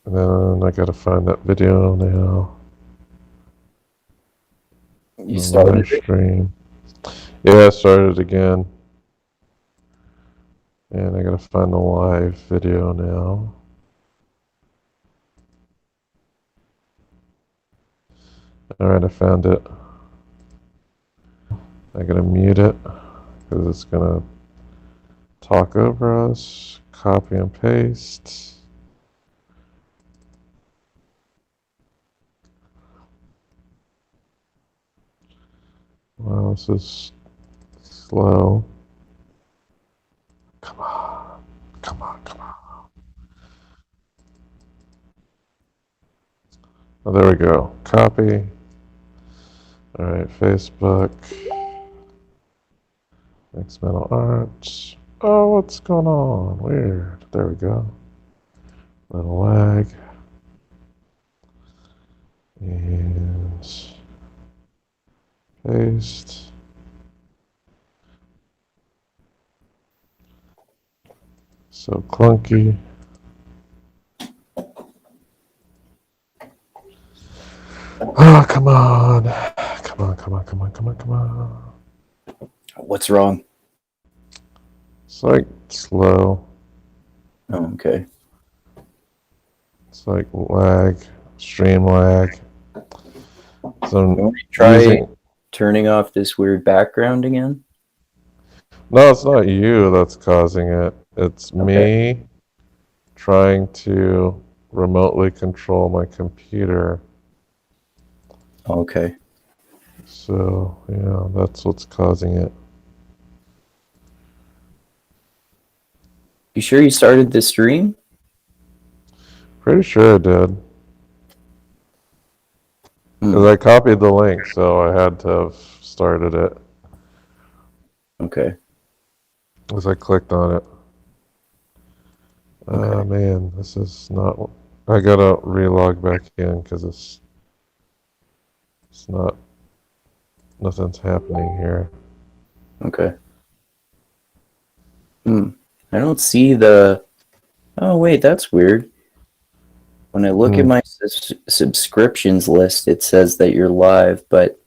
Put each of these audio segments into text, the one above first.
And then I gotta find that video now. You The started live it? stream. Yeah, I started again. And I gotta find the live video now. Alright, I found it. I gotta mute it because it's gonna talk over us. Copy and paste. Wow, this is slow. Come on. Come on, come on. Oh, there we go. Copy. Alright, Facebook. Mixed Metal Arts. Oh, what's going on? Weird. There we go. Little lag. And paste. So clunky. Oh, come on. Come on, come on, come on, come on, come on. What's wrong? It's like slow. Oh, okay. It's like lag, stream lag. So You want to try turning off this weird background again? No, it's not you that's causing it. It's Okay. me trying to remotely control my computer. Okay. So, yeah, that's what's causing it. You sure you started the stream? Pretty sure I did. Because I copied the link, so I had to have started it. Okay. As I clicked on it. Okay. Oh, man, this is not... I gotta relog back in because it's not... Nothing's happening here. Okay. I don't see the... Oh, wait, that's weird. When I look at my subscriptions list, it says that you're live, but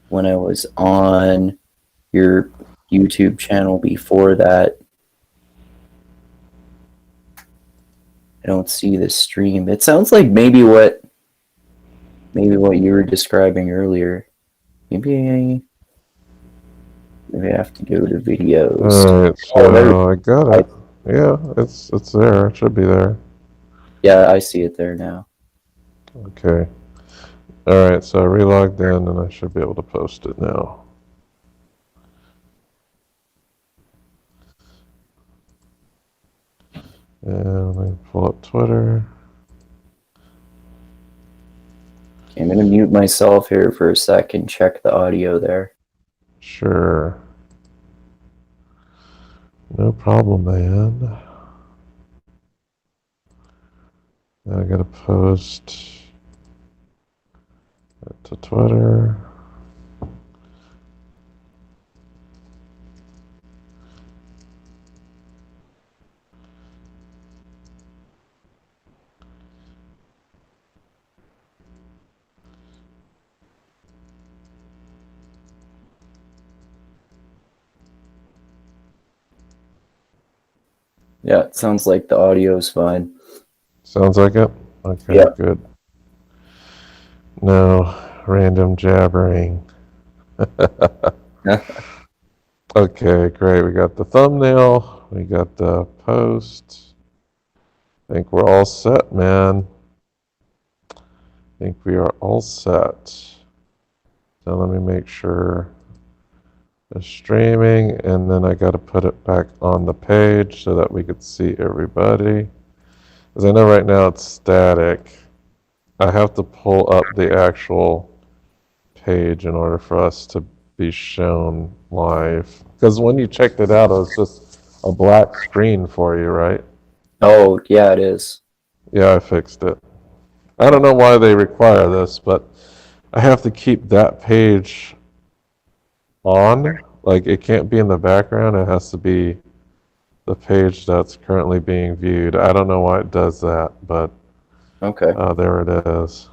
when I was on your YouTube channel before that, I don't see the stream. It sounds like maybe what you were describing earlier. Maybe I have to go to videos. Alright, so I got it. Yeah, it's there. It should be there. Yeah, I see it there now. Okay. Alright, so I relogged in and I should be able to post it now. And let me pull up Twitter. Okay, I'm going to mute myself here for a second, check the audio there. Sure. No problem, man. Now I gotta post it to Twitter. Yeah, it sounds like the audio is fine. Sounds like it? Okay, yeah. Good. No random jabbering. Okay, great. We got the thumbnail. We got the post. I think we're all set, man. I think we are all set. So let me make sure the streaming, and then I got to put it back on the page so that we could see everybody. Because I know right now it's static. I have to pull up the actual page in order for us to be shown live. Because when you checked it out, it was just a black screen for you, right? Oh, yeah, it is. Yeah, I fixed it. I don't know why they require this, but I have to keep that page on. Like, it can't be in the background. It has to be the page that's currently being viewed. I don't know why it does that, but Okay. There it is.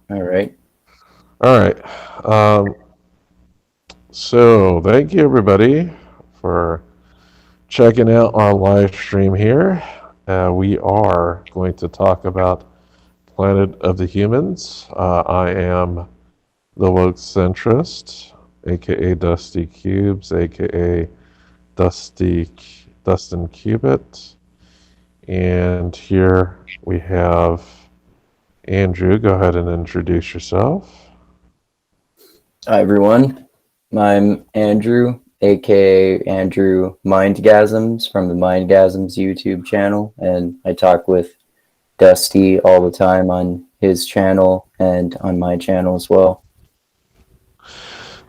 All right. All right. So thank you everybody for checking out our live stream here. We are going to talk about Planet of the Humans. I am the Woke Centrist, aka Dusty Cubes, aka Dustin Cubit. And here we have Andrew. Go ahead and introduce yourself. Hi, everyone. I'm Andrew, aka Andrew Mindgasms from the Mindgasms YouTube channel, and I talk with Dusty all the time on his channel and on my channel as well.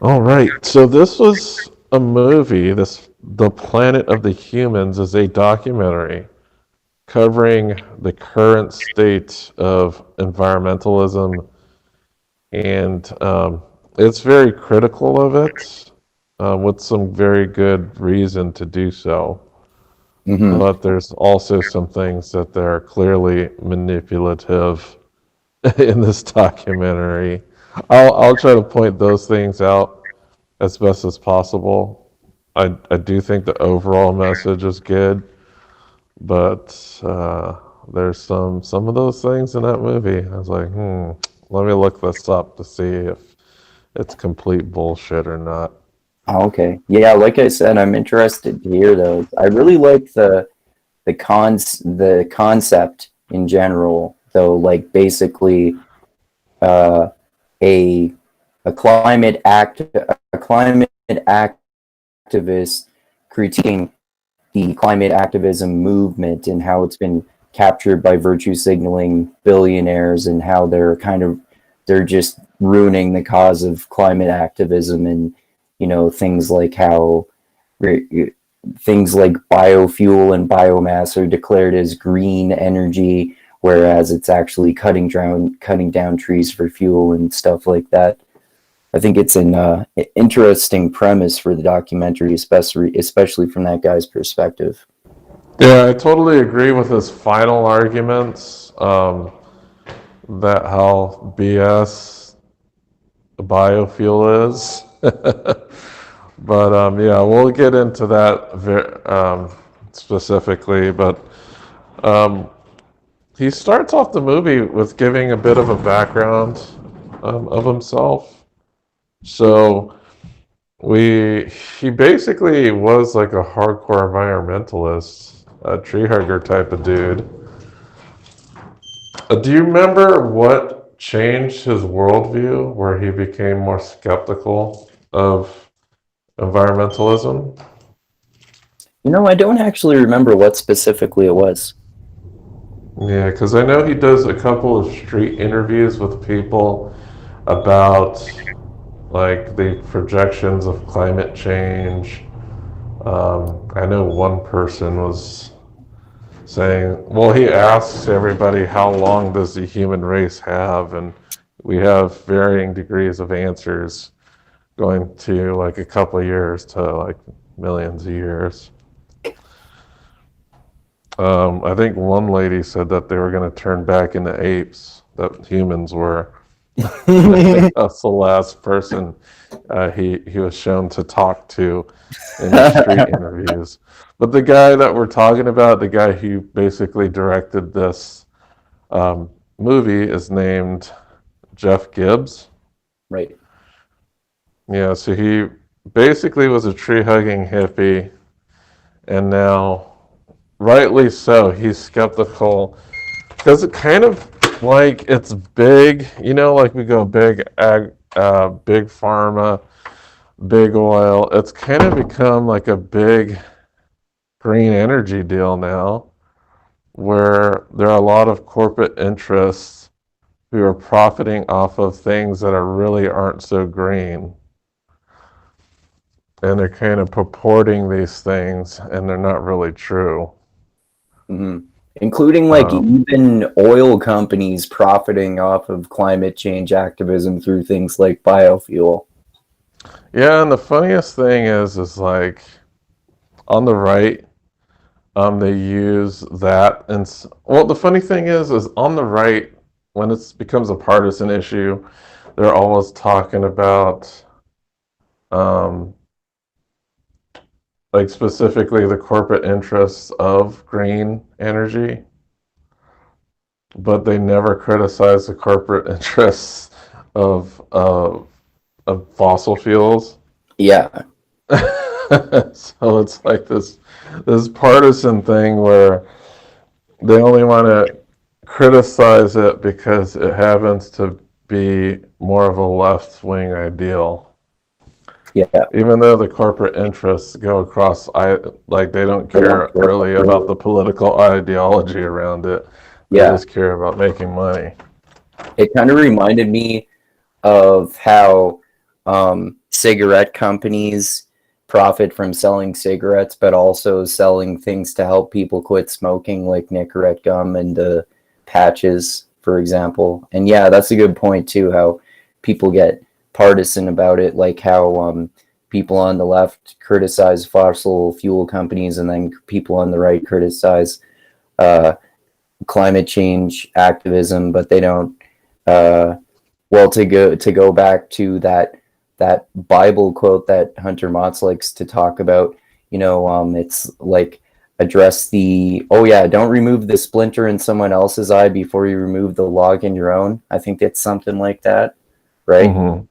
All right. So this was a movie. The Planet of the Humans is a documentary covering the current state of environmentalism, and it's very critical of it, with some very good reason to do so. Hmm. But there's also some things that they're clearly manipulative in this documentary. I'll try to point those things out as best as possible. I do think the overall message is good, but there's some of those things in that movie. I was like, let me look this up to see if it's complete bullshit or not. Oh, okay. Yeah, like I said, I'm interested to hear those. I really like the concept in general, though. Like basically, uh, a a climate activist critiquing the climate activism movement and how it's been captured by virtue signaling billionaires and how they're just ruining the cause of climate activism, and things like how things like biofuel and biomass are declared as green energy, whereas it's actually cutting down trees for fuel and stuff like that. I think it's an interesting premise for the documentary, especially from that guy's perspective. Yeah, I totally agree with his final arguments. That how BS biofuel is. But yeah, we'll get into that specifically. But um, he starts off the movie with giving a bit of a background of himself. So he basically was like a hardcore environmentalist, a tree hugger type of dude. Do you remember what changed his worldview where he became more skeptical of environmentalism? I don't actually remember what specifically it was. Yeah, because I know he does a couple of street interviews with people about like the projections of climate change. I know one person was saying, well, he asks everybody, how long does the human race have? And we have varying degrees of answers, going to like a couple of years to like millions of years. I think one lady said that they were going to turn back into apes, that humans were. And I think that's the last person he was shown to talk to in the street interviews. But the guy that we're talking about, the guy who basically directed this movie, is named Jeff Gibbs. Right. Yeah, so he basically was a tree hugging hippie, and now, rightly so, he's skeptical because it kind of like it's big, like we go big big pharma, big oil. It's kind of become like a big green energy deal now, where there are a lot of corporate interests who are profiting off of things that are really aren't so green. And they're kind of purporting these things, and they're not really true. Hmm. Including like Um, even oil companies profiting off of climate change activism through things like biofuel. yeah, and the funniest thing is like on the right, They use that, and well, the funny thing is on the right, when it becomes a partisan issue, they're always talking about, um, like specifically the corporate interests of green energy, but they never criticize the corporate interests of fossil fuels. Yeah, So it's like this partisan thing where they only want to criticize it because it happens to be more of a left wing ideal. yeah. Even though the corporate interests go across, like they don't They don't care care really about the political ideology around it. They Yeah, just care about making money. it kind of reminded me of how cigarette companies profit from selling cigarettes, but also selling things to help people quit smoking, like Nicorette gum and patches, for example. And yeah, that's a good point too. How people get partisan about it, like how people on the left criticize fossil fuel companies, and then people on the right criticize uh, climate change activism, but they don't. Uh, well, to go back to that Bible quote that Hunter Motz likes to talk about, it's like address the oh yeah, don't remove the splinter in someone else's eye before you remove the log in your own. I think it's something like that, right? Hmm.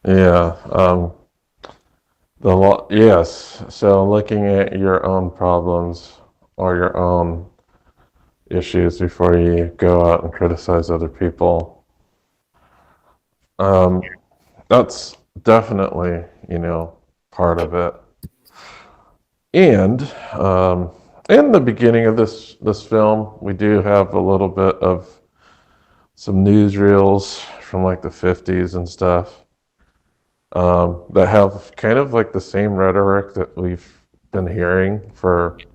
Yeah. Yes. So looking at your own problems or your own issues before you go out and criticize other people. Um, that's definitely, part of it. And in the beginning of this film, we do have a little bit of some newsreels from like the 50s and stuff, that have kind of like the same rhetoric that we've been hearing for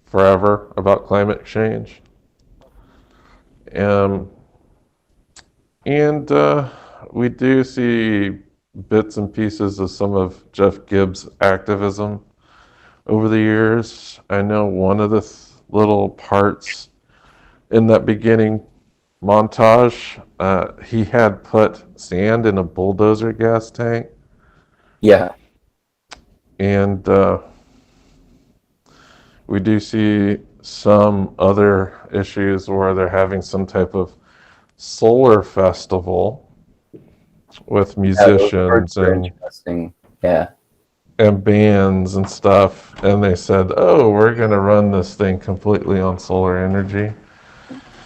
forever about climate change. Um, and we do see bits and pieces of some of Jeff Gibbs' activism over the years. I know one of the little parts in that beginning montage, he had put sand in a bulldozer gas tank, Yeah, and we do see some other issues where they're having some type of solar festival with yeah, those parts musicians are and interesting. Yeah, bands and stuff, and they said, "Oh, we're going to run this thing completely on solar energy."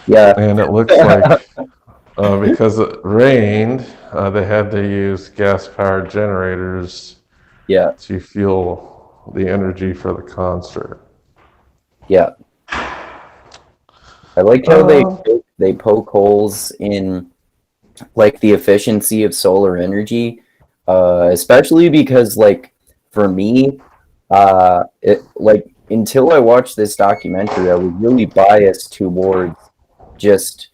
yeah, And it looks like, because it rained, they had to use gas-powered generators yeah, to fuel the energy for the concert. yeah. I like how Um, they poke holes in like the efficiency of solar energy, especially because like for me, it like until I watched this documentary, I was really biased towards just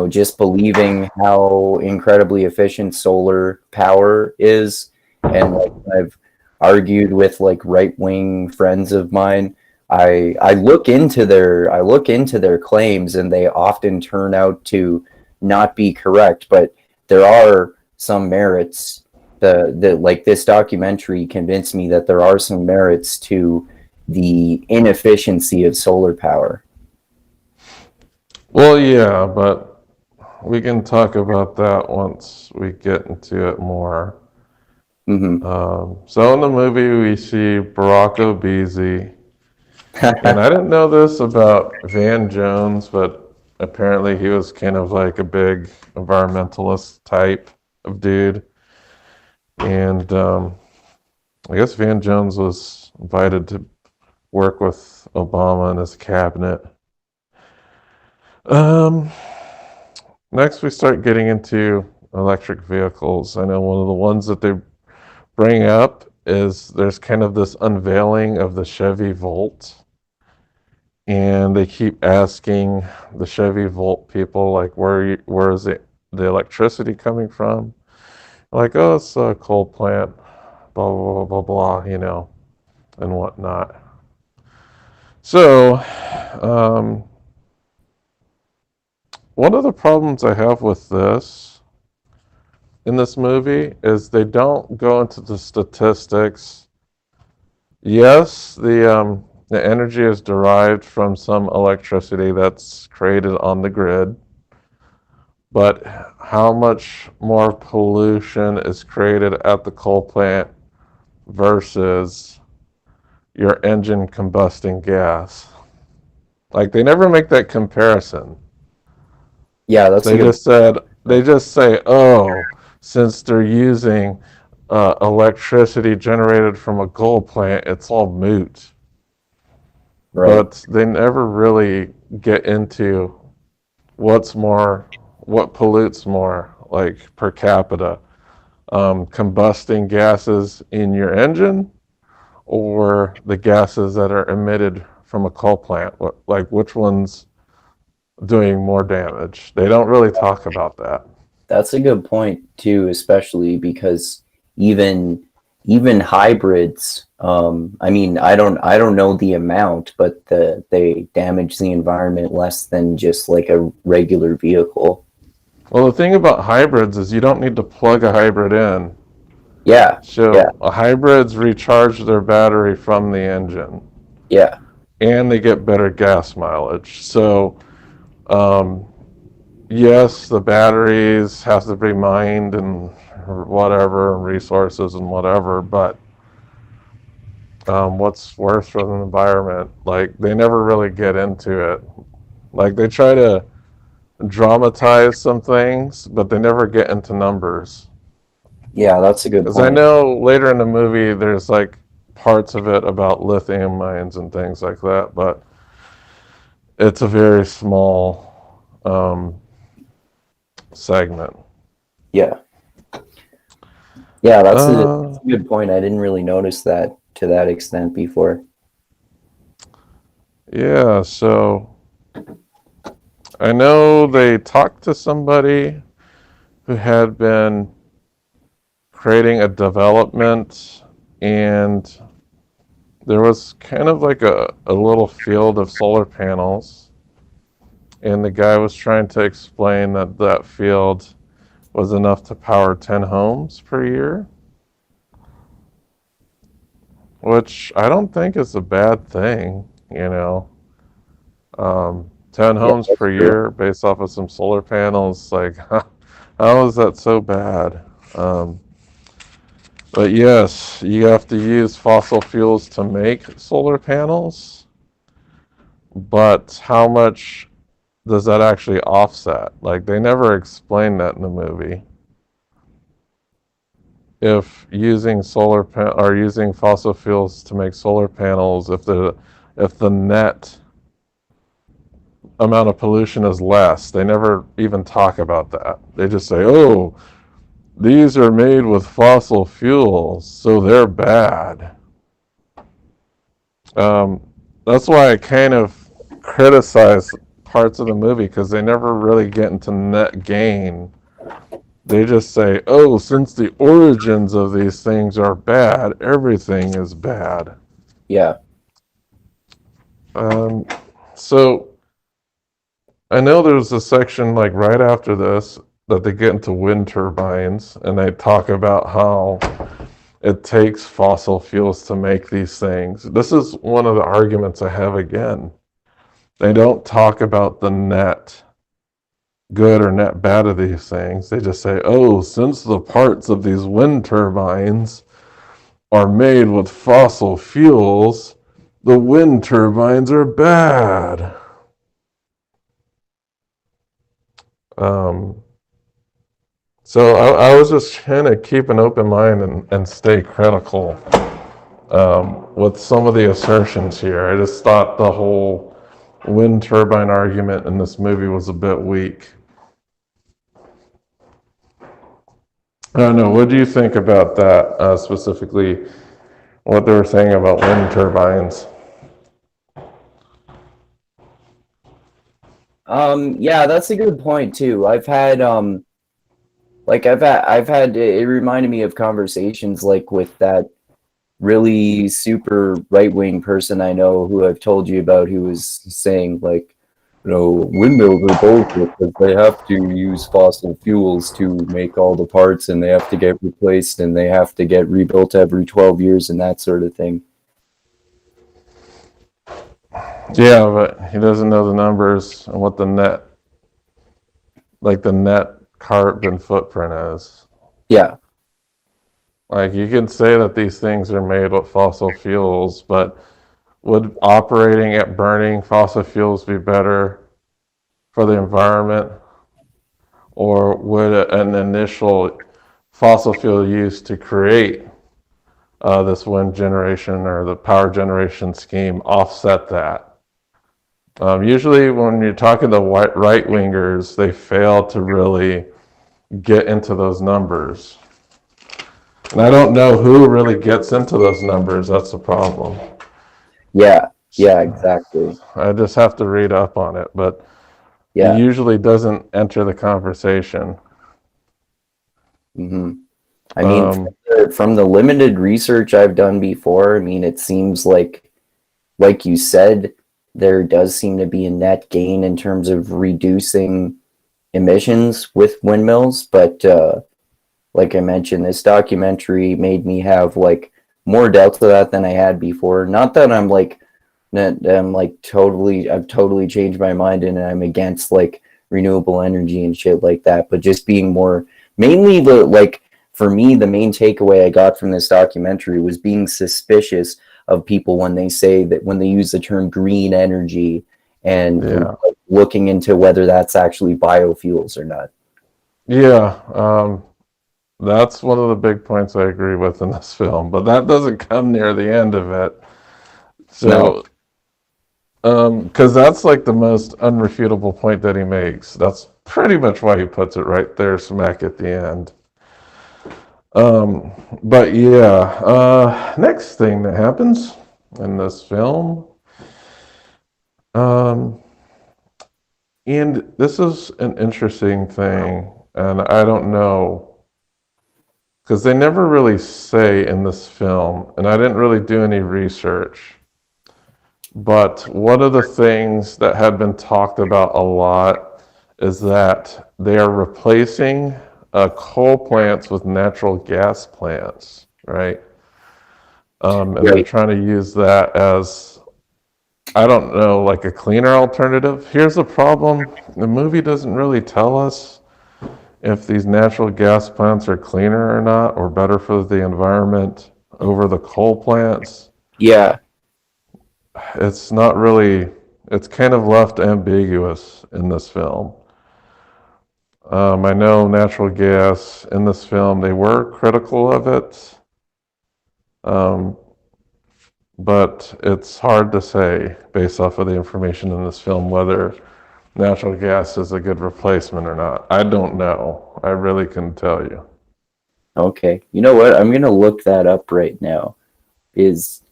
just believing how incredibly efficient solar power is, and like I've argued with like right wing friends of mine. I look into their claims, and they often turn out to not be correct, but there are some merits. The like this documentary convinced me that there are some merits to the inefficiency of solar power. well, yeah, but we can talk about that once we get into it more. Hmm. So in the movie, we see Barack Obese, and I didn't know this about Van Jones, but apparently he was kind of like a big environmentalist type of dude. And I guess Van Jones was invited to work with Obama and his cabinet. Um, Next, we start getting into electric vehicles. I know one of the ones that they bring up is there's kind of this unveiling of the Chevy Volt, and they keep asking the Chevy Volt people like, where is the electricity coming from? Like, oh, it's a coal plant, blah blah blah blah blah, and whatnot. So, um, one of the problems I have with this in this movie is they don't go into the statistics. Yes, the energy is derived from some electricity that's created on the grid, but how much more pollution is created at the coal plant versus your engine combusting gas? Like they never make that comparison. Yeah, that's a They good just said they point. just say, "Oh, since they're using electricity generated from a coal plant, it's all moot." Right. But they never really get into what pollutes more, like per capita, combusting gases in your engine or the gases that are emitted from a coal plant. Like which one's doing more damage? They don't really talk about that. That's a good point too, especially because even even hybrids, I mean, I don't know the amount, but they damage the environment less than just like a regular vehicle. Well, the thing about hybrids is you don't need to plug a hybrid in. Yeah, yeah, So hybrids recharge their battery from the engine, yeah, and they get better gas mileage. So, um, yes, the batteries have to be mined and whatever, and resources and whatever, but what's worse for the environment? Like, they never really get into it. Like, they try to dramatize some things, but they never get into numbers. yeah. That's a good Because I point. know later in the movie, there's like parts of it about lithium mines and things like that, but it's a very small segment. Yeah, yeah. Uh, That's a good point. I didn't really notice that to that extent before. yeah, so I know they talked to somebody who had been creating a development, and there was kind of like a little field of solar panels, and the guy was trying to explain that that field was enough to power 10 homes per year, which I don't think is a bad thing, you know. 10 Yeah, homes that's per true. year based off of some solar panels, like, how is that so bad? Um, but yes, you have to use fossil fuels to make solar panels, but how much does that actually offset? Like, they never explain that in the movie. If using or using fossil fuels to make solar panels, if the net amount of pollution is less, they never even talk about that. They just say, "Oh, these are made with fossil fuels, so they're bad." Um, that's why I kind of criticize parts of the movie because they never really get into net gain. They just say, "Oh, since the origins of these things are bad, everything is bad." Yeah, Um, so I know there's a section like right after this that they get into wind turbines and they talk about how it takes fossil fuels to make these things. This is one of the arguments I have again. They don't talk about the net good or net bad of these things. They just say, "Oh, since the parts of these wind turbines are made with fossil fuels, the wind turbines are bad." Um, so I was just trying to keep an open mind and stay critical with some of the assertions here. I just thought the whole wind turbine argument in this movie was a bit weak. I don't know. What do you think about that specifically? What they were saying about wind turbines? yeah, that's a good point too. I've had it reminded me of conversations like with that really super right-wing person I know who I've told you about who was saying like, windmills are bullshit because they have to use fossil fuels to make all the parts and they have to get replaced and they have to get rebuilt every 12 years and that sort of thing. Yeah, but he doesn't know the numbers and what the net carbon footprint is. Yeah. Like, you can say that these things are made with fossil fuels, but would operating at burning fossil fuels be better for the environment? Or would an initial fossil fuel use to create this wind generation or the power generation scheme offset that? Usually when you're talking to right wingers, they fail to really get into those numbers. And I don't know who really gets into those numbers. That's the problem. Yeah. Yeah, exactly. I just have to read up on it, but it Yeah. usually doesn't enter the conversation. Mm-hmm. I mean, from the limited research I've done before, I mean, it seems like you said, there does seem to be a net gain in terms of reducing emissions with windmills. But like I mentioned, this documentary made me have like more doubts of that than I had before. Not that I'm like, that I'm like I've totally changed my mind and I'm against like renewable energy and shit like that, but just being more, mainly the like, for me, the main takeaway I got from this documentary was being suspicious of people when they say that, when they use the term green energy, and Yeah. looking into whether that's actually biofuels or not. Yeah. That's one of the big points I agree with in this film, but that doesn't come near the end of it. No. So, because that's like the most unrefutable point that he makes. That's pretty much why he puts it right there, smack at the end. But yeah, next thing that happens in this film, um, and this is an interesting thing, and I don't know, because they never really say in this film, and I didn't really do any research, but one of the things that had been talked about a lot is that they are replacing coal plants with natural gas plants, right? And they're Right. trying to use that as, I don't know, like a cleaner alternative. Here's the problem: the movie doesn't really tell us if these natural gas plants are cleaner or not, or better for the environment over the coal plants. Yeah. It's not really, it's kind of left ambiguous in this film. I know natural gas in this film, they were critical of it, um, but it's hard to say based off of the information in this film whether natural gas is a good replacement or not. I don't know. I really couldn't tell you. Okay. You know what? I'm gonna look that up right now. Is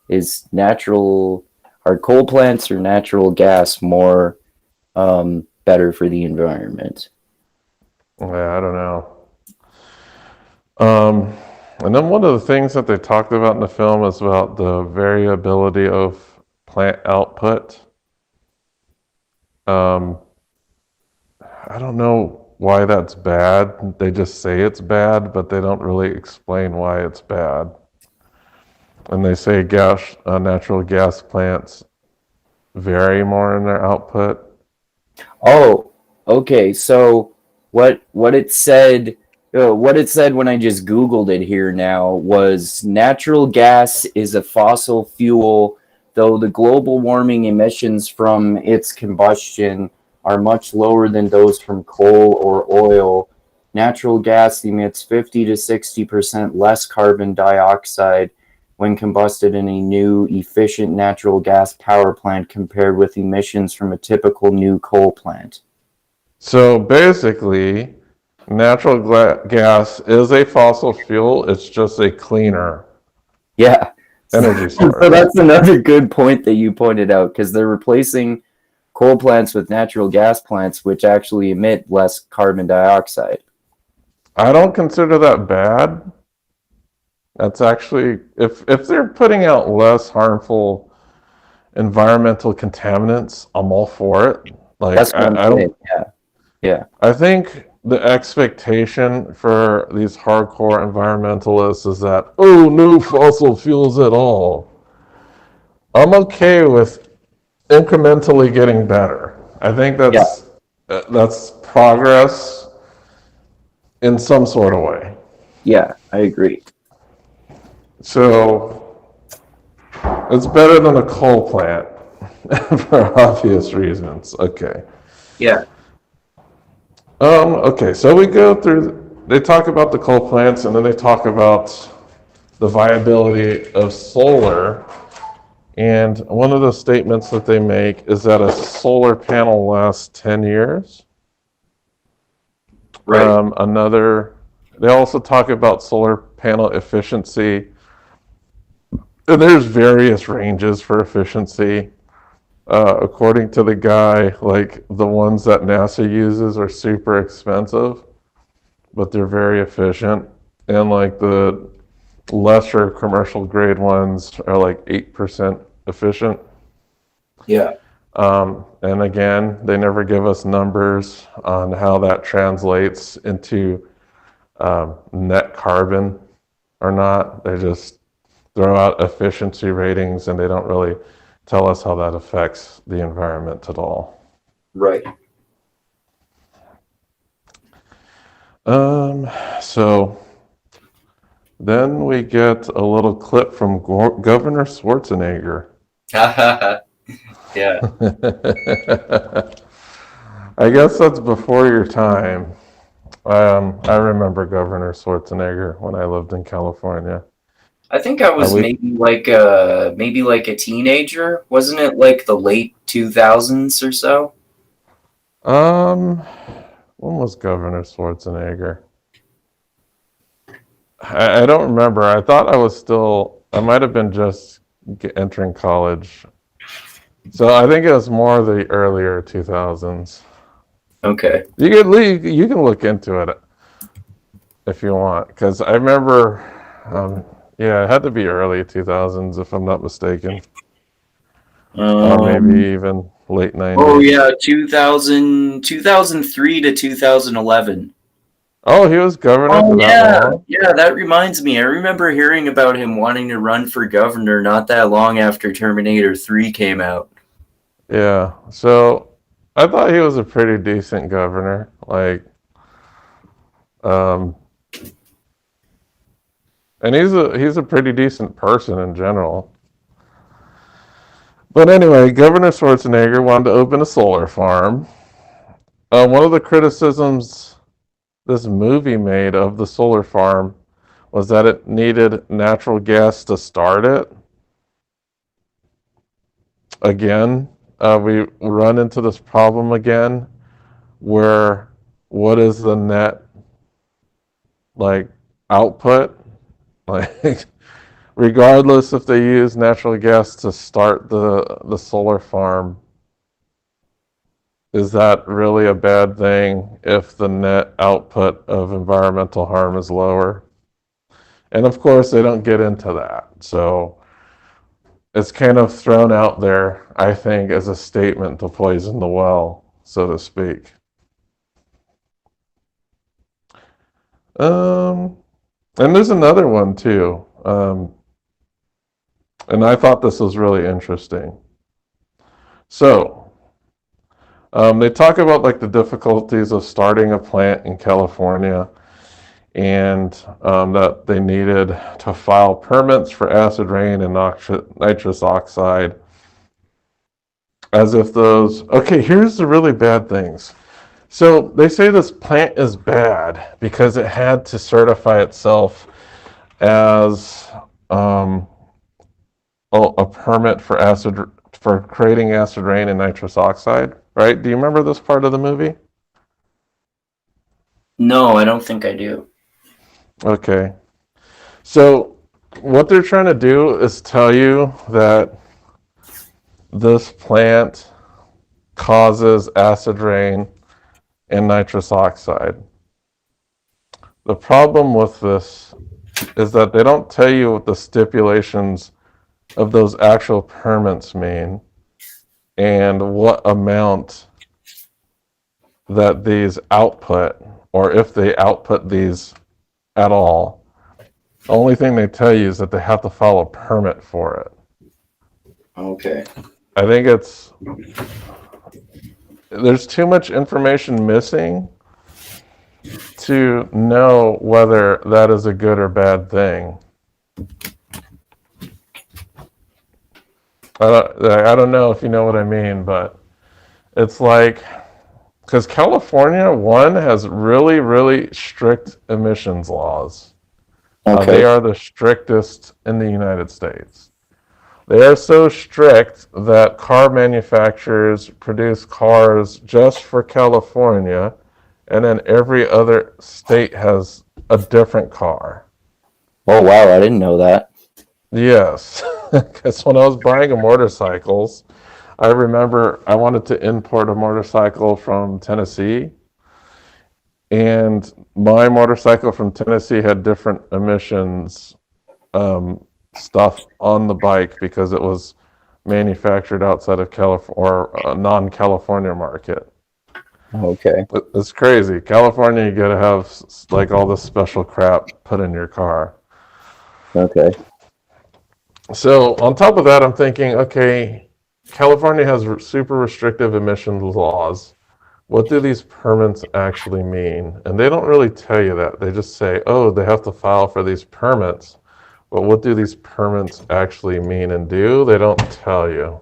is natural, are coal plants or natural gas more better for the environment? Yeah, I don't know. Um, and then one of the things that they talked about in the film is about the variability of plant output. Um, I don't know why that's bad. They just say it's bad, but they don't really explain why it's bad. And they say natural gas plants vary more in their output. Oh, okay. So what it said, what it said when I just Googled it here now was natural gas is a fossil fuel, though the global warming emissions from its combustion are much lower than those from coal or oil. Natural gas emits 50 to 60% less carbon dioxide when combusted in a new, efficient natural gas power plant compared with emissions from a typical new coal plant. So basically, natural gas is a fossil fuel. It's just a cleaner Yeah. energy So source. that's another good point that you pointed out, because they're replacing coal plants with natural gas plants, which actually emit less carbon dioxide. I don't consider that bad. That's actually, if they're putting out less harmful environmental contaminants, I'm all for it. Like That's what I'm I don't. saying. Yeah. Yeah. I think the expectation for these hardcore environmentalists is that, oh, no fossil fuels at all. I'm okay with incrementally getting better. I think Yeah. that's progress in some sort of way. Yeah. I agree. So it's better than a coal plant for obvious reasons. Okay. Yeah. Okay, so we go through, they talk about the coal plants and then they talk about the viability of solar. And one of the statements that they make is that a solar panel lasts 10 years. Right. They also talk about solar panel efficiency. And there's various ranges for efficiency. According to the guy, like the ones that NASA uses are super expensive, but they're very efficient. And like the lesser commercial grade ones are like 8% efficient. Yeah. And again, they never give us numbers on how that translates into net carbon or not. They just throw out efficiency ratings and they don't really tell us how that affects the environment at all. Right. So then we get a little clip from Governor Schwarzenegger. Yeah. I guess that's before your time. I remember Governor Schwarzenegger when I lived in California. I think I was We maybe like a teenager. Wasn't it like the late 2000s or so? um, when was Governor Schwarzenegger? I don't remember. I thought I was still. I might have been just entering college. So I think it was more the earlier 2000s. Okay. You can look into it if you want, because I remember. Yeah, it had to be early 2000s if I'm not mistaken, or maybe Um. even late Oh 90s. yeah, 2003 to 2011. Oh, he was governor Oh for that yeah, long? yeah. That reminds me. I remember hearing about him wanting to run for governor not that long after Terminator 3 came out. Yeah. So I thought he was a pretty decent governor. Um, and he's a pretty decent person in general. But anyway, Governor Schwarzenegger wanted to open a solar farm. One of the criticisms this movie made of the solar farm was that it needed natural gas to start it. Again, we run into this problem again where what is the net like output? Like regardless if they use natural gas to start the solar farm, is that really a bad thing if the net output of environmental harm is lower? And of course, they don't get into that. So it's kind of thrown out there, I think, as a statement to poison the well, so to speak. Um, and there's another one too. And I thought this was really interesting. So, they talk about like the difficulties of starting a plant in California and that they needed to file permits for acid rain and nitrous oxide as if those. Okay, here's the really bad things. So they say this plant is bad because it had to certify itself as um, a permit for creating acid rain and nitrous oxide, right? Do you remember this part of the movie? No, I don't think I do. Okay. So what they're trying to do is tell you that this plant causes acid rain and nitrous oxide. The problem with this is that they don't tell you what the stipulations of those actual permits mean and what amount that these output, or if they output these at all. The only thing they tell you is that they have to file a permit for it. Okay. I think there's too much information missing to know whether that is a good or bad thing. I don't know if you know what I mean, but it's like, because California, one, has really, really strict emissions laws. They Okay. are the strictest in the United States. They are so strict that car manufacturers produce cars just for California, and then every other state has a different car. Oh wow, I didn't know that. Yes, because when I was buying a motorcycles, I remember I wanted to import a motorcycle from Tennessee, and my motorcycle from Tennessee had different emissions stuff on the bike because it was manufactured outside of California or a non-California market. Okay. But it's crazy. California, you gotta have like all this special crap put in your car. Okay. So on top of that, I'm thinking, okay, California has super restrictive emissions laws. What do these permits actually mean? And they don't really tell you that. They just say, oh, they have to file for these permits. But what do these permits actually mean and do? They don't tell you.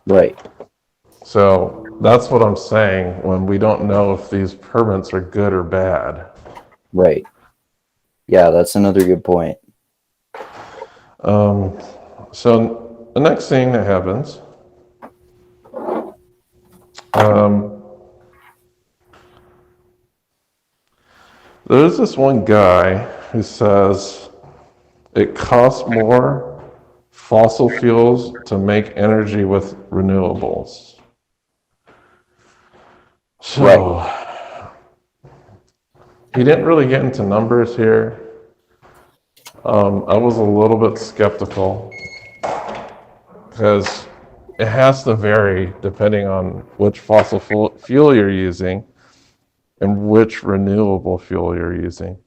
Right. So that's what I'm saying when we don't know if these permits are good or bad. Right. Yeah, that's another good point. So the next thing that happens, there's this one guy who says it costs more fossil fuels to make energy with renewables. Right. So he didn't really get into numbers here. I was a little bit skeptical because it has to vary depending on which fossil fuel you're using and which renewable fuel you're using.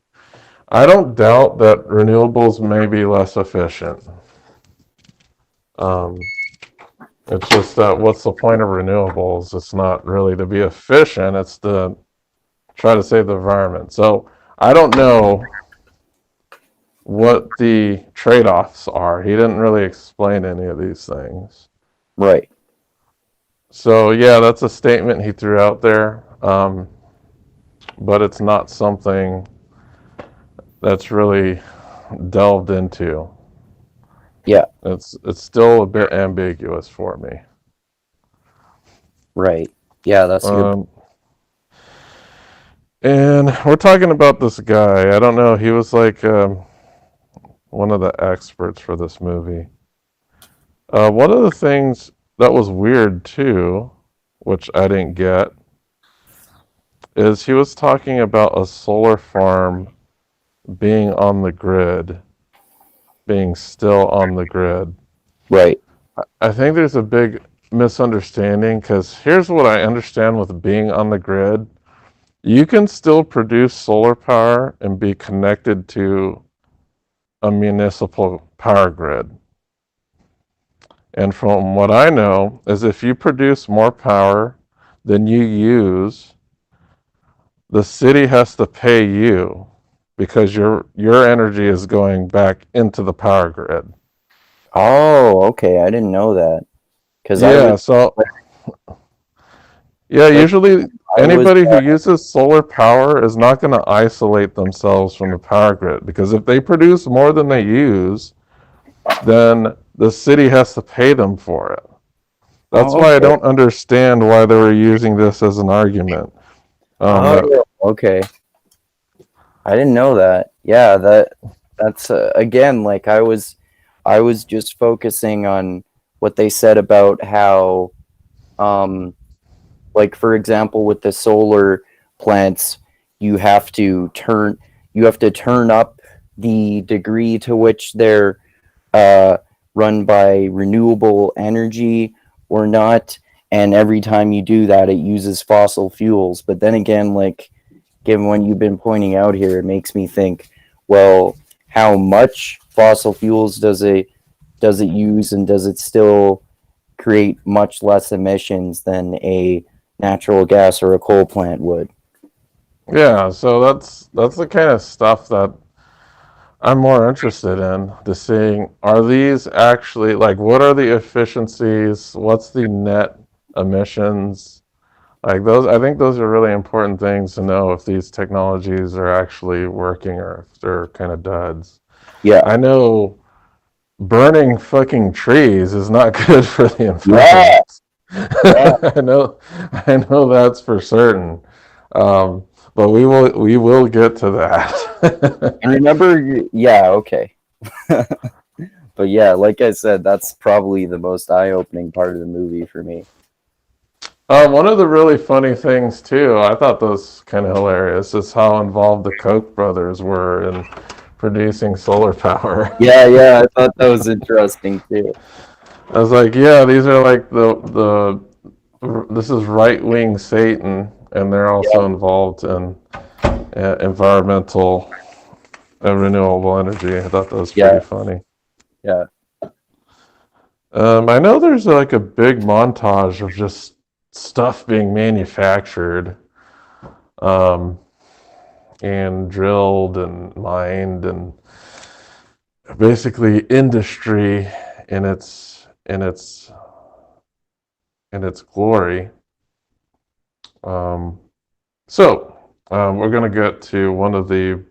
I don't doubt that renewables may be less efficient. Um, it's just that what's the point of renewables? It's not really to be efficient, it's to try to save the environment. So I don't know what the trade-offs are. He didn't really explain any of these things. Right. So yeah, that's a statement he threw out there, but it's not something that's really delved into. Yeah. It's still a bit ambiguous for me. Right. Yeah, that's a good point. Um, and we're talking about this guy. I don't know. He was like one of the experts for this movie. One of the things that was weird too, which I didn't get, is he was talking about a solar farm being on the grid, being still on the grid. Right. I think there's a big misunderstanding because here's what I understand with being on the grid. You can still produce solar power and be connected to a municipal power grid. And from what I know is if you produce more power than you use, the city has to pay you because your energy is going back into the power grid. Oh, okay. I didn't know that. Because I was Yeah, so yeah, like, usually I was, anybody who uses solar power is not going to isolate themselves from the power grid because if they produce more than they use, then the city has to pay them for it. That's oh, why I okay. don't understand why they were using this as an argument. That Oh, okay. I didn't know that. Yeah, that's again, like I was just focusing on what they said about how, um, like for example, with the solar plants, you have to turn you have to turn up. the degree to which they're run by renewable energy or not. And every time you do that, it uses fossil fuels. But then again, like, given what you've been pointing out here, it makes me think, well, how much fossil fuels does it use, and does it still create much less emissions than a natural gas or a coal plant would? Yeah, so that's the kind of stuff that I'm more interested in, to seeing, are these actually, like, what are the efficiencies? What's the net emissions? Like those, I think those are really important things to know if these technologies are actually working or if they're kind of duds. Yeah. I know burning fucking trees is not good for the Yeah. environment. I know that's for certain. But we will get to that. And remember, yeah, okay. But yeah, like I said, that's probably the most eye-opening part of the movie for me. One of the really funny things too, I thought those kind of hilarious, is how involved the Koch brothers were in producing solar power. Yeah, I thought that was interesting too. I was like, yeah, these are like the this is right wing Satan, and they're Yeah, also involved in environmental and renewable energy. I thought that was pretty yeah, funny. yeah. I know there's like a big montage of just stuff being manufactured, um, and drilled and mined, and basically industry in its glory. Um, we're going to get to one of the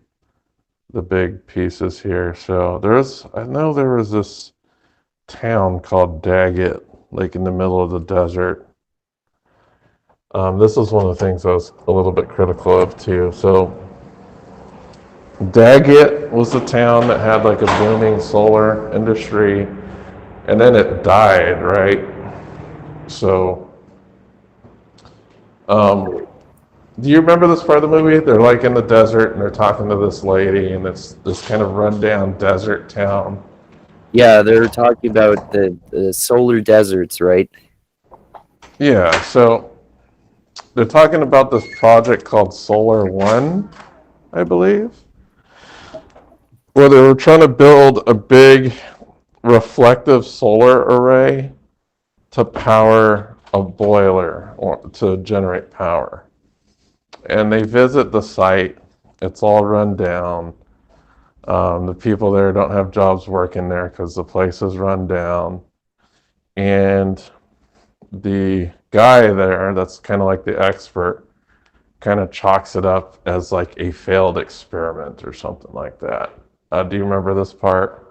big pieces here. So I know there was this town called Daggett, like in the middle of the desert. This is one of the things I was a little bit critical of too. So Daggett was a town that had like a booming solar industry, and then it died, right? So, um, do you remember this part of the movie? They're like in the desert and they're talking to this lady, and it's this kind of rundown desert town. Yeah, they're talking about the solar deserts, right? Yeah, so they're talking about this project called Solar One, I believe, where they were trying to build a big reflective solar array to power a boiler or to generate power. And they visit the site. It's all run down. The people there don't have jobs working there because the place is run down. And the guy there, that's kind of like the expert, kind of chalks it up as like a failed experiment or something like that. Do you remember this part?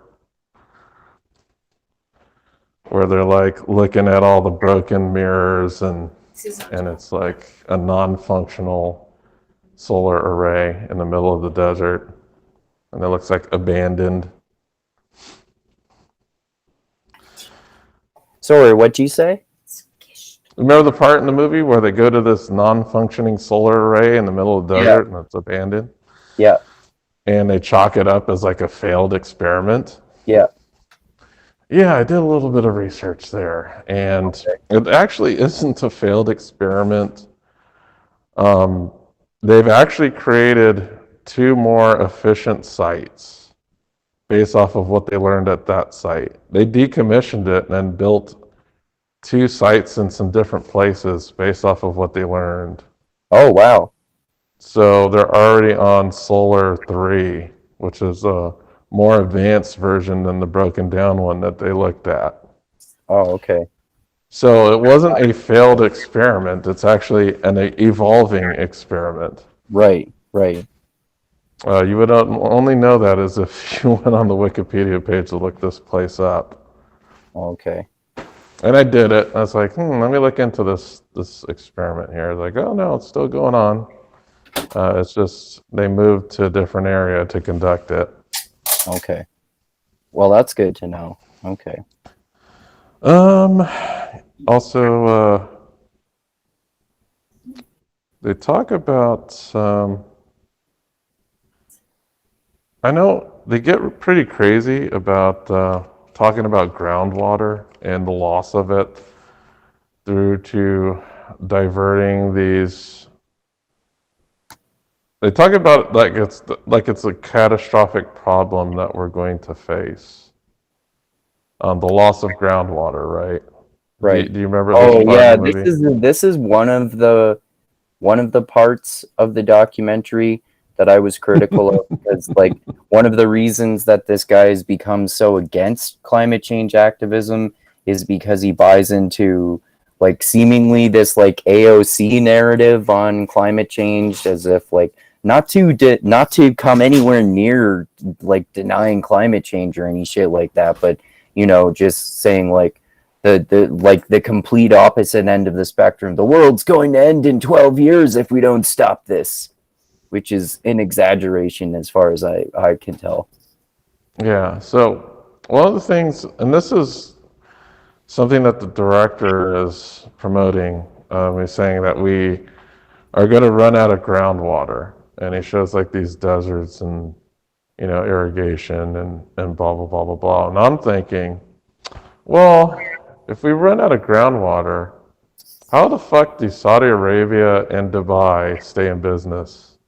Where they're like looking at all the broken mirrors, and it's like a non-functional solar array in the middle of the desert, and it looks like abandoned. Sorry, what'd you say? Remember the part in the movie where they go to this non-functioning solar array in the middle of the desert and it's abandoned? Yeah, And they chalk it up as like a failed experiment? yeah. Yeah, I did a little bit of research there, and it actually isn't a failed experiment. Um, they've actually created two more efficient sites based off of what they learned at that site. They decommissioned it and then built two sites in some different places based off of what they learned. Oh, wow. So they're already on Solar 3, which is a more advanced version than the broken down one that they looked at. Oh, okay. So it wasn't a failed experiment. It's actually an evolving experiment. Right, right. You would only know that as if you went on the Wikipedia page to look this place up. Okay. And I did it. I was like, let me look into this experiment here. I was like, oh no, it's still going on. It's just they moved to a different area to conduct it. Okay. Well, that's good to know. Okay. Also, they talk about I know they get pretty crazy about talking about groundwater and the loss of it through to diverting these. They talk about it like it's a catastrophic problem that we're going to face. The loss of groundwater, right? Right. Do you remember this Oh part in the yeah, movie? this is one of the parts of the documentary that I was critical of because like one of the reasons that this guy has become so against climate change activism is because he buys into like seemingly this like AOC narrative on climate change as if like not to come anywhere near like denying climate change or any shit like that, but you know, just saying like the like the complete opposite end of the spectrum. The world's going to end in 12 years if we don't stop this, which is an exaggeration as far as I can tell. Yeah. So one of the things, and this is something that the director is promoting. He's saying that we are going to run out of groundwater, and he shows like these deserts and irrigation and blah blah blah blah blah. And I'm thinking, well, if we run out of groundwater, how the fuck do Saudi Arabia and Dubai stay in business?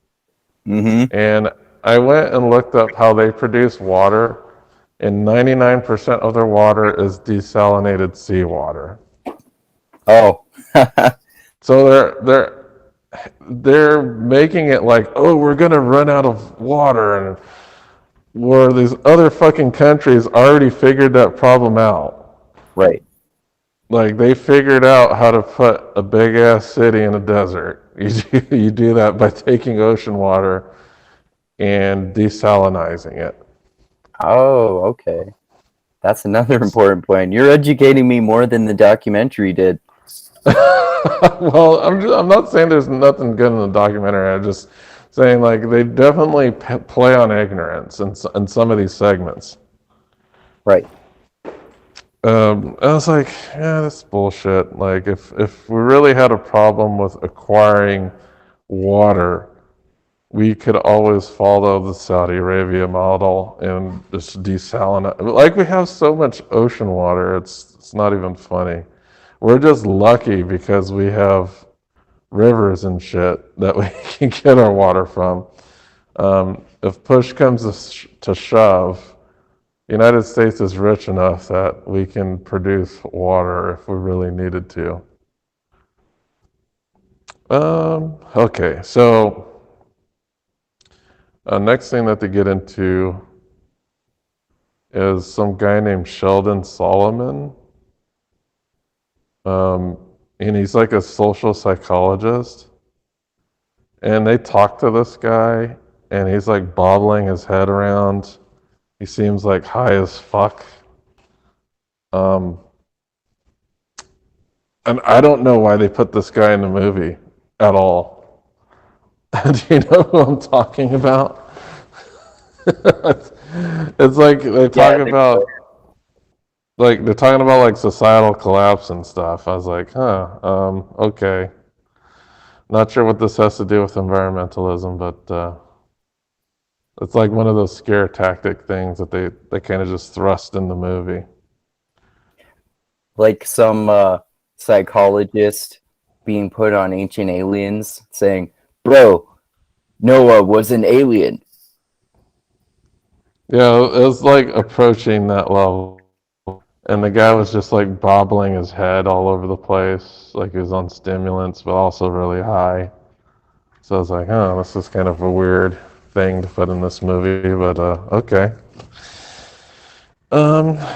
Mm-hmm. And I went and looked up how they produce water, and 99% of their water is desalinated seawater. Oh, So they're making it like, oh, we're gonna run out of water, and where these other fucking countries already figured that problem out. right. Like they figured out how to put a big ass city in a desert. You do that by taking ocean water and desalinizing it. Oh, okay. That's another important point. You're educating me more than the documentary did. Well, I'm not saying there's nothing good in the documentary. I'm just saying like they definitely play on ignorance in some of these segments. Right. I was like, yeah, that's bullshit. Like if we really had a problem with acquiring water, we could always follow the Saudi Arabia model and just desalinate. Like we have so much ocean water, it's not even funny. We're just lucky because we have rivers and shit that we can get our water from. If push comes to shove, the United States is rich enough that we can produce water if we really needed to. Okay, so next thing that they get into is some guy named Sheldon Solomon. Um, and he's like a social psychologist. And they talk to this guy, and he's like bobbling his head around. He seems like high as fuck. Um, and I don't know why they put this guy in the movie at all. Do you know who I'm talking about? It's like they Yeah, talk about like they're talking about like societal collapse and stuff. I was like, huh, okay. Not sure what this has to do with environmentalism, but it's like one of those scare tactic things that they kind of just thrust in the movie. like some psychologist being put on Ancient Aliens saying, "Bro, Noah was an alien." Yeah, it was like approaching that level. And the guy was just like bobbling his head all over the place, like he was on stimulants, but also really high. So I was like, oh, this is kind of a weird thing to put in this movie, but okay.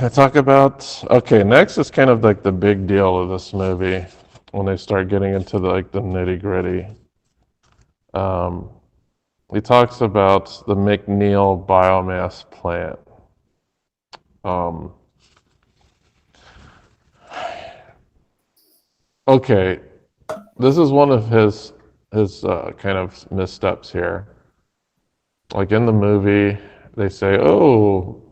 I talk about, okay, next is kind of like the big deal of this movie when they start getting into like the nitty gritty. Um, he talks about the McNeil biomass plant. Um, okay, this is one of his kind of missteps here. Like in the movie, they say, "Oh,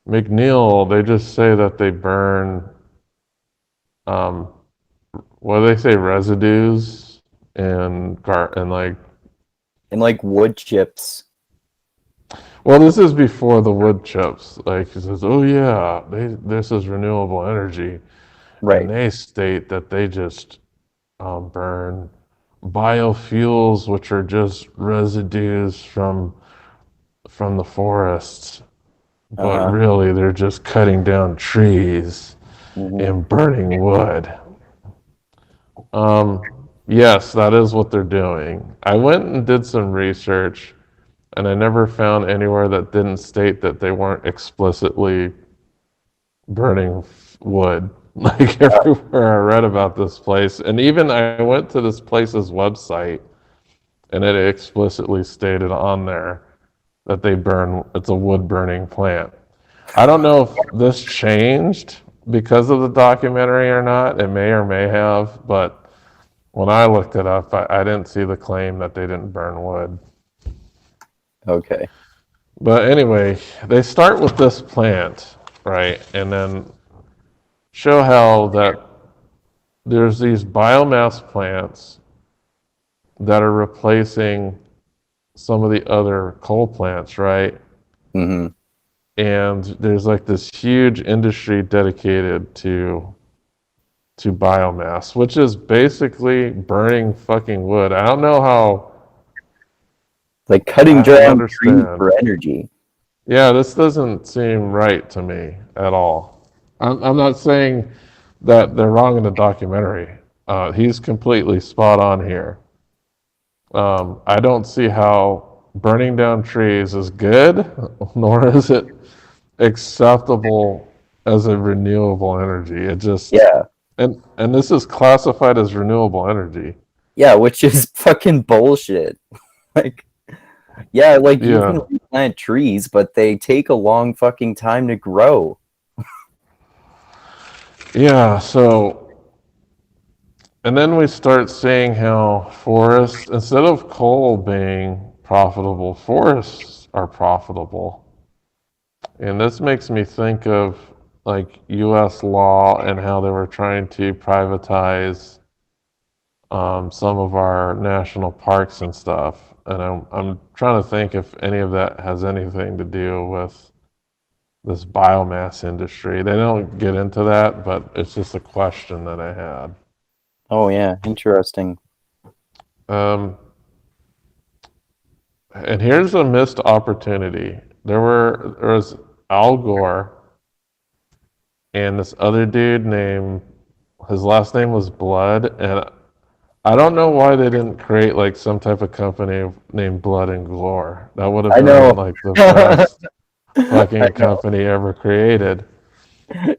McNeil." They just say that they burn. Um, what do they say? Residues and like And like wood chips. Well, this is before the wood chips. Like he says, oh yeah, this is renewable energy, and Right. they state that they just burn biofuels, which are just residues from the forests, but Uh-huh. really they're just cutting down trees Hmm. and burning wood. Yes, that is what they're doing. I went and did some research, and I never found anywhere that didn't state that they weren't explicitly burning wood. Like everywhere I read about this place, and even I went to this place's website, and it explicitly stated on there that they burn. It's a wood burning plant. I don't know if this changed because of the documentary or not. It may or may have, but when I looked it up, I didn't see the claim that they didn't burn wood. Okay. But anyway, they start with this plant, right? And then show how that there's these biomass plants that are replacing some of the other coal plants, right? Hmm. And there's like this huge industry dedicated to biomass, which is basically burning fucking wood. I don't know how. Like cutting I don't down trees understand. for energy. Yeah, this doesn't seem right to me at all. I'm not saying that they're wrong in the documentary. He's completely spot on here. I don't see how burning down trees is good, nor is it acceptable as a renewable energy. It just Yeah. and this is classified as renewable energy. Yeah, which is fucking bullshit. Like, yeah, like you can Yeah, replant trees, but they take a long fucking time to grow. yeah. So and then we start seeing how forests, instead of coal being profitable, forests are profitable. And this makes me think of like US law and how they were trying to privatize some of our national parks and stuff. And I'm trying to think if any of that has anything to do with this biomass industry. They don't get into that, but it's just a question that I had. Oh yeah, interesting. Um, and here's a missed opportunity. There was Al Gore and this other dude named his last name was Blood, and I don't know why they didn't create like some type of company named Blood and Gore. That would have I been know. like the I best fucking know. company ever created.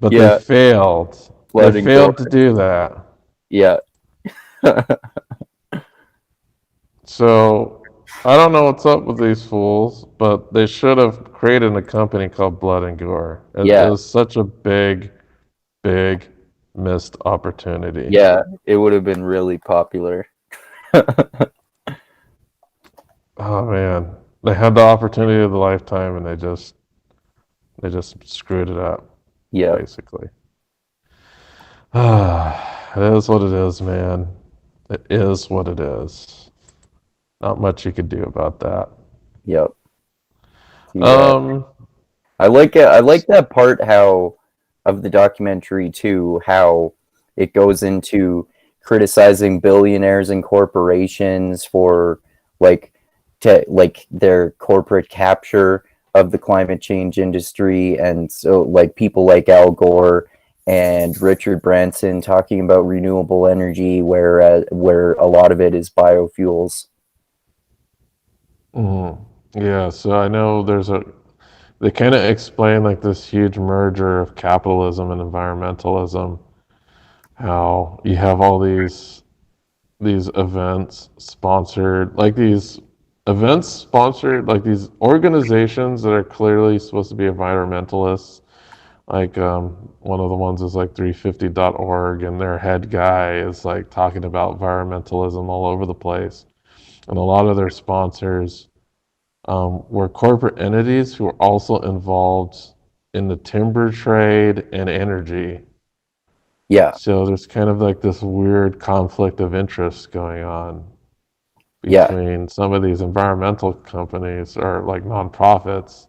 But they Yeah, failed. They blood and gore. failed to do that. Yeah. So I don't know what's up with these fools, but they should have created a company called Blood and Gore. It Yeah. was such a big missed opportunity. Yeah. It would have been really popular. Oh man, they had the opportunity of the lifetime, and they just screwed it up, Yeah. basically. It is what it is, man. It is what it is. Not much you could do about that. Yep. Too bad. Um, I like it. I like that part how of the documentary too, how it goes into criticizing billionaires and corporations for like like their corporate capture of the climate change industry, and so like people like Al Gore and Richard Branson talking about renewable energy, where a lot of it is biofuels. yeah, so I know they kind of explain like this huge merger of capitalism and environmentalism, how you have all these events sponsored, like these events sponsored, like these organizations that are clearly supposed to be environmentalists. Like one of the ones is like 350.org, and their head guy is like talking about environmentalism all over the place. And a lot of their sponsors were corporate entities who were also involved in the timber trade and energy. Yeah. So there's kind of like this weird conflict of interest going on. Yeah, between some of these environmental companies or like nonprofits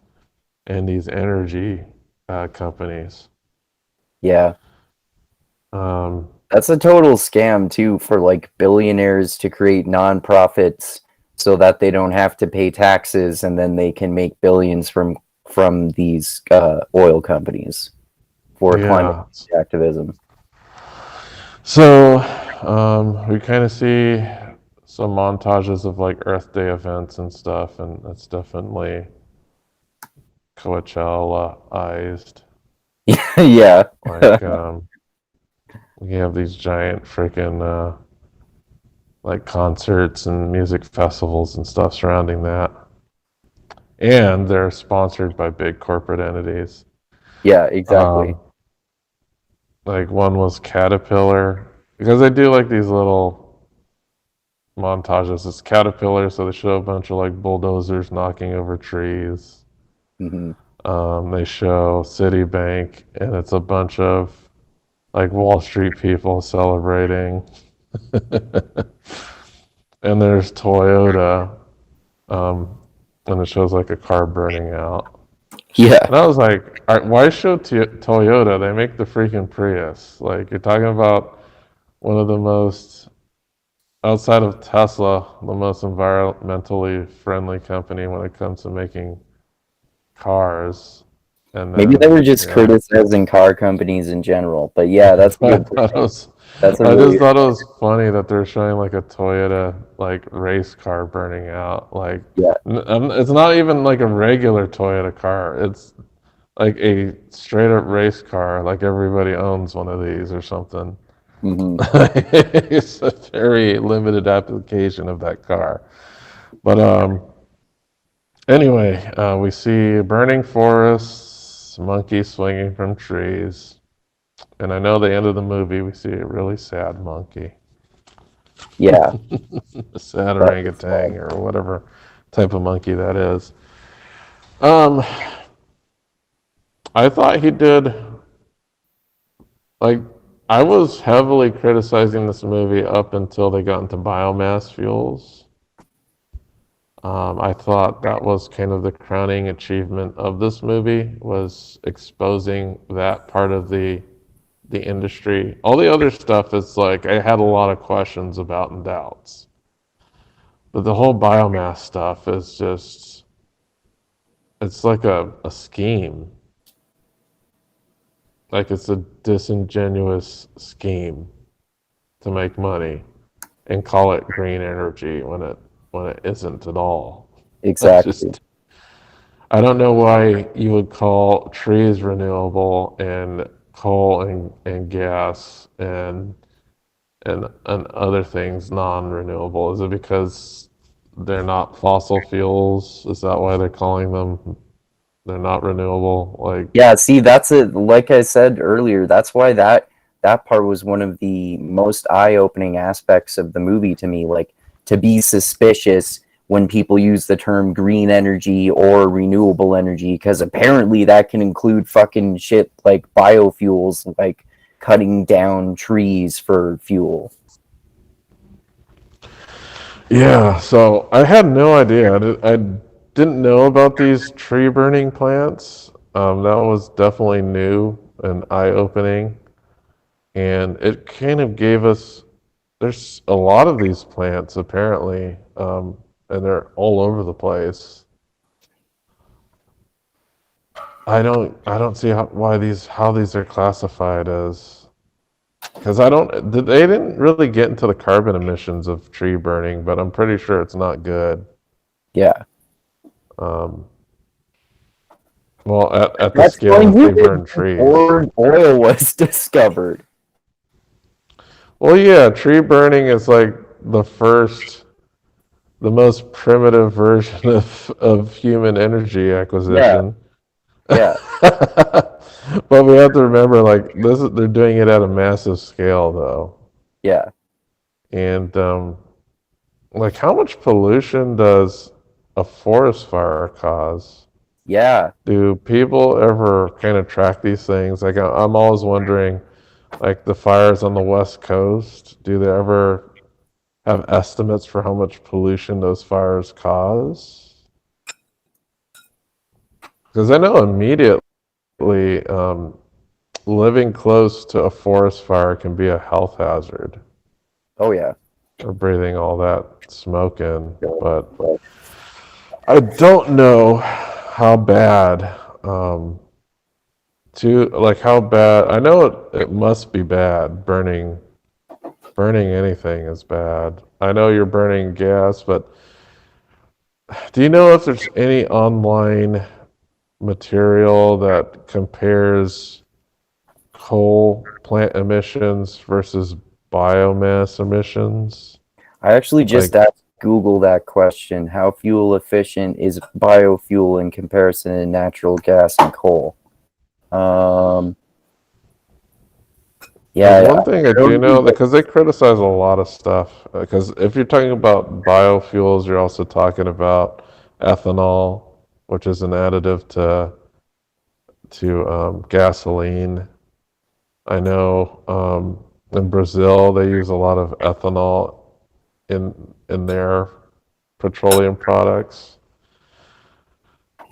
and these energy companies. yeah. Um, That's a total scam too for like billionaires to create nonprofits so that they don't have to pay taxes and then they can make billions from these oil companies for climate yeah. activism. So we kind of see some montages of like Earth Day events and stuff, and it's definitely Coachella-ized. Yeah. Like we have these giant freaking like concerts and music festivals and stuff surrounding that, and they're sponsored by big corporate entities. Yeah, exactly. Um, like one was Caterpillar because they do like these little montages. It's Caterpillar, so they show a bunch of like bulldozers knocking over trees. Hmm. They show Citibank, and it's a bunch of like Wall Street people celebrating. And there's Toyota, um, and it shows like a car burning out. Yeah. And I was like, why show Toyota? They make the freaking Prius. Like, you're talking about one of the most, outside of Tesla, the most environmentally friendly company when it comes to making cars. And Maybe they then, were just yeah, criticizing car companies in general. But yeah, that's a I good thought it point. was, That's a I just really thought it was funny that they're showing like a Toyota like race car burning out. Like, yeah. it's not even like a regular Toyota car. It's like a straight up race car. Like everybody owns one of these or something. Hmm. It's a very limited application of that car. But anyway, we see burning forests, monkeys swinging from trees. And I know the end of the movie, we see a really sad monkey, Yeah. a sad That was orangutan, fun. or whatever type of monkey that is. Um, I thought he did, like, I was heavily criticizing this movie up until they got into biomass fuels. I thought that was kind of the crowning achievement of this movie was exposing that part of the industry. All the other stuff is like I had a lot of questions about and doubts. But the whole biomass stuff is just it's like a scheme. Like it's a disingenuous scheme to make money and call it green energy when it isn't at all. I Exactly. just I don't know why you would call trees renewable and coal and gas and other things non-renewable. Is it because they're not fossil fuels? Is that why they're calling them they're not renewable? Like, Yeah, see, that's it. Like I said earlier, that's why that part was one of the most eye-opening aspects of the movie to me. Like to be suspicious when people use the term green energy or renewable energy, because apparently that can include fucking shit like biofuels, like cutting down trees for fuel. yeah, so I had no idea. I didn't know about these tree burning plants. That was definitely new and eye-opening. And it kind of gave us, there's a lot of these plants apparently, and they're all over the place. I don't see how these are classified as because they didn't really get into the carbon emissions of tree burning, but I'm pretty sure it's not good. Yeah, Um, well, at the that's scale going that they to burn trees. before oil was discovered. Well, yeah, tree burning is like the most primitive version of human energy Yeah, acquisition. yeah, But we have to remember, like they're doing it at a massive scale, though. yeah, And like, how much pollution does a forest fire cause? yeah. Do people ever kind of track these things? Like, I'm always wondering, like the fires on the West Coast, do they ever? have estimates for how much pollution those fires cause? Because I know immediately living close to a forest fire can be a health hazard, Oh yeah. or breathing all that smoke in. But I don't know how bad. How bad. I know it must be bad. Burning anything is bad. I know you're burning gas, but do you know if there's any online material that compares coal plant emissions versus biomass emissions? I actually just Like, asked Google that question. How fuel efficient is biofuel in comparison to natural gas and coal? Um, because yeah, one thing I I do don't know, think because they criticize a lot of stuff. Because if you're talking about biofuels, you're also talking about ethanol, which is an additive to gasoline. I know in Brazil they use a lot of ethanol in their petroleum products.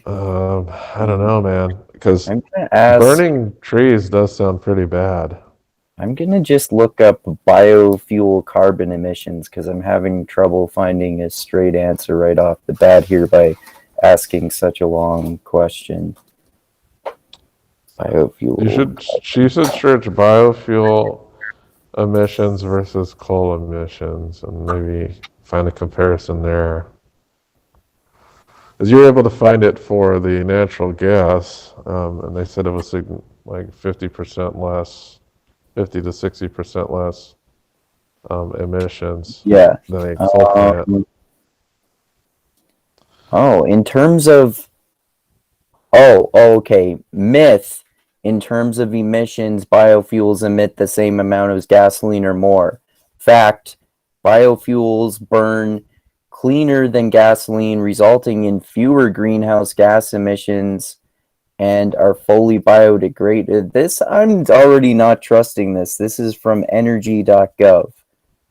I don't know, man, because I'm gonna ask. burning trees does sound pretty bad. I'm gonna just look up biofuel carbon emissions because I'm having trouble finding a straight answer right off the bat here by asking such a long question. You Biofuel. should you should search biofuel emissions versus coal emissions and maybe find a comparison there. Because you were able to find it for the natural gas, and they said it was like 50% less, 50 to 60% less emissions Yeah. than a coal plant. Oh, in terms of okay. Myth. In terms of emissions, biofuels emit the same amount as gasoline or more. Fact. Biofuels burn cleaner than gasoline, resulting in fewer greenhouse gas emissions and are fully biodegraded. This, I'm already not trusting this. This is from energy.gov.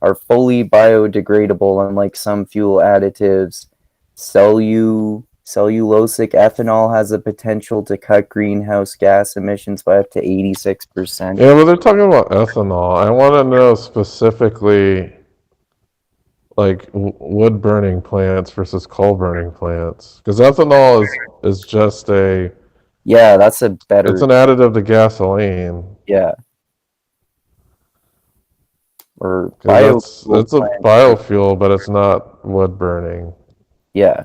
Are fully biodegradable, unlike some fuel additives. Cellulosic ethanol has the potential to cut greenhouse gas emissions by up to 86%. Yeah, well, they're talking about ethanol. I want to know specifically, like wood burning plants versus coal burning plants, because ethanol is just Yeah, that's a it's better. an additive to gasoline. Yeah, or Because biofuel it's a plants. biofuel, but it's not wood burning. Yeah,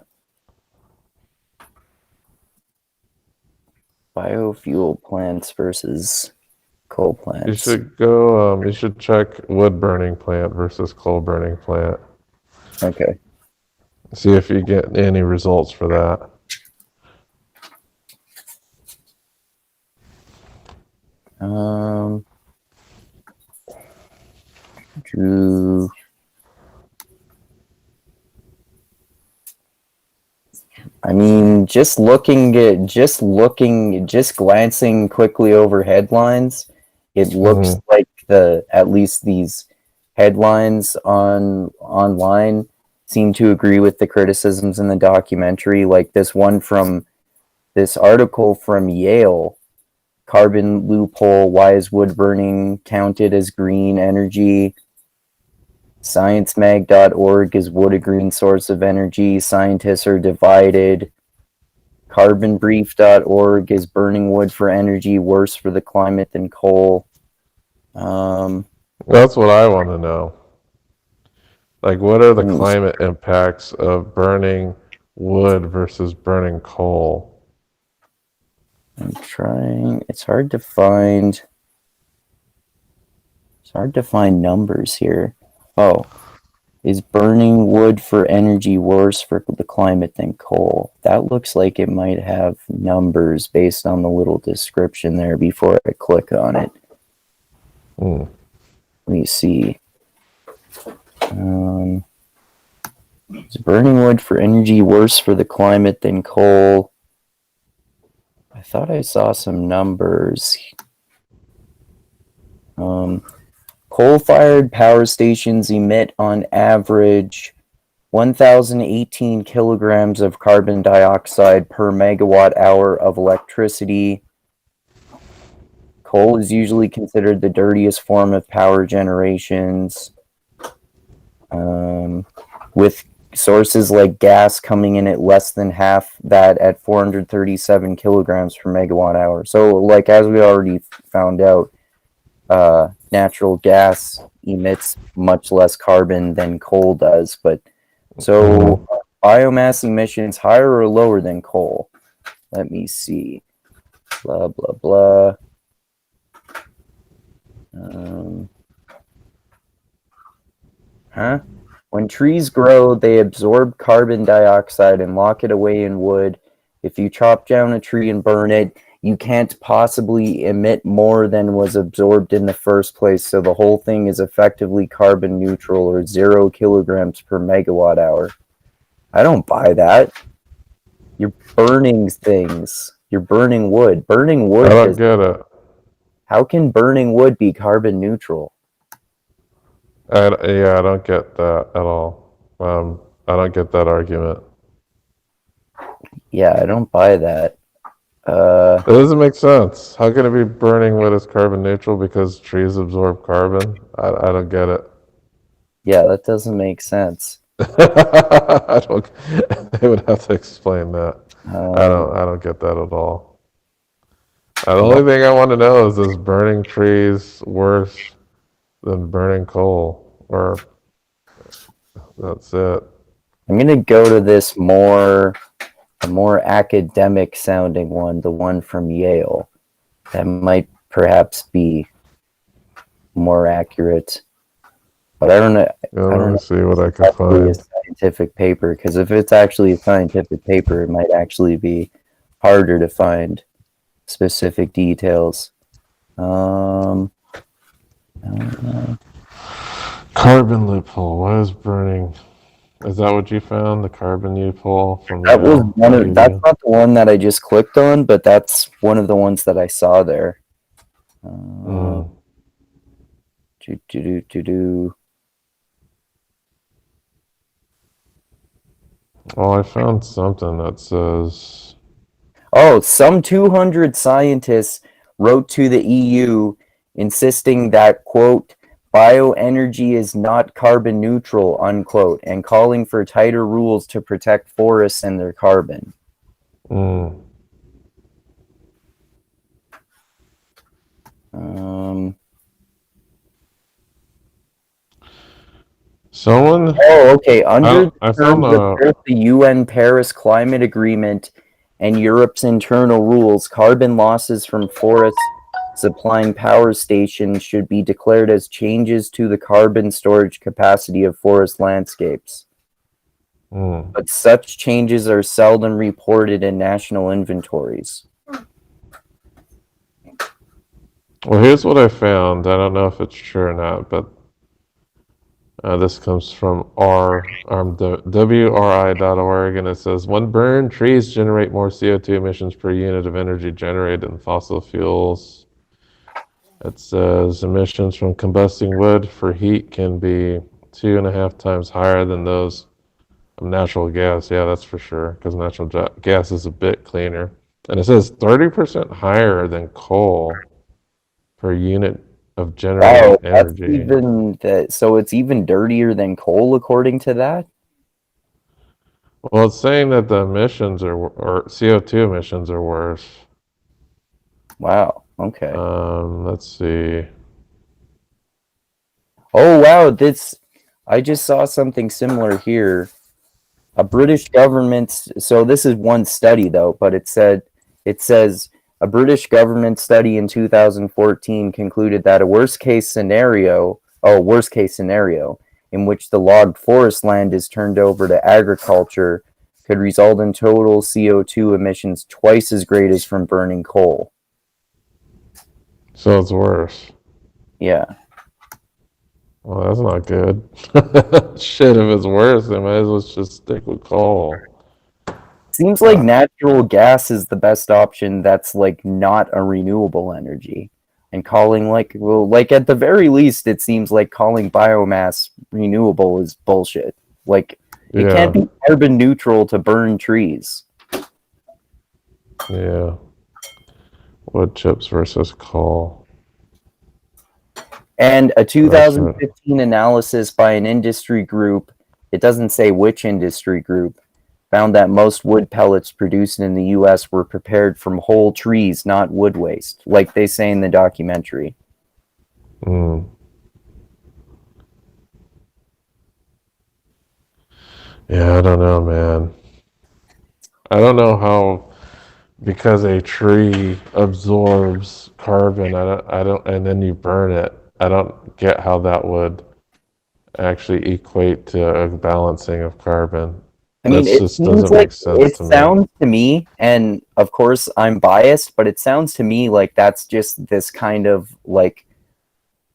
biofuel plants versus coal You plants. should go. You should check wood burning plant versus coal burning plant. Okay. See if you get any results for that. Um, Drew. I mean, just glancing quickly over headlines, it looks Hmm. like at least these headlines online seem to agree with the criticisms in the documentary. Like this article from Yale, carbon loophole, why is wood burning counted as green energy? ScienceMag.org, is wood a green source of energy? Scientists are divided. Carbonbrief.org, is burning wood for energy worse for the climate than coal? Um, That's what I want to know. Like, what are the let me see. climate impacts of burning wood versus burning coal? I'm trying. It's hard to find. It's hard to find numbers here. Oh, is burning wood for energy worse for the climate than coal? That looks like it might have numbers based on the little description there before I click on it. Hmm. Let me see. Is burning wood for energy worse for the climate than coal? I thought I saw some numbers. Coal-fired power stations emit on average 1,018 kilograms of carbon dioxide per megawatt hour of electricity. Coal is usually considered the dirtiest form of power generations, with sources like gas coming in at less than half that at 437 kilograms per megawatt hour. So, like, as we already found out, natural gas emits much less carbon than coal does. But so, biomass emissions higher or lower than coal? Let me see. Blah blah blah. When trees grow, they absorb carbon dioxide and lock it away in wood. If you chop down a tree and burn it, you can't possibly emit more than was absorbed in the first place, so the whole thing is effectively carbon neutral, or 0 kilograms per megawatt hour. I don't buy that. You're burning things. You're burning wood. Burning wood. I don't get it. How can burning wood be carbon neutral? I don't get that at all. I don't get that argument. Yeah, I don't buy that. It doesn't make sense. How can it be burning wood as carbon neutral because trees absorb carbon? I don't get it. Yeah, that doesn't make sense. I don't. They would have to explain that. I don't get that at all. The only thing I want to know is burning trees worse than burning coal? Or that's it. I'm gonna go to this a more academic sounding one, the one from Yale. That might perhaps be more accurate. But I don't know. Let me see what I can A find. scientific paper, because if it's actually a scientific paper, it might actually be harder to find specific details. I don't know. Carbon loophole. Why is burning? Is that what you found? The carbon loophole from That was Yale? one of. That's not the one that I just clicked on, but that's one of the ones that I saw there. Oh, I found something that says. Oh, some 200 scientists wrote to the EU insisting that, quote, bioenergy is not carbon neutral, unquote, and calling for tighter rules to protect forests and their carbon. Someone. Oh, okay. Under I the found terms of both the UN Paris Climate Agreement and Europe's internal rules, carbon losses from forests supplying power stations should be declared as changes to the carbon storage capacity of forest landscapes. But such changes are seldom reported in national inventories. Well, here's what I found. I don't know if it's true or not, but this comes from WRI.org, and it says, when burned, trees generate more CO2 emissions per unit of energy generated than fossil fuels. It says emissions from combusting wood for heat can be 2.5 times higher than those of natural gas. Yeah, that's for sure, because natural gas is a bit cleaner. And it says 30% higher than coal per unit of generated energy. So it's even dirtier than coal, according to that? Well, it's saying that the emissions or CO2 emissions are worse. Wow. Okay. Let's see. Oh, wow. I just saw something similar here. A British government. So this is one study, though, but it says a British government study in 2014 concluded that a worst case scenario in which the logged forest land is turned over to agriculture could result in total CO2 emissions twice as great as from burning coal. So it's worse. Yeah. Well, that's not good. Shit, if it's worse, they might as well just stick with coal. Seems like natural gas is the best option that's like not a renewable energy. And calling like at the very least, it seems like calling biomass renewable is bullshit. Like it can't Yeah, be carbon neutral to burn trees. yeah. Wood chips versus coal. And a That's right. 2015 analysis by an industry group, it doesn't say which industry group, found that most wood pellets produced in the US were prepared from whole trees, not wood waste, like they say in the documentary. Mm. Yeah, I don't know, man. I don't know how, because a tree absorbs carbon, and then you burn it. I don't get how that would actually equate to a balancing of carbon. I That mean, it just seems doesn't like make sense it to me. sounds to me, and of course I'm biased, but it sounds to me like that's just this kind of like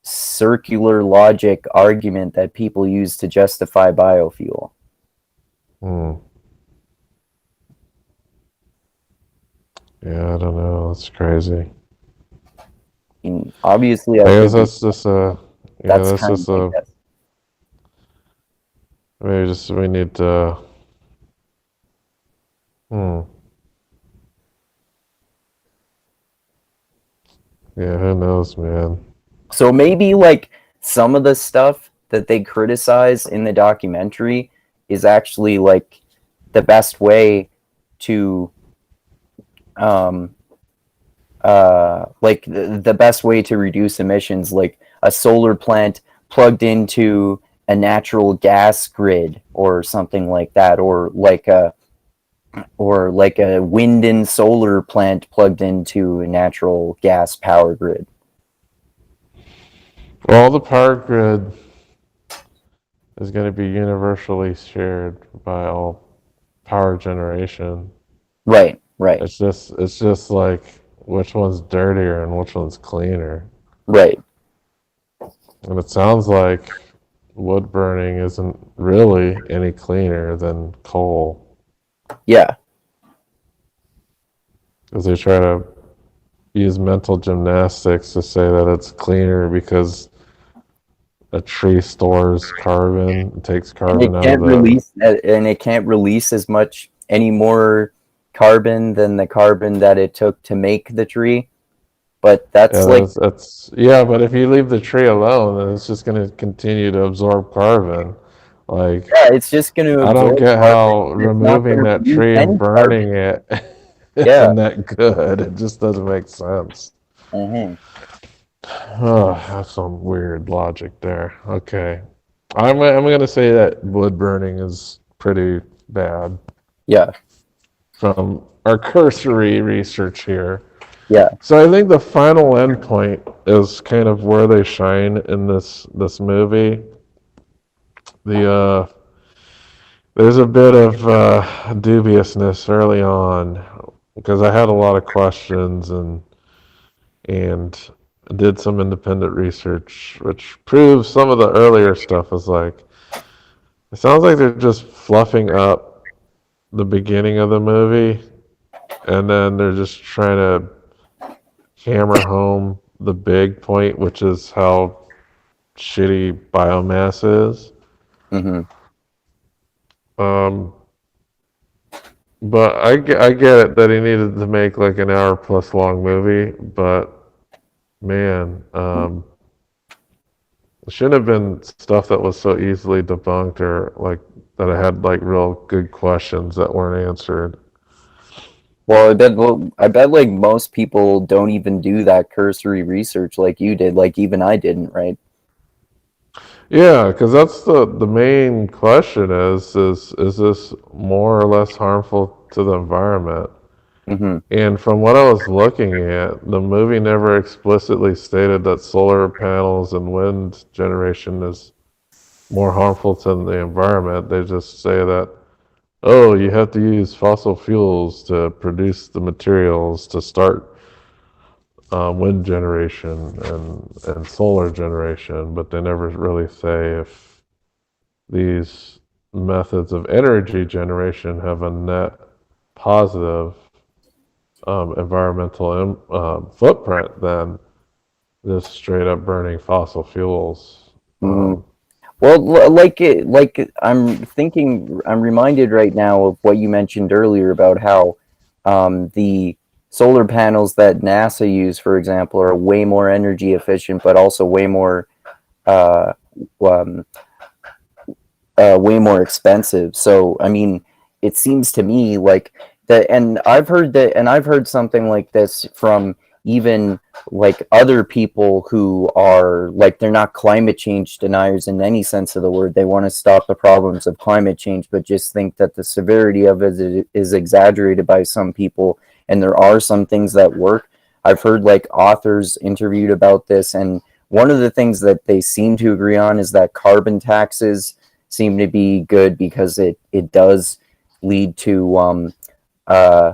circular logic argument that people use to justify biofuel. Hmm. Yeah, I don't know. It's crazy. I mean, obviously, I I guess could be. that's just a, yeah, That's that's kind of just my a, guess. maybe just we need to, hmm. Yeah, who knows, man. So maybe like some of the stuff that they criticize in the documentary is actually like the best way to um like the best way to reduce emissions, like a solar plant plugged into a natural gas grid or something like that, or like a wind and solar plant plugged into a natural gas power grid. Well, the power grid is going to be universally shared by all power generation. Right, right, It's just like which one's dirtier and which one's cleaner. right. And it sounds like wood burning isn't really any cleaner than coal, Yeah. because they try to use mental gymnastics to say that it's cleaner because a tree stores carbon, takes And carbon out of the. it can't release as much any more carbon than the carbon that it took to make the tree. But Yeah, that's like, that's yeah, but if you leave the tree alone, then it's just going to continue to absorb carbon. Like, yeah, it's just going to I don't absorb get carbon. how It's not going removing to that produce tree and any carbon. burning it Yeah. isn't that good. It just doesn't make sense. Hmm. Oh, that's some weird logic there. Okay. I'm gonna say that wood burning is pretty bad Yeah. from our cursory research here. Yeah. So I think the final endpoint is kind of where they shine in this movie. The there's a bit of dubiousness early on because I had a lot of questions and did some independent research, which proves some of the earlier stuff is like it sounds like they're just fluffing up the beginning of the movie, and then they're just trying to hammer home the big point, which is how shitty biomass is. Hmm. Um, but I get it that he needed to make like an hour plus long movie, but man, it shouldn't have been stuff that was so easily debunked or like that I had like real good questions that weren't answered. Well, I bet like most people don't even do that cursory research like you did, like even I didn't, right? Yeah, because that's the main question is this more or less harmful to the environment? Hmm. And from what I was looking at, the movie never explicitly stated that solar panels and wind generation is more harmful to the environment. They just say that, oh, you have to use fossil fuels to produce the materials to start wind generation and solar generation, but they never really say if these methods of energy generation have a net positive environmental footprint then. just straight up burning fossil fuels. Mhm. Well, I'm thinking, I'm reminded right now of what you mentioned earlier about how the solar panels that NASA use, for example, are way more energy efficient, but also uh, um, way more expensive. So, I mean, it seems to me like that, and I've heard something like this from even like other people who are like, they're not climate change deniers in any sense of the word. They want to stop the problems of climate change, but just think that the severity of it is exaggerated by some people, and there are some things that work. I've heard like authors interviewed about this, and one of the things that they seem to agree on is that carbon taxes seem to be good because it does lead to uh,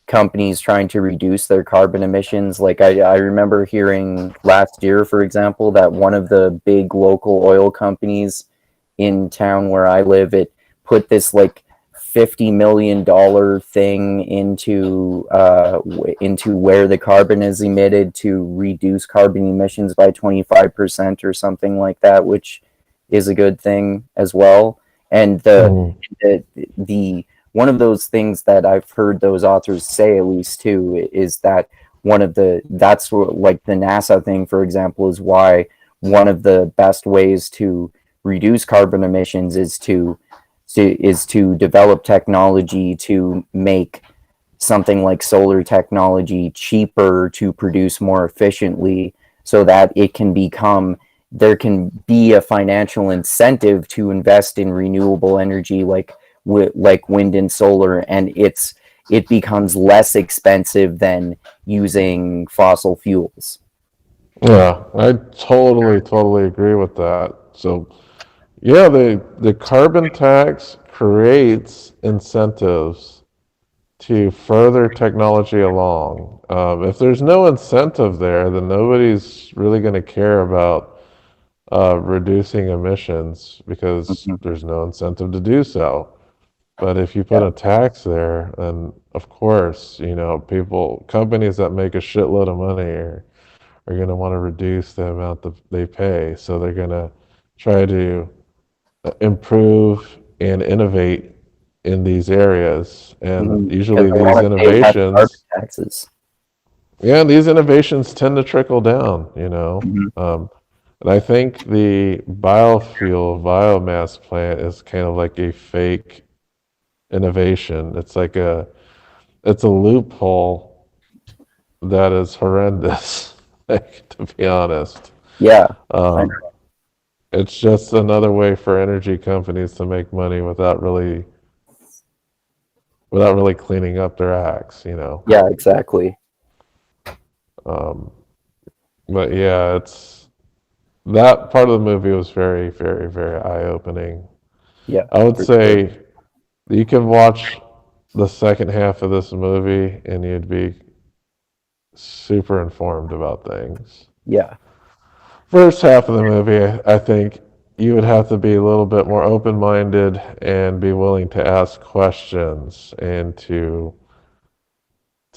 companies trying to reduce their carbon emissions. Like I remember hearing last year, for example, that one of the big local oil companies in town where I live, it put this like $50 million thing into where the carbon is emitted to reduce carbon emissions by 25% or something like that, which is a good thing as well. And Mm. the one of those things that I've heard those authors say, at least too, is that that's like the NASA thing, for example, is why one of the best ways to reduce carbon emissions is to develop technology to make something like solar technology cheaper to produce more efficiently, so that there can be a financial incentive to invest in renewable energy like wind and solar, and it becomes less expensive than using fossil fuels. Yeah, I totally agree with that. So, yeah, the carbon tax creates incentives to further technology along. If there's no incentive there, then nobody's really going to care about reducing emissions because Mhm. there's no incentive to do so. But if you put Yeah. a tax there, then of course, companies that make a shitload of money are going to want to reduce the amount that they pay. So they're going to try to improve and innovate in these areas. And Because usually they want these to pay less carbon innovations, taxes. yeah, these innovations tend to trickle down. Mhm. And I think the biomass plant is kind of like a fake innovation. It's a loophole that is horrendous, like, to be honest. Yeah. I, Um, it's just another way for energy companies to make money without really cleaning up their acts. yeah, exactly. Um, but yeah, it's that part of the movie was very, very, very eye-opening. Yeah, I would for sure. say you can watch the second half of this movie and you'd be super informed about things. Yeah. First half of the movie, I think you would have to be a little bit more open-minded and be willing to ask questions and to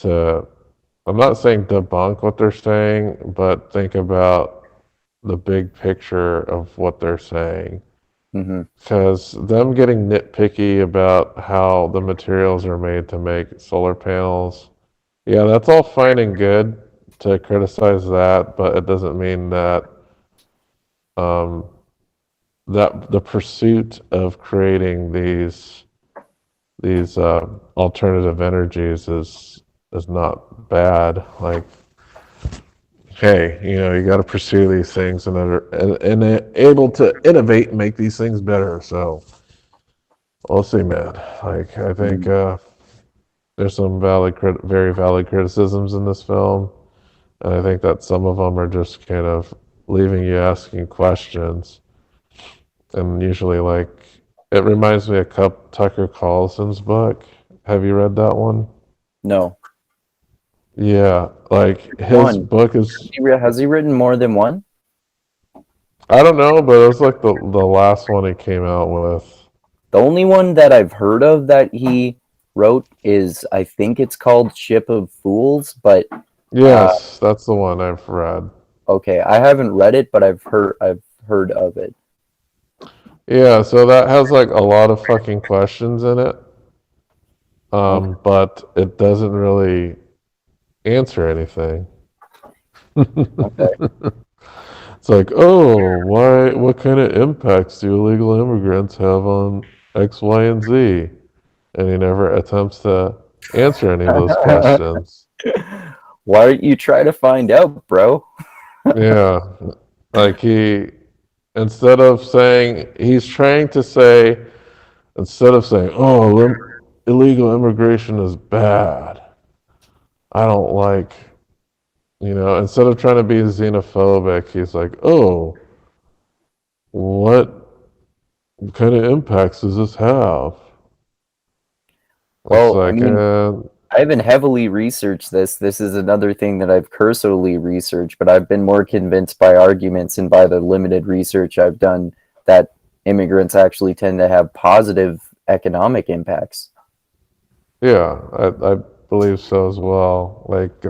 I'm not saying debunk what they're saying, but think about the big picture of what they're saying. Hmm. Because them getting nitpicky about how the materials are made to make solar panels, yeah, that's all fine and good to criticize that, but it doesn't mean um, that the pursuit of creating these alternative energies is not bad. Like, hey, you got to pursue these things and able to innovate and make these things better. So we'll see, man. Like, I think Hmm. there's some very valid criticisms in this film, and I think that some of them are just kind of leaving you asking questions. And usually, like, it reminds me of Tucker Carlson's book. Have you read that one? No. Yeah, like his One. book is, Has he written more than one? I don't know, but it was like the last one he came out with. The only one that I've heard of that he wrote is, I think it's called Ship of Fools, but uh, Yes, that's the one I've read. Okay, I haven't read it, but I've heard of it. Yeah, so that has like a lot of fucking questions in it, Okay. but it doesn't really answer anything. Okay. It's like, oh, why? What kind of impacts do illegal immigrants have on X, Y, and Z? And he never attempts to answer any of those questions. Why don't you try to find out, bro? Yeah, like instead of saying, he's trying to say, instead of saying, oh, illegal immigration is bad, I don't like, instead of trying to be xenophobic, he's like, oh, what kind of impacts does this have? It's Well, I like, mean, I haven't heavily researched this. This is another thing that I've cursorily researched, but I've been more convinced by arguments and by the limited research I've done that immigrants actually tend to have positive economic impacts. yeah, I believe so as well. Like,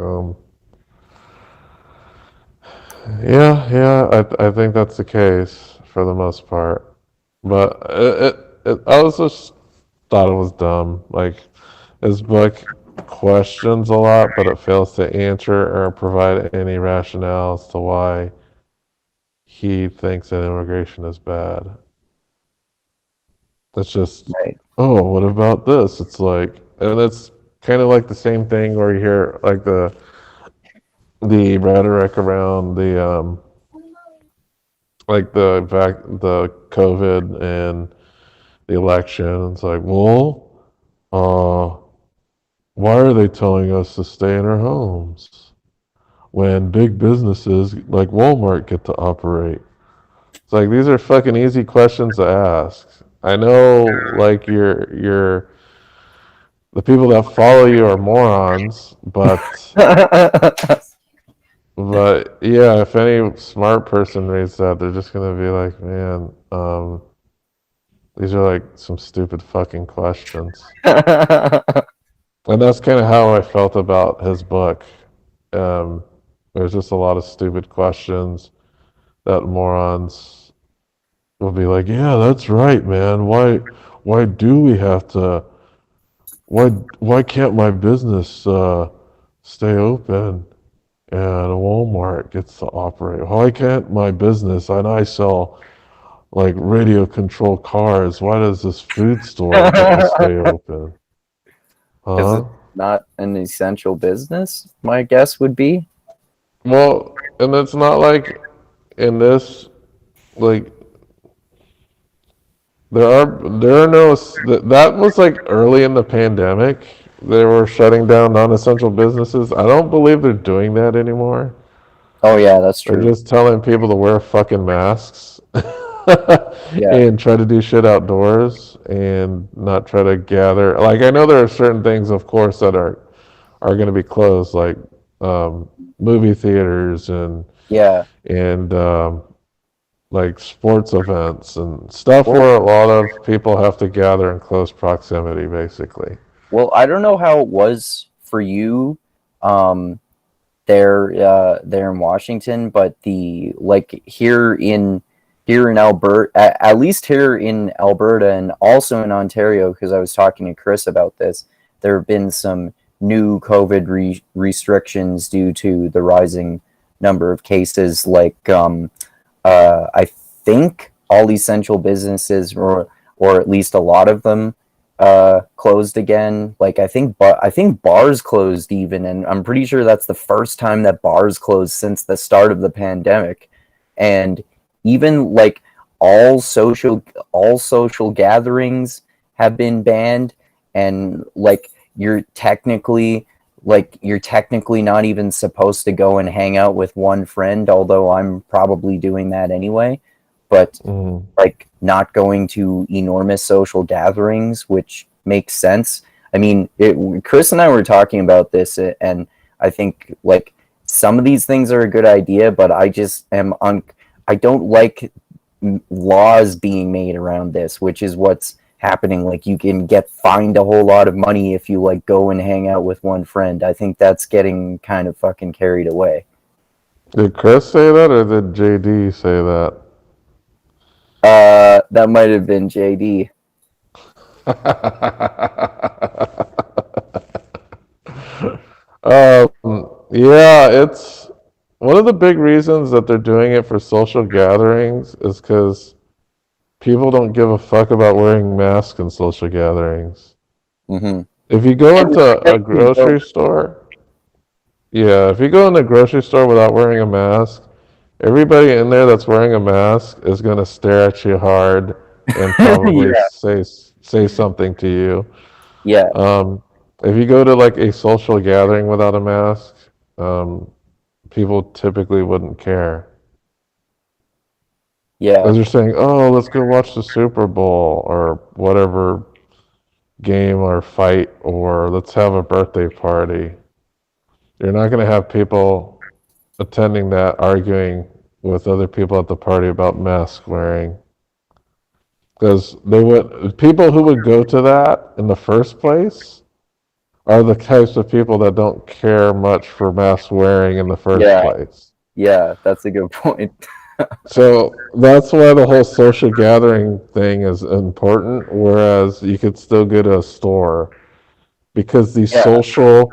yeah, I think that's the case for the most part. But I was just thought it was dumb. Like, his book questions a lot, but it fails to answer or provide any rationale as to why he thinks that immigration is bad. It's just, Right. oh, what about this? It's like, and it's kind of like the same thing where you hear like the rhetoric around the COVID and the election. It's like, well, uh, why are they telling us to stay in our homes when big businesses like Walmart get to operate? It's like these are fucking easy questions to ask. I know, like the people that follow you are morons, but yeah, if any smart person reads that, they're just gonna be like, man, these are like some stupid fucking questions. And that's kind of how I felt about his book. Um, there's just a lot of stupid questions that morons will be like, yeah, that's right, man. Why do we have to? Why can't my business stay open and Walmart gets to operate? Why can't my business and I sell like radio control cars? Why does this food store get to stay open? Because it's Huh? not an essential business, my guess would be. Well, and it's not like in this, like there are no that was like early in the pandemic. They were shutting down non-essential businesses. I don't believe they're doing that anymore. Oh yeah, that's They're true. just telling people to wear fucking masks Yeah. and try to do shit outdoors and not try to gather. Like I know there are certain things, of course, that are going to be closed, like movie theaters Yeah. and like sports events and stuff Well, where a lot of people have to gather in close proximity, basically. well, I don't know how it was for you, um, there in Washington, but the like here in Alberta, at least here in Alberta and also in Ontario, because I was talking to Chris about this, there have been some new COVID restrictions due to the rising number of cases. Like I think all essential businesses, or at least a lot of them, closed again. Like I think bars closed even, and I'm pretty sure that's the first time that bars closed since the start of the pandemic. And even like all social all social gatherings have been banned, and you're technically not even supposed to go and hang out with one friend, although I'm probably doing that anyway. But Mm. like not going to enormous social gatherings, which makes sense. I mean, Chris and I were talking about this, and I think like some of these things are a good idea, but I just am I don't like laws being made around this, which is what's happening. Like you can get fined a whole lot of money if you like go and hang out with one friend. I think that's getting kind of fucking carried away. Did Chris say that or did JD say that? That might have been JD. Yeah, it's one of the big reasons that they're doing it for social gatherings is because people don't give a fuck about wearing masks in social gatherings. Mm-hmm. If you go And into I a think so. grocery store, yeah, if you go in the grocery store without wearing a mask, everybody in there that's wearing a mask is gonna stare at you hard and probably Yeah, say something to you. yeah, Um, if you go to like a social gathering without a mask, um, people typically wouldn't care. yeah, As you're saying, oh, let's go watch the Super Bowl or whatever game or fight, or let's have a birthday party. You're not going to have people attending that arguing with other people at the party about mask wearing. Because they would, people who would go to that in the first place are the types of people that don't care much for mask wearing in the first yeah, place. yeah. That's a good point. So that's why the whole social gathering thing is important, whereas you could still go to a store because the Yeah, social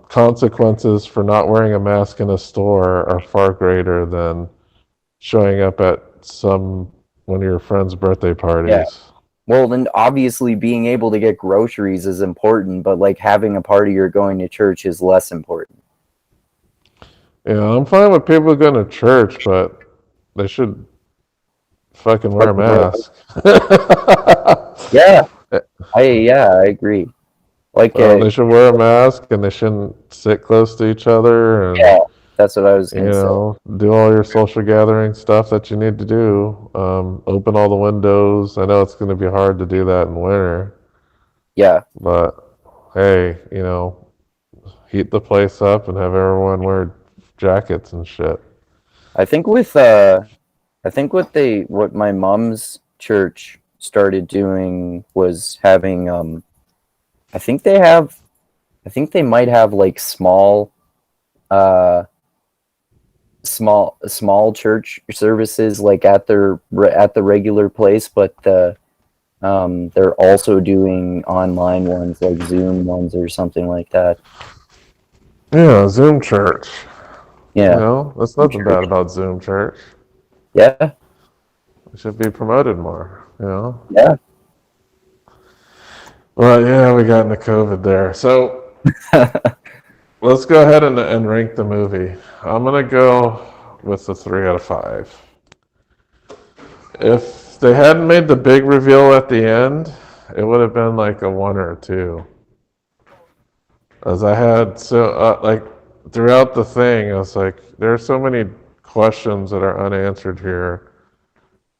consequences for not wearing a mask in a store are far greater than showing up at some one of your friends' birthday yeah. parties. Well, then obviously being able to get groceries is important, but like having a party or going to church is less important. Yeah, I'm fine with people going to church, but they should fucking wear a Fucking wear- mask. Yeah, I agree. Like They should wear a mask and they shouldn't sit close to each other and yeah, that's what I was gonna say. do all your social gathering stuff that you need to do. Open all the windows. I know it's going to be hard to do that in winter, Yeah, but hey, heat the place up and have everyone wear jackets and shit. I think with I think what my mom's church started doing was having I think they have I think they might have like uh small church services like at the regular place, but they're also doing online ones like Zoom ones or something like that. Yeah, Zoom church. Yeah, That's nothing bad church. about Zoom church. Yeah, It should be promoted more. yeah. Well, yeah, we got into COVID there. So let's go ahead and rank the movie. I'm gonna go with a 3 out of 5. If they hadn't made the big reveal at the end, it would have been like a 1 or 2. As I had like throughout the thing, I was like, there are so many questions that are unanswered here,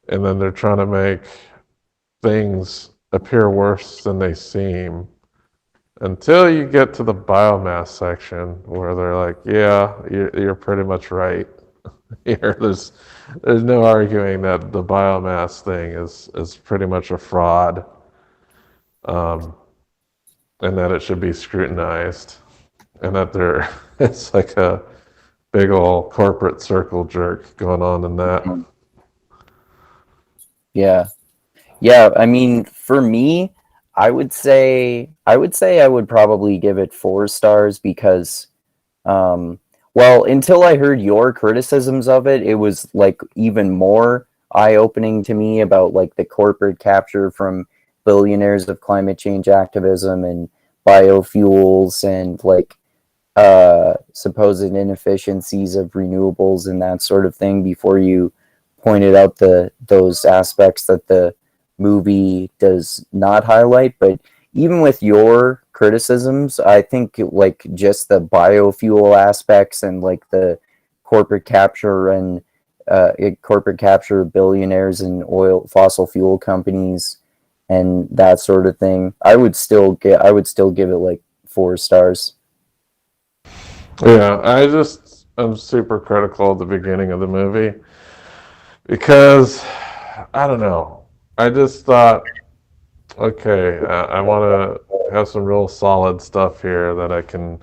and then they're trying to make things appear worse than they seem until you get to the biomass section where they're like, yeah, you're pretty much right. Here, there's no arguing that the biomass thing is pretty much a fraud, um, and that it should be scrutinized, and that there it's like a big old corporate circle jerk going on in that. Yeah. Yeah, I mean, for me, I would probably give it 4 stars because um well, until I heard your criticisms of it, it was like even more eye-opening to me about like the corporate capture from billionaires of climate change activism and biofuels and like supposed inefficiencies of renewables and that sort of thing before you pointed out those aspects that the movie does not highlight. But even with your criticisms, I think like just the biofuel aspects and like the corporate capture and corporate capture of billionaires and oil fossil fuel companies and that sort of thing, I would still give it like 4 stars. Yeah, I'm super critical at the beginning of the movie because I don't know. I just thought, okay, I want to have some real solid stuff here that I can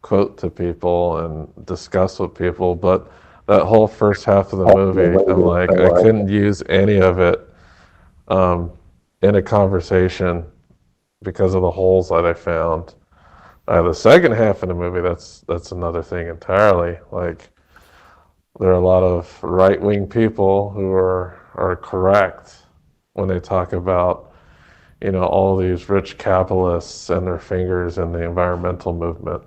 quote to people and discuss with people. But that whole first half of the movie, I'm like, I couldn't use any of it um, in a conversation because of the holes that I found. The second half of the movie, that's another thing entirely. Like, there are a lot of right wing people who are correct when they talk about, all these rich capitalists and their fingers in the environmental movement.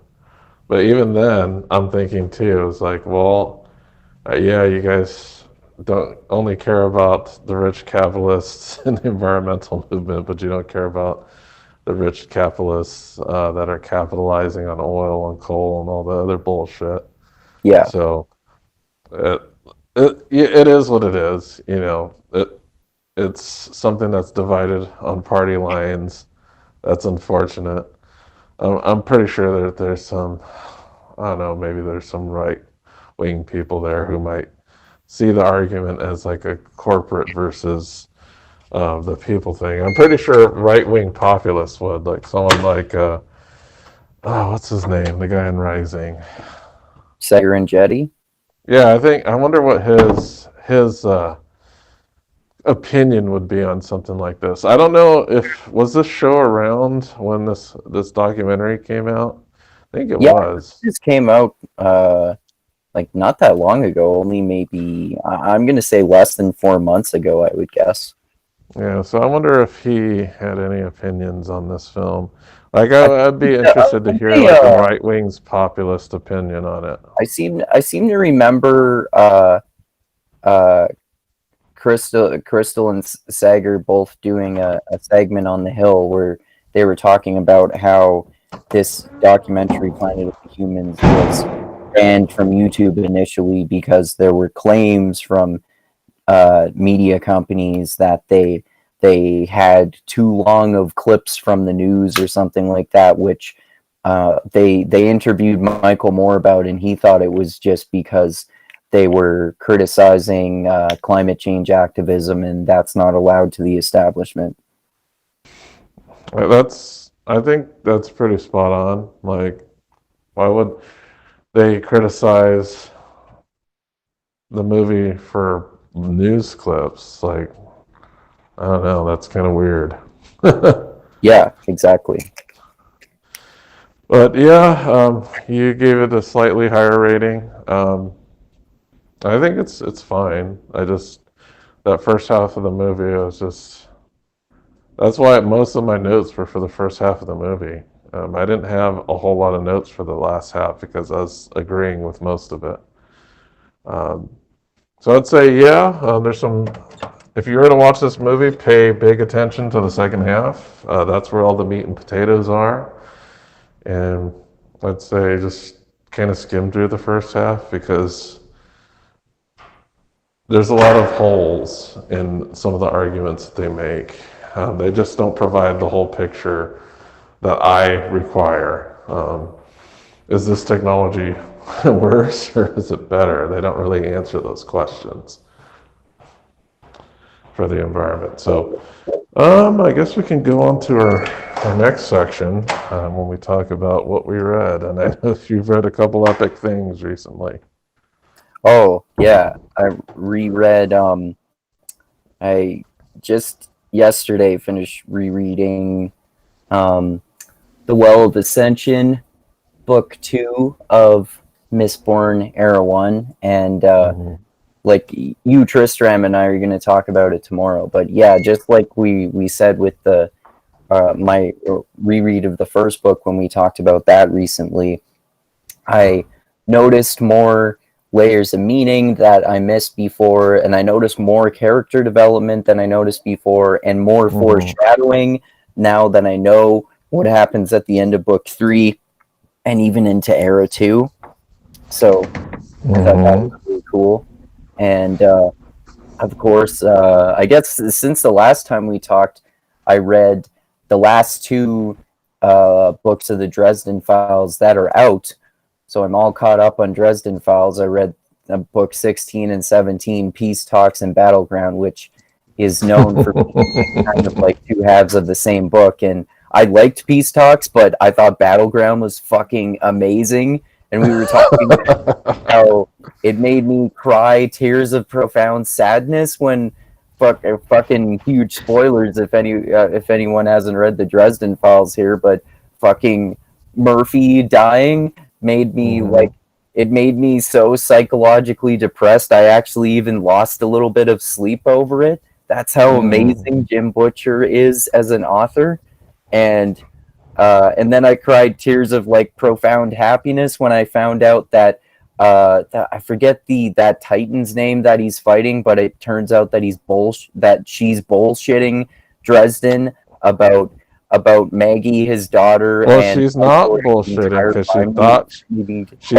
But even then, I'm thinking too, it's like, well, yeah, you guys don't only care about the rich capitalists in the environmental movement, but you don't care about the rich capitalists that are capitalizing on oil and coal and all the other bullshit. Yeah. So it, it is what it is. It's something that's divided on party lines. That's unfortunate. I'm pretty sure that there's some, I don't know, maybe there's some right wing people there who might see the argument as like a corporate versus the people thing. I'm pretty sure right wing populists would, like someone like, what's his name? The guy in Rising. Sager and Jetty. Yeah, I wonder what his opinion would be on something like this. I don't know if was this show around when this documentary came out. I think it was. This came out like not that long ago. Only maybe I'm gonna say less than 4 months ago. I would guess. Yeah, so I wonder if he had any opinions on this film. Like, I'd be interested to hear like a right wing's populist opinion on it. I seem to remember Crystal and Sager both doing a segment on the Hill where they were talking about how this documentary Planet of the Humans was banned from YouTube initially because there were claims from media companies that they had too long of clips from the news or something like that, which they interviewed Michael Moore about, and he thought it was just because they were criticizing climate change activism, and that's not allowed to the establishment. I think that's pretty spot on. Like, why would they criticize the movie for news clips? Like, I don't know. That's kind of weird. Yeah, exactly. But yeah, you gave it a slightly higher rating. I think it's fine. That first half of the movie, that's why most of my notes were for the first half of the movie. I didn't have a whole lot of notes for the last half because I was agreeing with most of it. So I'd say, yeah, if you're going to watch this movie, pay big attention to the second half. That's where all the meat and potatoes are. And I'd say just kind of skim through the first half because there's a lot of holes in some of the arguments that they make. They just don't provide the whole picture that I require. Is this technology worse or is it better? They don't really answer those questions for the environment. So I guess we can go on to our next section when we talk about what we read. And I know you've read a couple epic things recently. Oh, yeah. I reread, I just yesterday finished rereading The Well of Ascension, book 2 of Mistborn Era 1. And like you, Tristram, and I are going to talk about it tomorrow. But yeah, just like we said with the my reread of the first book when we talked about that recently, I noticed more layers of meaning that I missed before, and I noticed more character development than I noticed before, and more foreshadowing now that I know what happens at the end of book 3 and even into Era 2. So I thought that was really cool. And of course, I guess since the last time we talked, I read the last 2 books of the Dresden Files that are out. So I'm all caught up on Dresden Files. I read book 16 and 17, Peace Talks and Battleground, which is known for being kind of like 2 halves of the same book. And I liked Peace Talks, but I thought Battleground was fucking amazing. And we were talking how it made me cry tears of profound sadness when fucking huge spoilers if anyone hasn't read the Dresden Files here, but fucking Murphy dying made me like it made me so psychologically depressed. I actually even lost a little bit of sleep over it. That's how amazing Jim Butcher is as an author. And then I cried tears of like profound happiness when I found out that I forget that Titan's name that he's fighting, but it turns out that she's bullshitting Dresden about Maggie, his daughter. Well, and she's not bullshitting because she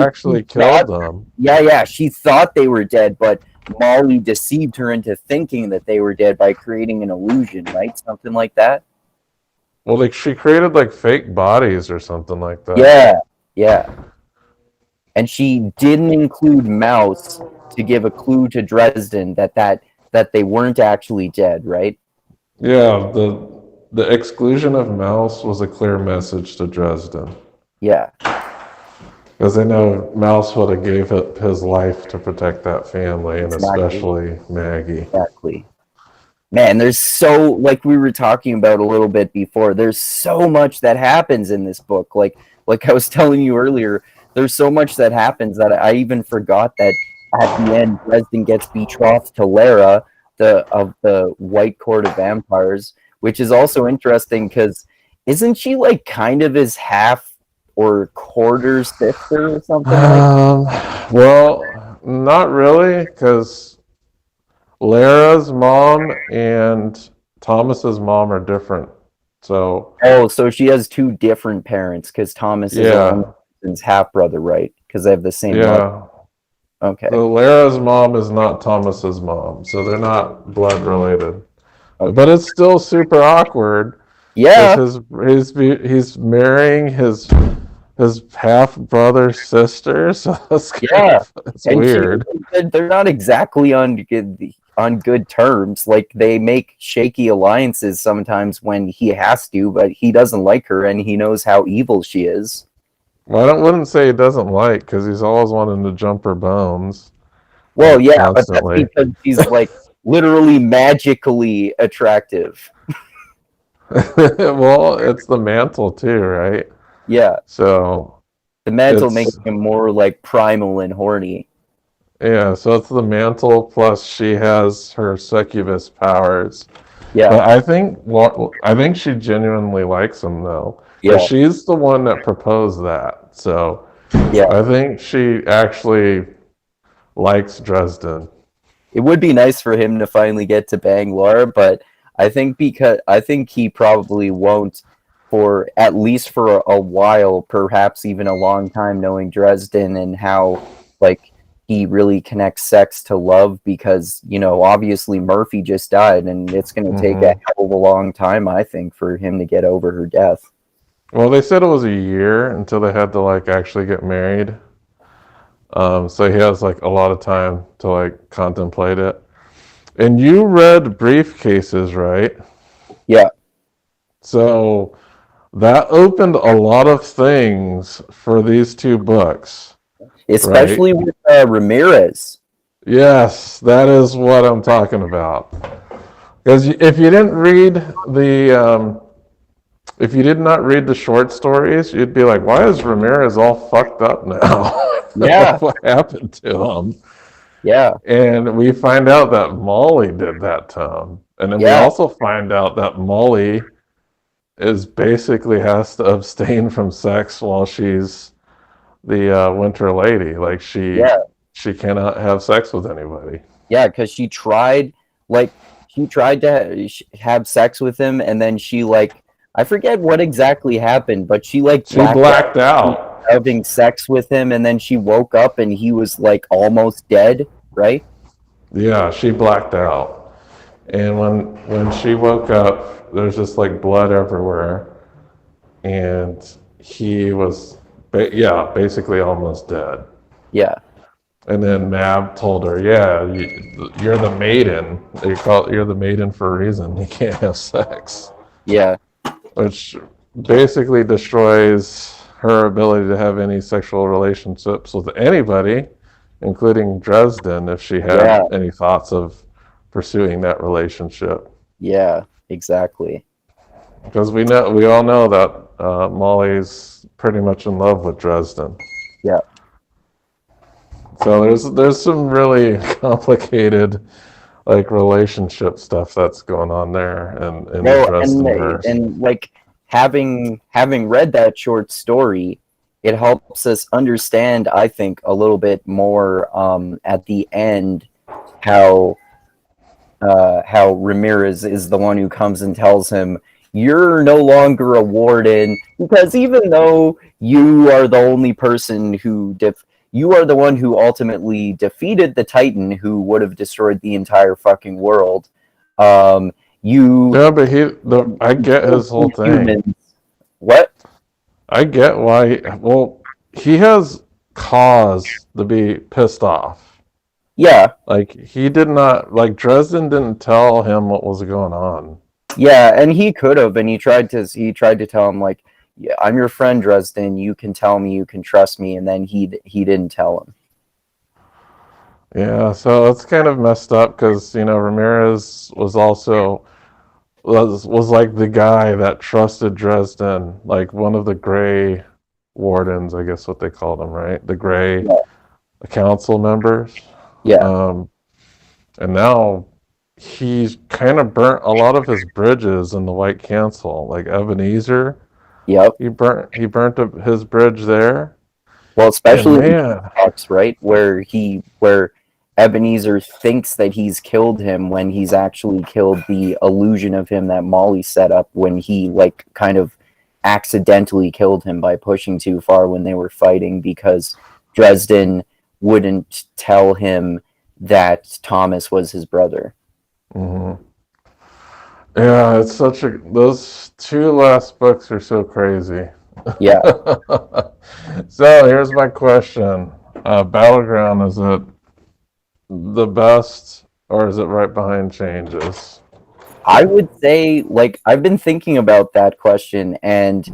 actually killed them. Yeah, she thought they were dead, but Molly deceived her into thinking that they were dead by creating an illusion, right? Something like that. Well, like she created like fake bodies or something like that. Yeah. And she didn't include Mouse to give a clue to Dresden that they weren't actually dead, right? Yeah, the exclusion of Mouse was a clear message to Dresden. Yeah. Because they know Mouse would have gave up his life to protect that family, and especially Maggie. Exactly. Man, there's so, like we were talking about a little bit before, there's so much that happens in this book. Like I was telling you earlier, there's so much that happens that I even forgot that at the end, Dresden gets betrothed to Lara, of the White Court of Vampires, which is also interesting because isn't she like kind of his half or quarter sister or something like that? Well, not really, because Lara's mom and Thomas's mom are different. So so she has two different parents because Thomas is half brother, right? Because they have the same mother. Okay. So Lara's mom is not Thomas's mom, so they're not blood related. Okay. But it's still super awkward. Yeah. He's marrying his half brother's sister, so it's it's weird. They're not exactly on good terms. Like they make shaky alliances sometimes when he has to, but he doesn't like her and he knows how evil she is. Well, I wouldn't say he doesn't like, because he's always wanting to jump her bones. Well, yeah, constantly. But that's because she's like literally magically attractive. Well, it's the mantle too, right? Yeah. So the mantle makes him more like primal and horny. Yeah, so it's the mantle plus she has her succubus powers. Yeah. But I think she genuinely likes him though. Yeah. She's the one that proposed that. So yeah. I think she actually likes Dresden. It would be nice for him to finally get to bang Laura, but I think he probably won't for at least for a while, perhaps even a long time, knowing Dresden and how like he really connects sex to love, because obviously Murphy just died and it's going to take a hell of a long time, I think, for him to get over her death. Well, they said it was a year until they had to like actually get married. So he has like a lot of time to like contemplate it. And you read Briefcases, right? Yeah. So that opened a lot of things for these two books. Especially with Ramirez. Yes, that is what I'm talking about. Because if you didn't read if you did not read the short stories, you'd be like, why is Ramirez all fucked up now? Yeah. What happened to him? Yeah. And we find out that Molly did that to him. And then we also find out that Molly basically has to abstain from sex while she's the Winter Lady. Like she cannot have sex with anybody. Yeah, because she tried to have sex with him, and then she I forget what exactly happened, but she blacked out having sex with him, and then she woke up and he was almost dead, right? Yeah, she blacked out. And when she woke up, there's just blood everywhere, and he was basically almost dead. Yeah. And then Mab told her, you're the maiden. You're the maiden for a reason. You can't have sex. Yeah. which basically destroys her ability to have any sexual relationships with anybody, including Dresden, if she had Yeah, any thoughts of pursuing that relationship. yeah, exactly. Because we all know that Molly's pretty much in love with Dresden. Yeah. So there's some really complicated like relationship stuff that's going on there and in the No, Dresden verse. and like having read that short story, it helps us understand, I think, a little bit more at the end how how Ramirez is the one who comes and tells him, "You're no longer a warden," because even though you are the only person who you are the one who ultimately defeated the Titan, who would have destroyed the entire fucking world. You Yeah, but I get his whole thing. humans. What? I get why. Well, he has cause to be pissed off. Yeah, Like he did not like Dresden didn't tell him what was going on. yeah, and he could have, and he tried to tell him like, yeah, I'm your friend, Dresden. You can tell me, you can trust me, and then he didn't tell him. Yeah, so it's kind of messed up because Ramirez was also was like the guy that trusted Dresden, like one of the gray wardens, I guess what they called him, right? The gray Yeah, council members. yeah, Um, and now he's kind of burnt a lot of his bridges in the White Council, like Ebenezer. yep. He burnt up his bridge there. Well, And especially in man, talks, right, where Ebenezer thinks that he's killed him when he's actually killed the illusion of him that Molly set up when he like kind of accidentally killed him by pushing too far when they were fighting because Dresden wouldn't tell him that Thomas was his brother. mhm. Yeah, it's those two last books are so crazy. Yeah. So here's my question. Battleground, is it the best or is it right behind Changes? I would say, like, I've been thinking about that question, and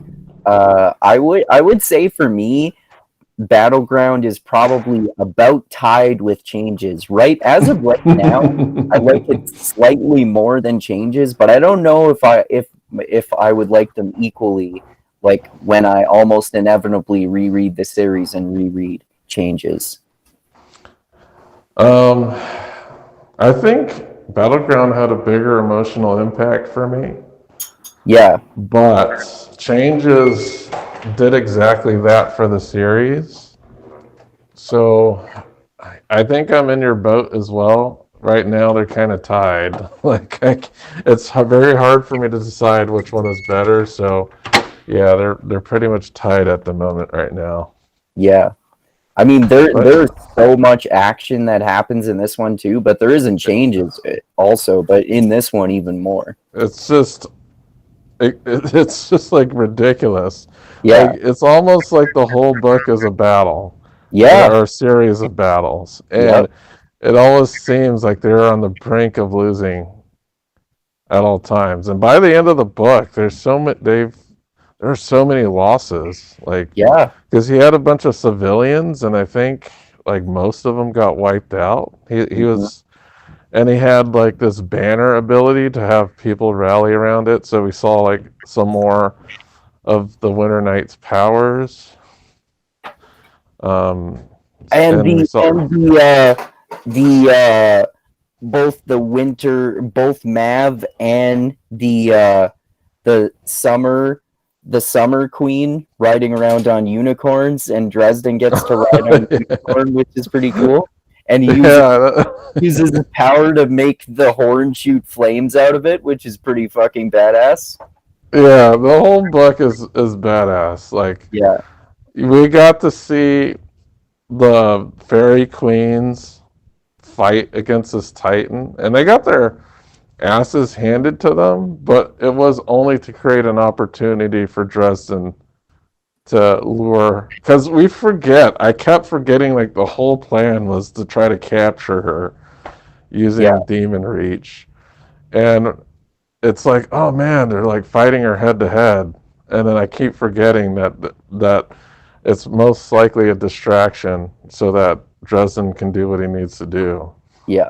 I would say for me, Battleground is probably about tied with Changes. Right as of right now, I like it slightly more than Changes, but I don't know if I would like them equally. Like when I almost inevitably reread the series and reread Changes. Um, I think Battleground had a bigger emotional impact for me, Yeah, but Changes did exactly that for the series. So I think I'm in your boat as well. Right now, they're kind of tied. It's very hard for me to decide which one is better. So yeah, they're pretty much tied at the moment right now. yeah. I mean, But there's so much action that happens in this one too, but there isn't Changes also, but in this one even more. it's just it's just like ridiculous. Yeah, Like it's almost like the whole book is a battle, yeah, or a series of battles, yep, and it always seems like they're on the brink of losing at all times. And by the end of the book, there are so many losses. Like yeah. because he had a bunch of civilians, and I think like most of them got wiped out. He Mhm. was and he had like this banner ability to have people rally around it. So we saw like some more of the Winter Knight's powers. Um, And and we saw, the both the winter, both Mav and the summer queen riding around on unicorns, and Dresden gets to ride on a unicorn, which is pretty cool. And he yeah, uses his power to make the horn shoot flames out of it, which is pretty fucking badass. yeah. The whole book is badass. Like Yeah, we got to see the fairy queens fight against this titan, and they got their asses handed to them, but it was only to create an opportunity for Dresden to lure. Because I kept forgetting like the whole plan was to try to capture her yeah, using Demon Reach. And it's like, oh man, they're like fighting her head to head, and then I keep forgetting that it's most likely a distraction so that Dresden can do what he needs to do. Yeah.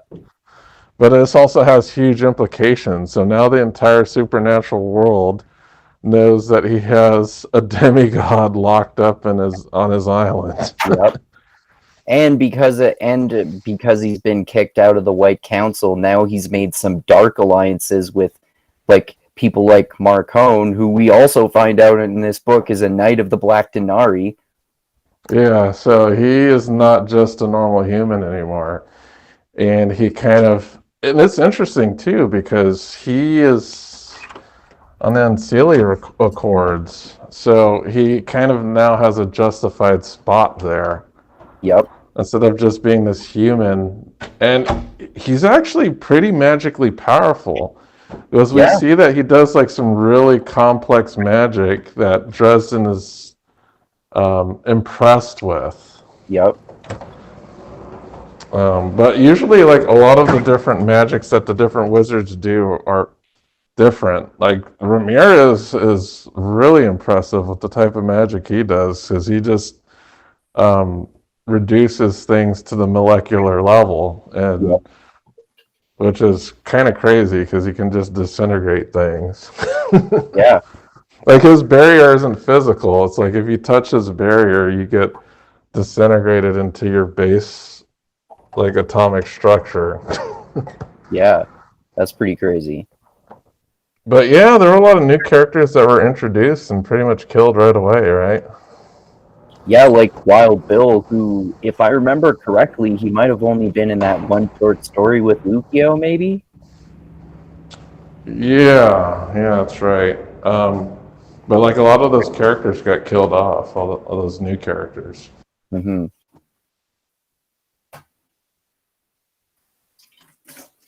But this also has huge implications. So now the entire supernatural world knows that he has a demigod locked up in his on his island. Yep. And because he's been kicked out of the White Council, now he's made some dark alliances with like people like Marcone, who we also find out in this book is a knight of the Black Denari. Yeah, so he is not just a normal human anymore. And he kind of, and it's interesting too because he is on the Ancilia Accords. So he kind of now has a justified spot there Yep. instead of just being this human. And he's actually pretty magically powerful because we Yeah. see that he does like some really complex magic that Dresden is impressed with. Yep. But usually, like a lot of the different magics that the different wizards do are different. Like Ramirez is really impressive with the type of magic he does because he just um, reduces things to the molecular level, and Yep. which is kind of crazy because he can just disintegrate things. Yeah. Like his barrier isn't physical. It's like if you touch his barrier, you get disintegrated into your base, like atomic structure. Yeah. That's pretty crazy. But yeah, there were a lot of new characters that were introduced and pretty much killed right away, right? Yeah, like Wild Bill, who, if I remember correctly, he might have only been in that one short story with Lucio, maybe? Yeah, yeah, that's right. But like a lot of those characters got killed off, all those new characters. Mm-hmm.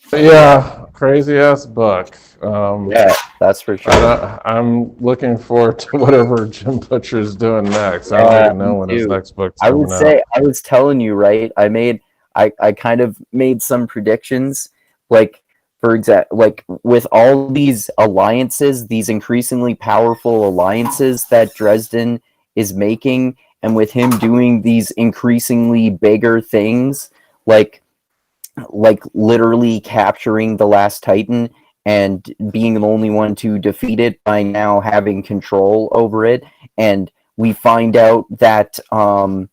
But yeah, crazy ass book. Yeah, that's for sure. I'm looking forward to whatever Jim Butcher's doing next. I don't Yeah, even know me when his too. next book's I would coming out. say, I was telling you, right? I kind of made some predictions, like, for example, like with all these alliances, these increasingly powerful alliances that Dresden is making, and with him doing these increasingly bigger things, like literally capturing the last Titan and being the only one to defeat it by now having control over it. And we find out that oh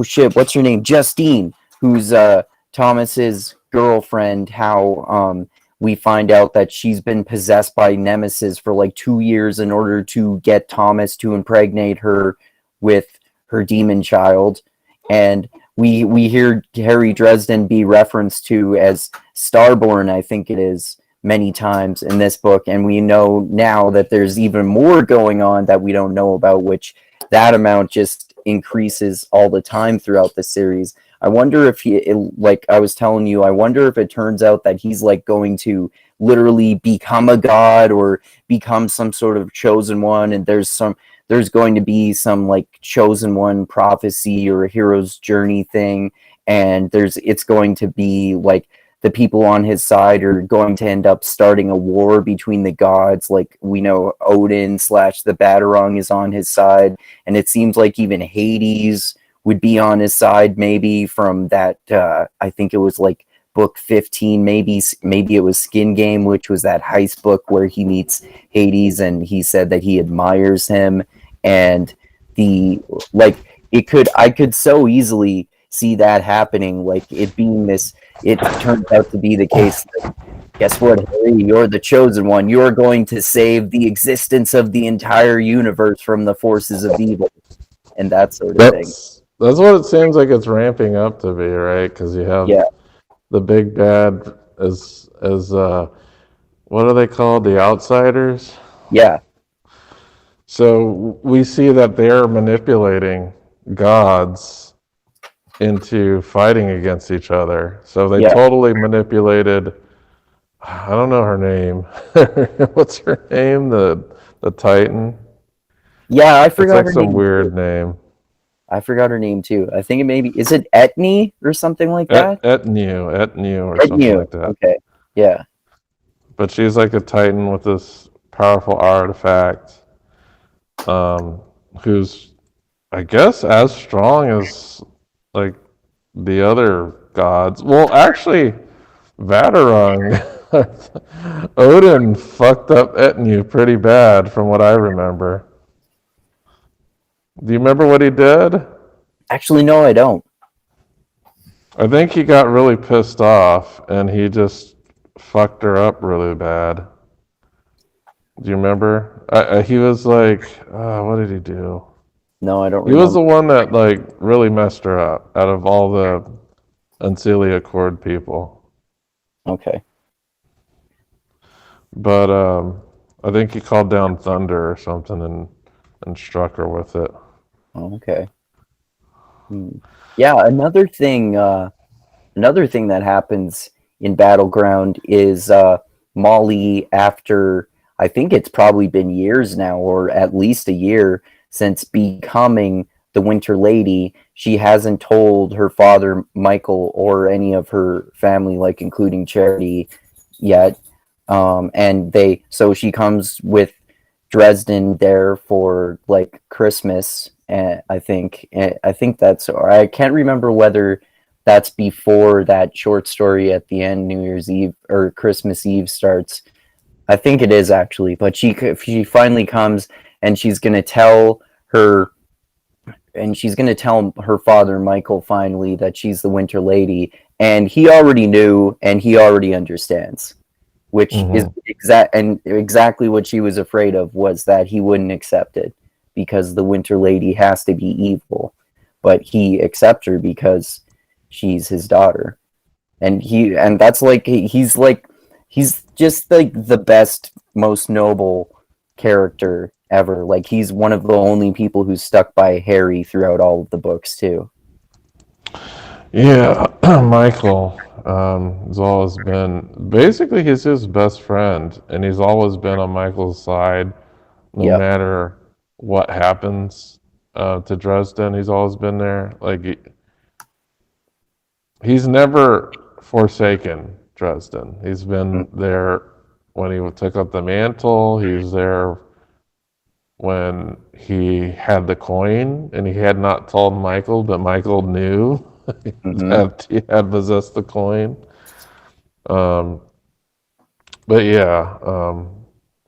shit, what's her name? Justine, who's Thomas's girlfriend, how we find out that she's been possessed by Nemesis for like 2 years in order to get Thomas to impregnate her with her demon child. And we hear Harry Dresden be referenced to as Starborn, I think it is, many times in this book, and we know now that there's even more going on that we don't know about, which that amount just increases all the time throughout the series. I wonder if like I was telling you, I wonder if it turns out that he's like going to literally become a god or become some sort of chosen one, and there's going to be some like chosen one prophecy or a hero's journey thing, and it's going to be like the people on his side are going to end up starting a war between the gods. Like we know Odin slash the Batarang is on his side, and it seems like even Hades would be on his side, maybe from that. I think it was like book 15, maybe it was Skin Game, which was that heist book where he meets Hades, and he said that he admires him, and the like I could so easily see that happening, like it being this. It turns out to be the case that, guess what, Harry? You're the chosen one. You're going to save the existence of the entire universe from the forces of evil, and that sort of thing. That's what it seems like it's ramping up to be, right? Because you have Yeah, the big bad as what are they called? The outsiders. yeah, So we see that they're manipulating gods into fighting against each other. So they yeah, totally manipulated. I don't know her name. What's her name? The Titan. yeah. I It's forgot like her some name too. weird name. I forgot her name too. I think it maybe is it Etne or something like that. Etnu or something Etnu. like that. Okay. Yeah. but she's like a Titan with this powerful artifact, who's, I guess, as strong as like the other gods. Well, actually, Vaterung, Odin fucked up Etnu pretty bad, from what I remember. Do you remember what he did? Actually, no, I don't. I think he got really pissed off and he just fucked her up really bad. Do you remember? He was like, what did he do? No, I don't He was remember. the one that like really messed her up out of all the Ancilia Accord people. Okay. But I think he called down thunder or something and struck her with it. Okay. Yeah, another thing that happens in Battleground is Molly, after I think it's probably been years now, or at least a year since becoming the Winter Lady, she hasn't told her father Michael or any of her family, like including Charity, yet. So she comes with Dresden there for like Christmas, and I think that's, or I can't remember whether that's before that short story at the end, New Year's Eve or Christmas Eve starts. I think it is actually, but she finally comes and her she's going to tell her father Michael finally that she's the Winter Lady, and he already knew and he already understands, which is exactly what she was afraid of, was that he wouldn't accept it because the Winter Lady has to be evil, but he accepts her because she's his daughter, and that's like he's just like the best, most noble character ever. Like he's one of the only people who's stuck by Harry throughout all of the books too. Yeah, Michael has always been, basically he's his best friend, and he's always been on Michael's side, no Yep. matter what happens to Dresden. He's always been there. Like he's never forsaken Dresden. He's been there when he took up the mantle. He was there when he had the coin, and he had not told Michael, but Michael knew Mm-hmm. that he had possessed the coin. Um, but yeah,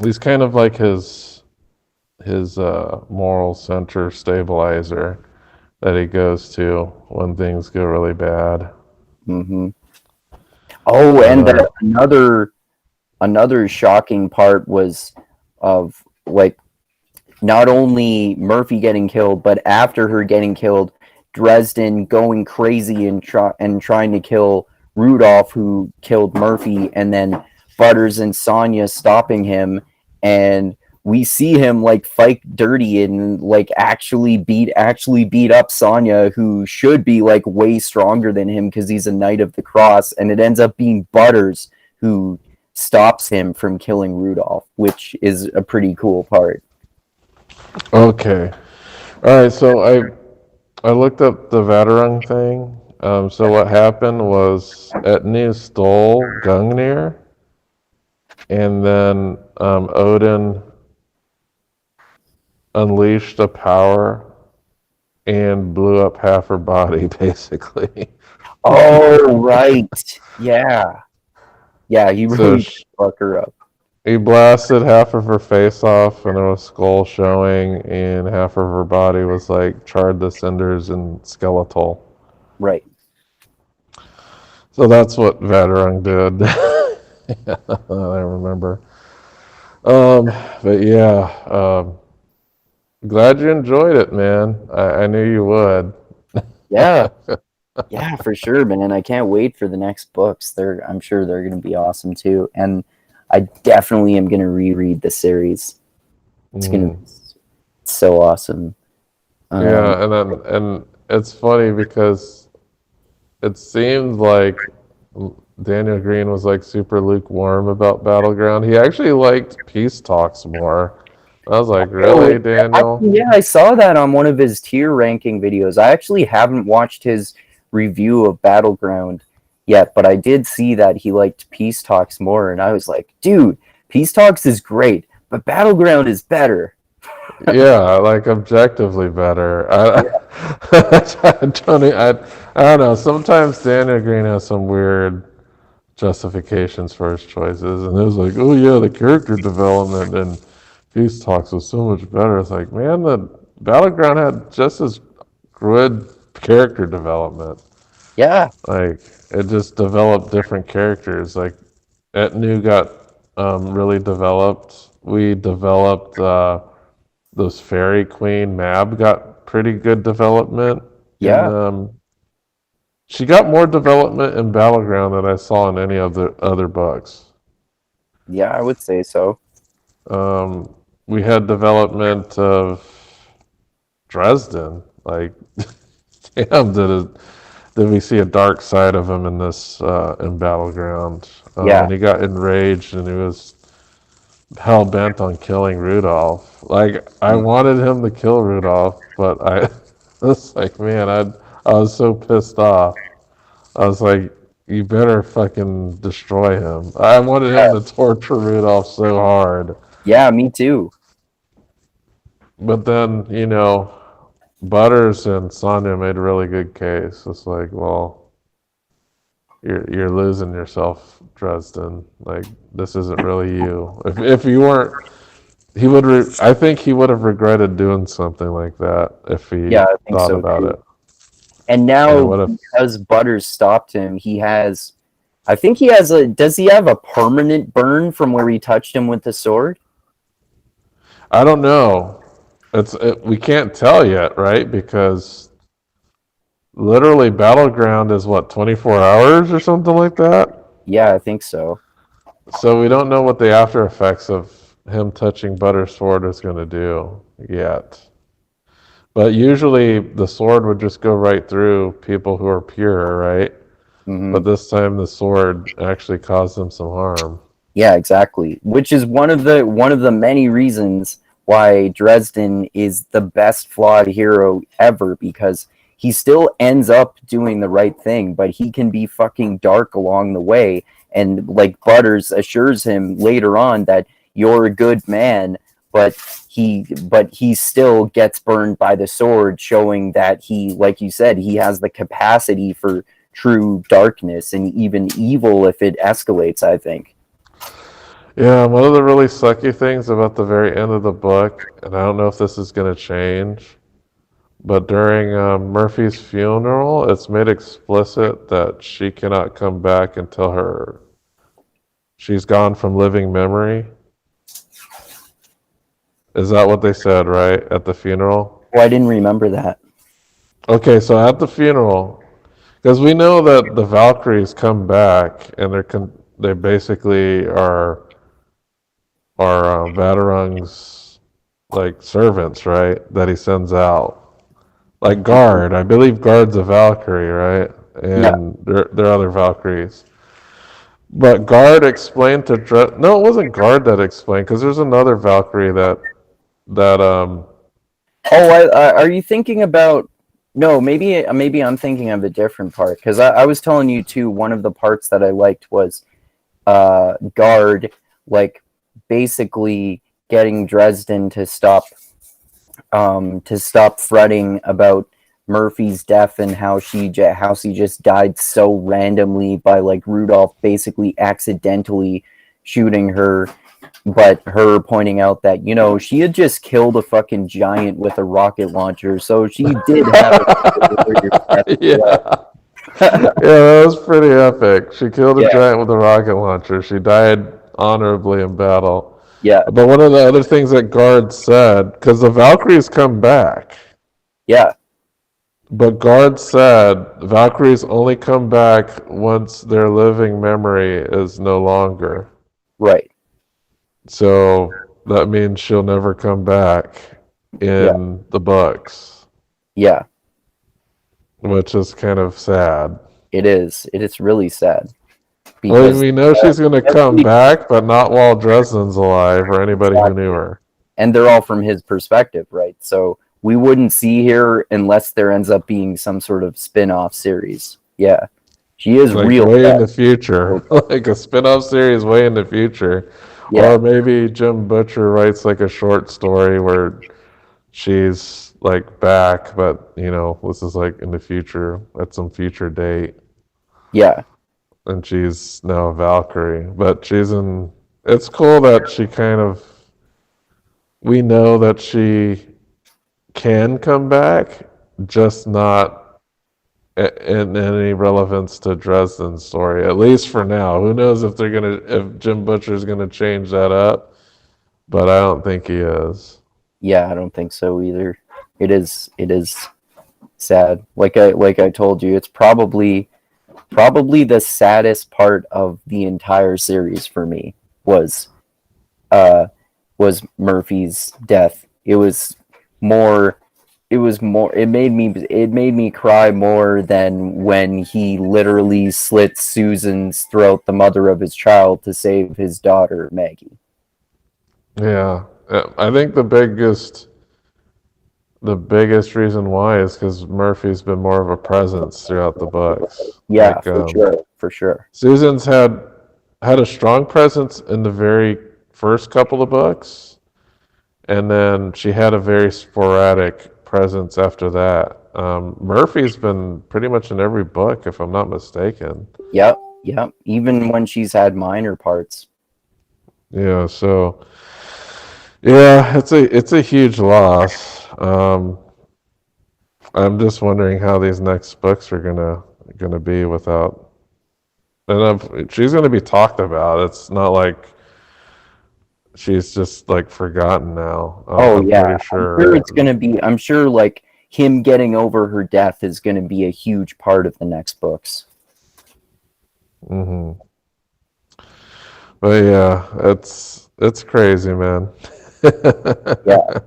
he's kind of like his moral center stabilizer that he goes to when things go really bad. Mm-hmm. Oh, But and another shocking part was of like not only Murphy getting killed, but after her getting killed, Dresden going crazy and trying to kill Rudolph, who killed Murphy, and then Butters and Sonya stopping him, and we see him like fight dirty and like actually beat up Sonya, who should be like way stronger than him because he's a Knight of the Cross, and it ends up being Butters who stops him from killing Rudolph, which is a pretty cool part. okay, all right. So I looked up the Vaterung thing. So what happened was Etnu stole Gungnir, and then Odin unleashed a power and blew up half her body, basically. Oh, right. Yeah. Yeah, he So really did fuck her up. he blasted half of her face off, and there was skull showing, and half of her body was like charred to cinders and skeletal. Right. So that's what Vaterung did. I remember. But yeah, glad you enjoyed it, man. I knew you would. Yeah. Yeah, for sure, man. I can't wait for the next books. I'm sure they're going to be awesome too. And I definitely am going to reread the series. It's going to be so awesome. Yeah, and it's funny because it seemed like Daniel Green was like super lukewarm about Battleground. He actually liked peace talks more. I was like, really, Daniel? Yeah, I saw that on one of his tier ranking videos. I actually haven't watched his review of Battleground yet, but I did see that he liked Peace Talks more, and I was like, dude, Peace Talks is great, but Battleground is better. Yeah, like objectively better. Yeah, I don't know. Sometimes Daniel Green has some weird justifications for his choices, and it was like, oh yeah, the character development and Peace Talks was so much better. It's like, man, the Battleground had just as good character development. yeah, Like it just developed different characters. Like Etnu got really developed. We developed those Fairy Queen. Mab got pretty good development in yeah, she got more development in Battleground than I saw in any of the other books. yeah, I would say so. We had development of Dresden. Like, damn, did we see a dark side of him in this in Battleground? Yeah, When he got enraged and he was hell bent on killing Rudolph. Like, I mm, wanted him to kill Rudolph, but I was like, man, I was so pissed off. I was like, you better fucking destroy him. I wanted him to torture Rudolph so hard. yeah, me too. But then, Butters and Sonya made a really good case. It's like, well, you're losing yourself, Dresden. Like, this isn't really you. If you weren't, I think he would have regretted doing something like that if he Yeah, I think thought so about too. it. And And it now would have, because Butters stopped him, he has. I think he has a. Does he have a permanent burn from where he touched him with the sword? I don't know. We can't tell yet, right? Because literally, Battleground is what, 24 hours or something like that? Yeah, I think so. So we don't know what the after effects of him touching Butter's sword is going to do yet. But usually the sword would just go right through people who are pure, right? Hmm. But this time the sword actually caused them some harm. Yeah, exactly. Which is one of the many reasons why Dresden is the best flawed hero ever, because he still ends up doing the right thing, but he can be fucking dark along the way. And like Butters assures him later on that you're a good man, but he still gets burned by the sword, showing that he, like you said, he has the capacity for true darkness and even evil if it escalates, I think. Yeah, one of the really sucky things about the very end of the book, and I don't know if this is going to change, but during Murphy's funeral, it's made explicit that she cannot come back until she's gone from living memory. Is that what they said, right, at the funeral? Oh, I didn't remember that. Okay, so at the funeral, because we know that the Valkyries come back and they basically are Vatarung's like servants, right? That he sends out, like Guard. I believe Guard's a Valkyrie, right? Yeah, And there are other Valkyries. But Guard explained to no, it wasn't Guard that explained because there's another Valkyrie that. oh, are you thinking about? No, maybe I'm thinking of a different part, because I was telling you too. One of the parts that I liked was Guard, like basically getting Dresden to stop fretting about Murphy's death and how she just died so randomly by like Rudolph basically accidentally shooting her, but her pointing out that she had just killed a fucking giant with a rocket launcher, so she did have a warrior death as well. Yeah. Yeah, that was pretty epic. She killed a Yeah, giant with a rocket launcher. She died honorably in battle. yeah, But one of the other things that Guard said, because the Valkyries come back, yeah, but Guard said Valkyries only come back once their living memory is no longer. right, So that means she'll never come back yeah, in the books, yeah. which is kind of sad. It is. It is really sad Well, because we know she's going to come especially back, but not while Dresden's alive or anybody who knew exactly, her. and they're all from his perspective, right? So we wouldn't see her unless there ends up being some sort of spin-off series. Yeah, She is like real way in fast. the future, like a spin-off series way in the future. Yeah, Or maybe Jim Butcher writes like a short story where she's like back, but this is like in the future at some future date, yeah, and she's now a Valkyrie. But she's in. It's cool that she kind of. We know that she can come back, just not in any relevance to Dresden's story, at least for now. Who knows if Jim Butcher's gonna change that up? But I don't think he is. yeah. I don't think so either. It is sad. Like I told you, it's probably the saddest part of the entire series for me was uh was Murphy's death. More it made me cry more than when he literally slit Susan's throat, the mother of his child, to save his daughter Maggie. Yeah, I think the biggest reason why is because Murphy's been more of a presence throughout the books. Yeah, Like for sure, for sure. Susan's had a strong presence in the very first couple of books, and then she had a very sporadic presence after that. Murphy's been pretty much in every book, if I'm not mistaken. Yep, yep. Even when she's had minor parts. Yeah, so yeah, it's a huge loss. I'm just wondering how these next books are gonna be without. And she's gonna be talked about. It's not like she's just like forgotten now. Oh I'm yeah, pretty I'm sure sure. it's gonna be. I'm sure like him getting over her death is gonna be a huge part of the next books. Hmm. But yeah, it's crazy, man. Yeah,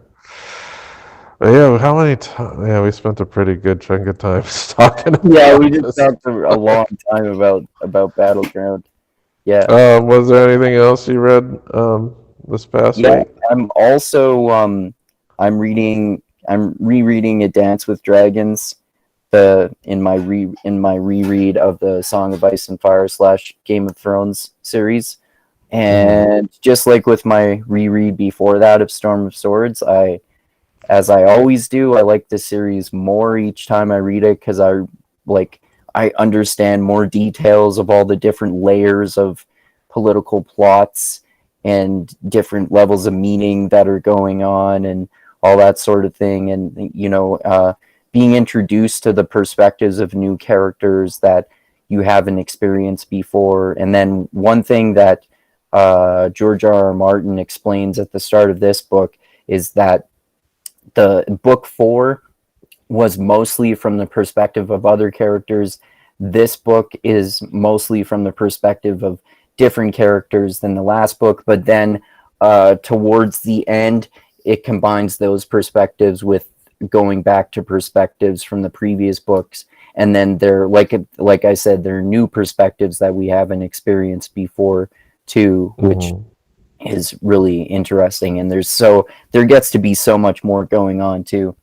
But yeah, how many times? Yeah, we spent a pretty good chunk of time talking yeah. We about just this. talked for a long time about Battleground. Yeah, Was there anything else you read this past yeah. week? I'm also I'm rereading A Dance with Dragons. In my reread of the Song of Ice and Fire / Game of Thrones series. Hmm. And just like with my reread before that of Storm of Swords, as I always do, I like the series more each time I read it because like I understand more details of all the different layers of political plots and different levels of meaning that are going on and all that sort of thing. And being introduced to the perspectives of new characters that you haven't experienced before. And then one thing that George R. R. Martin explains at the start of this book is that the book 4 was mostly from the perspective of other characters. This book is mostly from the perspective of different characters than the last book, but then towards the end, it combines those perspectives with going back to perspectives from the previous books. And then they're like I said, they're new perspectives that we haven't experienced before too, which Hmm. is really interesting. And there gets to be so much more going on too.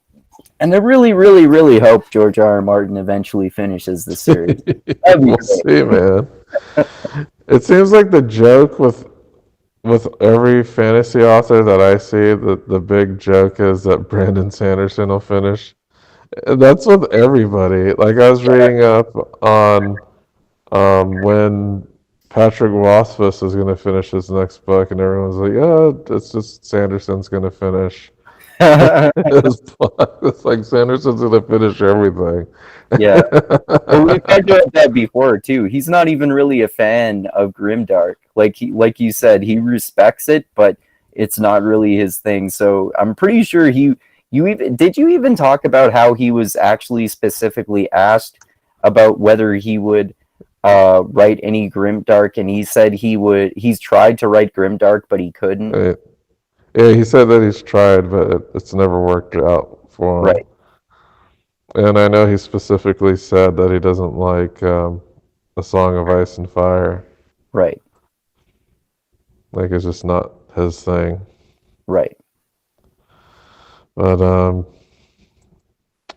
And I really, really, really hope George R. R. Martin eventually finishes the series. That'd be We'll great. see, man. It seems like the joke with every fantasy author that I see, the big joke is that Brandon Sanderson will finish. And that's with everybody. Like I was reading up on when Patrick Rothfuss is going to finish his next book, and everyone's like, "Yeah, it's just Sanderson's going to finish his book." It's like Sanderson's going to finish everything. Yeah. Well, we've talked about that before too. He's not even really a fan of grimdark. Like you said, he respects it, but it's not really his thing. So I'm pretty sure you even talk about how he was actually specifically asked about whether he would write any grimdark, and he said he's tried to write grimdark, but he couldn't. Uh, Yeah, he said that he's tried, but it's never worked out for him. Right, And I know he specifically said that he doesn't like A Song of Ice and Fire. right, Like it's just not his thing. right. But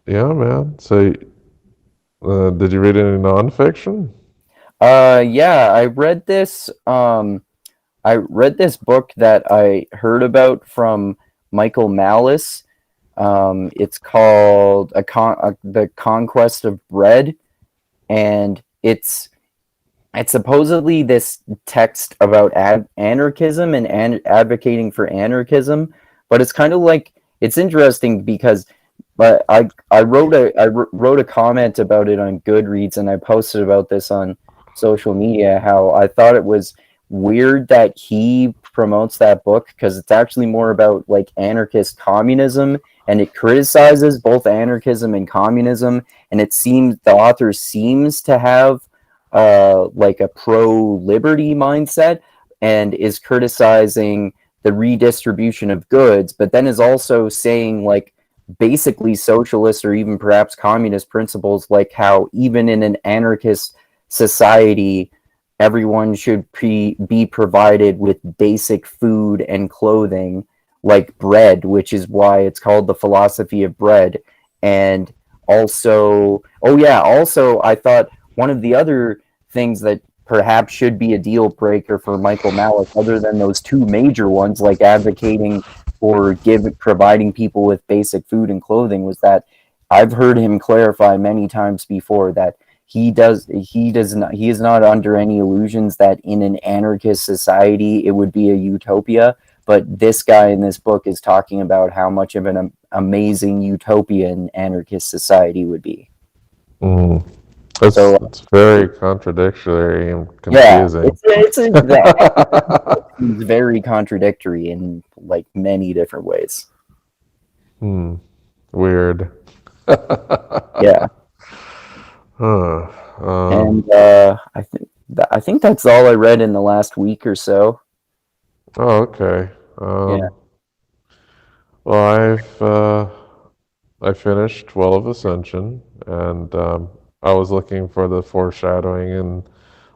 yeah, man. So, did you read any nonfiction? Yeah, I read this book that I heard about from Michael Malice. It's called The Conquest of Bread, and it's supposedly this text about anarchism and advocating for anarchism, but it's kind of like it's interesting because but I wrote a comment about it on Goodreads, and I posted about this on social media, how I thought it was weird that he promotes that book because it's actually more about like anarchist communism, and it criticizes both anarchism and communism, and it seems the author seems to have like a pro liberty mindset and is criticizing the redistribution of goods, but then is also saying like basically socialist or even perhaps communist principles, like how even in an anarchist society, everyone should be provided with basic food and clothing, like bread, which is why it's called the philosophy of bread. And also, oh yeah, also I thought one of the other things that perhaps should be a deal breaker for Michael Malice, other than those two major ones, like advocating for providing people with basic food and clothing, was that I've heard him clarify many times before that he is not under any illusions that in an anarchist society it would be a utopia. But this guy in this book is talking about how much of an amazing utopia an anarchist society would be. Mm. So It's very contradictory and yeah, confusing. the seems very contradictory in like many different ways. Hmm. Weird. Yeah, Huh. and I think that's all I read in the last week or so. Oh, okay. Yeah, Well, I finished Well of Ascension, and I was looking for the foreshadowing and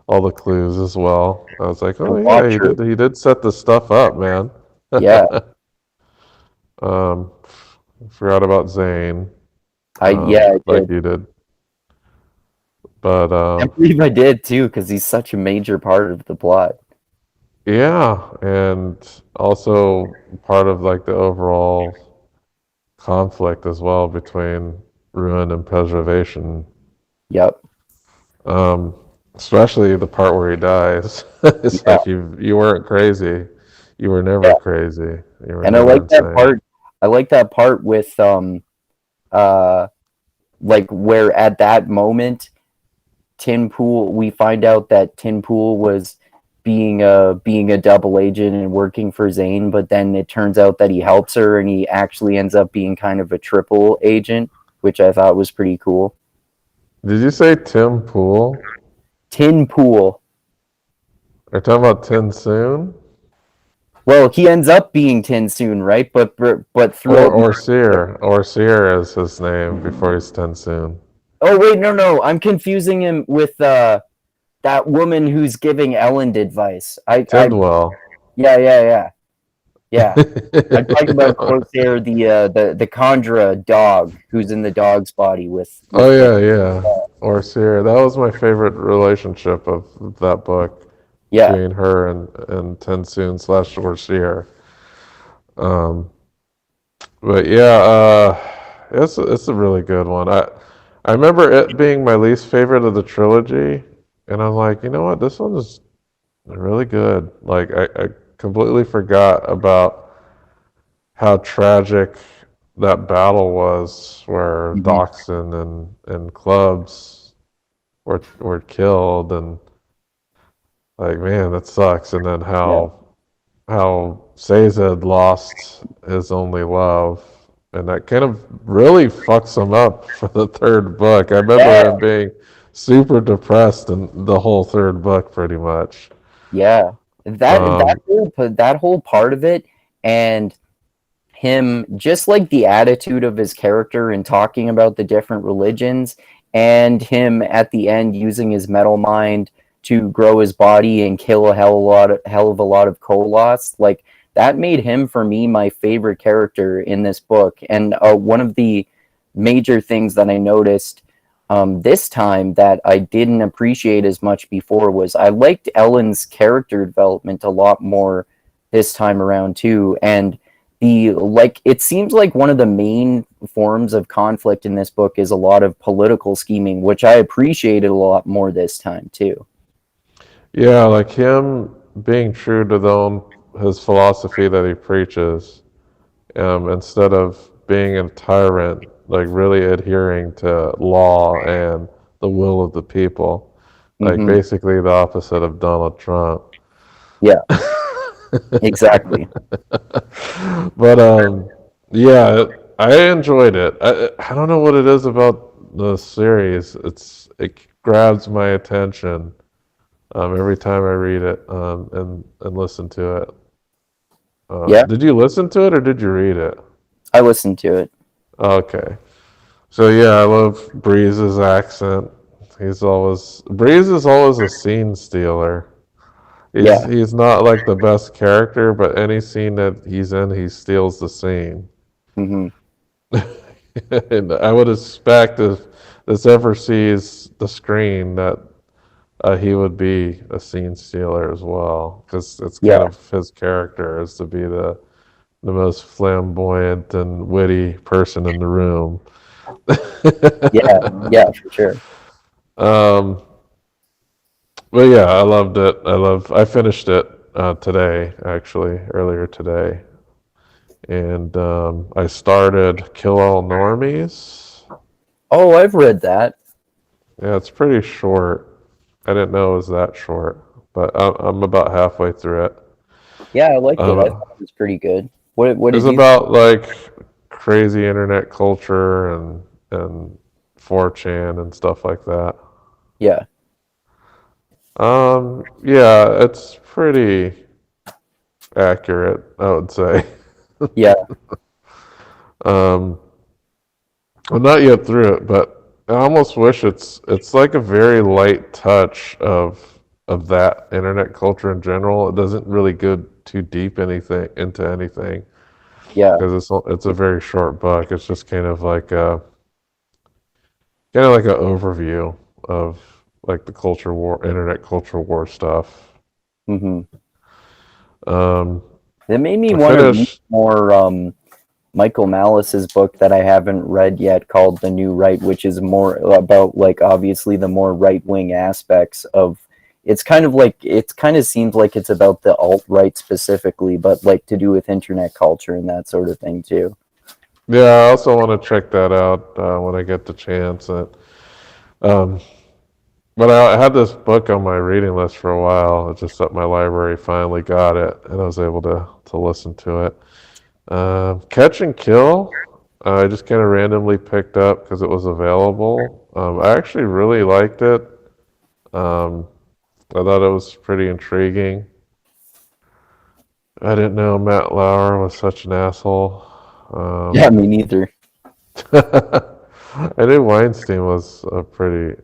all the clues as well. I was like, the oh yeah, Watcher. he did set this stuff up, man. Yeah, um, forgot about Zane, I like did. you did, but I believe I did too, because he's such a major part of the plot. yeah, and also part of like the overall conflict as well between ruin and preservation. Yep. Um, Especially the part where he dies. It's Yeah, like you weren't crazy. You were never yeah. crazy. You were And I never like that insane. part. I like that part with uh like where at that moment Tin Pool, we find out that Tin Pool was being a double agent and working for Zane, but then it turns out that he helps her and he actually ends up being kind of a triple agent, which I thought was pretty cool. Did you say Tim Pool? Tin Pool. Are you talking about Tin Soon? Well, he ends up being Tin Soon, right? But throughout. Or Seer is his name before he's Tin Soon. Oh wait, no, I'm confusing him with that woman who's giving Ellen advice. Tidwell. Yeah. Yeah. I'm talking about Corsair, the Conjura dog, who's in the dog's body Oh with Zane. yeah. Or Seer. That was my favorite relationship of that book Yeah, between her and Tin Soon slash Orseer. Um, but yeah, it's a really good one. I remember it being my least favorite of the trilogy, and I'm like, you know what, this one is really good. Like I completely forgot about how tragic that battle was, where mhm, Doxson and Clubs were killed, and like man, that sucks. And then yeah, how Sazed lost his only love, and that kind of really fucks him up for the third book. I remember yeah, him being super depressed in the whole third book, pretty much. yeah. Um, That whole part of it, and him just like the attitude of his character and talking about the different religions, and him at the end using his metal mind to grow his body and kill a hell of a lot of Koloths, like that made him for me my favorite character in this book. And one of the major things that I noticed This time that I didn't appreciate as much before was I liked Ellen's character development a lot more this time around too, and the like it seems like one of the main forms of conflict in this book is a lot of political scheming, which I appreciated a lot more this time too. Yeah, like him being true to his philosophy that he preaches, instead of being a tyrant, like really adhering to law and the will of the people, like Hmm. basically the opposite of Donald Trump. Yeah, exactly. But yeah, I enjoyed it. I don't know what it is about the series. It grabs my attention every time I read it and listen to it. Yeah, Did you listen to it or did you read it? I listened to it. Okay. So yeah, I love Breeze's accent. Breeze is always a scene stealer. He's Yeah. he's not like the best character, but any scene that he's in, he steals the scene. Hmm. And I would expect if this ever sees the screen that he would be a scene stealer as well, because it's kind Yeah. of his character is to be the most flamboyant and witty person in the room. Yeah. Yeah, for sure. um, but yeah, I loved it. I finished it today, actually, earlier today. And I started Kill All Normies. Oh, I've read that. Yeah, it's pretty short. I didn't know it was that short, but I'm about halfway through it. Yeah, I liked it. I Um, thought it was pretty good. What it's did you? about like crazy internet culture and 4chan and stuff like that. Yeah. Yeah, it's pretty accurate, I would say. Yeah. Um, I'm not yet through it, but I almost wish it's like a very light touch of that internet culture in general. It doesn't really go too deep anything into anything Yeah. because it's a very short book. It's just kind of like an overview of like the culture war, internet culture war stuff. Hmm. Um, It made me I want to read finished. more Michael Malice's book that I haven't read yet called The New Right, which is more about like obviously the more right wing aspects of it's kind of like it kind of seems like it's about the alt right specifically, but like to do with internet culture and that sort of thing too. Yeah, I also want to check that out when I get the chance. Um, But I had this book on my reading list for a while. It's just that my library finally got it, and I was able to listen to it. Catch and Kill, I just kind of randomly picked up because it was available. I actually really liked it. Um, I thought it was pretty intriguing. I didn't know Matt Lauer was such an asshole. Yeah, Um, me neither. I knew Weinstein was a pretty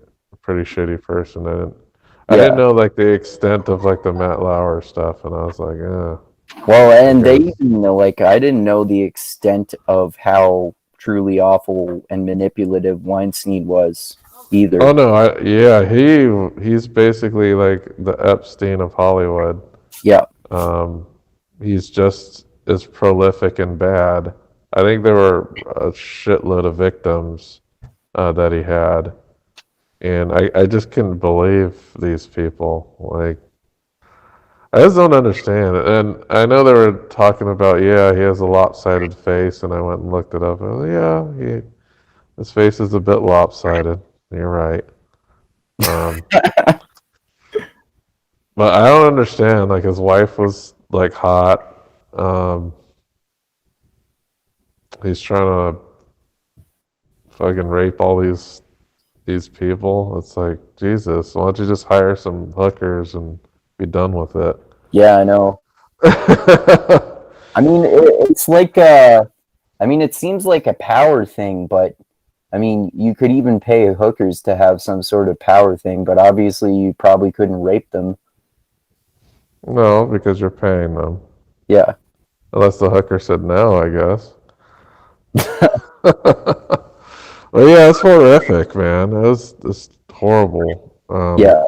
shitty person. I didn't Yeah. know like the extent of like the Matt Lauer stuff, and I was like, Well, that and they guy's. even know, like, I didn't know the extent of how truly awful and manipulative Weinstein was Oh either. no, yeah, he's basically like the Epstein of Hollywood. Yeah. Um, he's just as prolific and bad. I think there were a shitload of victims that he had, and I just couldn't believe these people. Like, I just don't understand. And I know they were talking about, yeah, he has a lopsided face, and I went and looked it up. And I was like, yeah, his face is a bit lopsided. You're right. Um, but I don't understand. Like, his wife was like hot. Um, he's trying to fucking rape all these people. It's like, Jesus, why don't you just hire some hookers and be done with it? Yeah, I know. I mean, it's like I mean, it seems like a power thing, but I mean, you could even pay hookers to have some sort of power thing, but obviously you probably couldn't rape them. No, because you're paying them. Yeah. Unless the hooker said no, I guess. Well, yeah, it's horrific, man. It was just horrible. Yeah,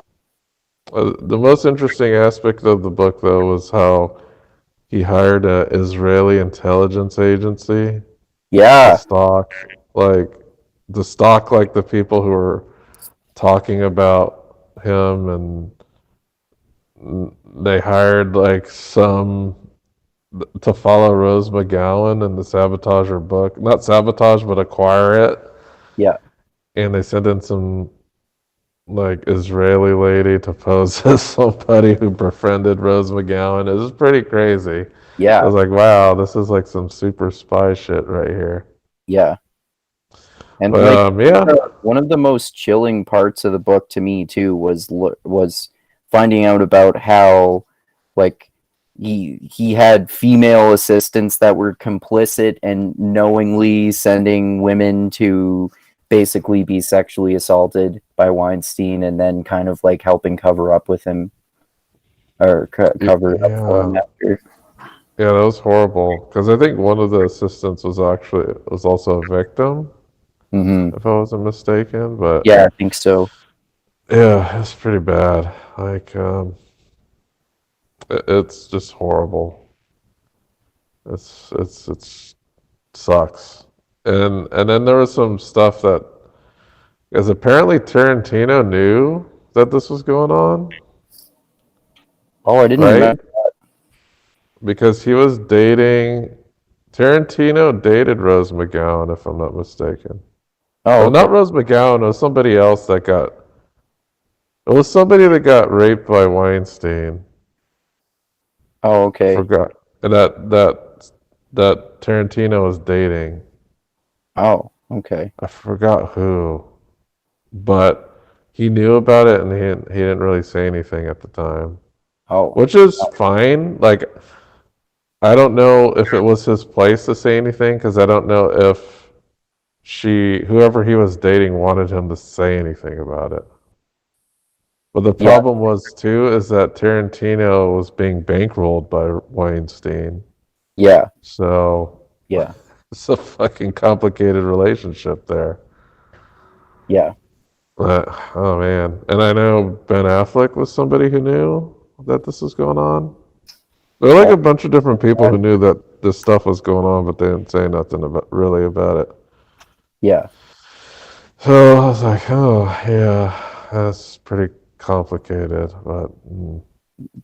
The most interesting aspect of the book, though, was how he hired an Israeli intelligence agency to yeah, like stalk like the people who were talking about him, and they hired like some to follow Rose McGowan and to sabotage her book. Not sabotage, but acquire it. yeah, And they sent in some like Israeli lady to pose as somebody who befriended Rose McGowan. It was pretty crazy. I yeah, was like, wow, this is like some super spy shit right here. yeah. And But like yeah, one of the most chilling parts of the book to me too was finding out about how like he had female assistants that were complicit and knowingly sending women to basically be sexually assaulted by Weinstein and then kind of like helping cover up with him or cover it up for him yeah, after. yeah, that was horrible. Because I think one of the assistants was also a victim, Hmm. if I wasn't mistaken. But Yeah, I think so. yeah, it's pretty bad. Like, it's just horrible. It's sucks. And then there was some stuff that, because apparently Tarantino knew that this was going on, Oh, I didn't right? remember. Because he was dating Tarantino dated Rose McGowan, if I'm not mistaken. Oh, No, okay. not Rose McGowan. It was somebody else that got. It was somebody that got raped by Weinstein. Oh, I okay. forgot. And that Tarantino was dating. Oh, okay. I forgot who, but he knew about it and he didn't really say anything at the time, Oh, which is fine. Like, I don't know if it was his place to say anything because I don't know if whoever he was dating, wanted him to say anything about it. But the yeah, problem was too is that Tarantino was being bankrolled by Weinstein, yeah, so yeah, it's a fucking complicated relationship there. yeah. Oh man, and I know Ben Affleck was somebody who knew that this was going on. There were like Oh, a bunch of different people who knew that this stuff was going on, but they didn't say nothing really about it. yeah. So I was like, oh yeah, that's pretty complicated. But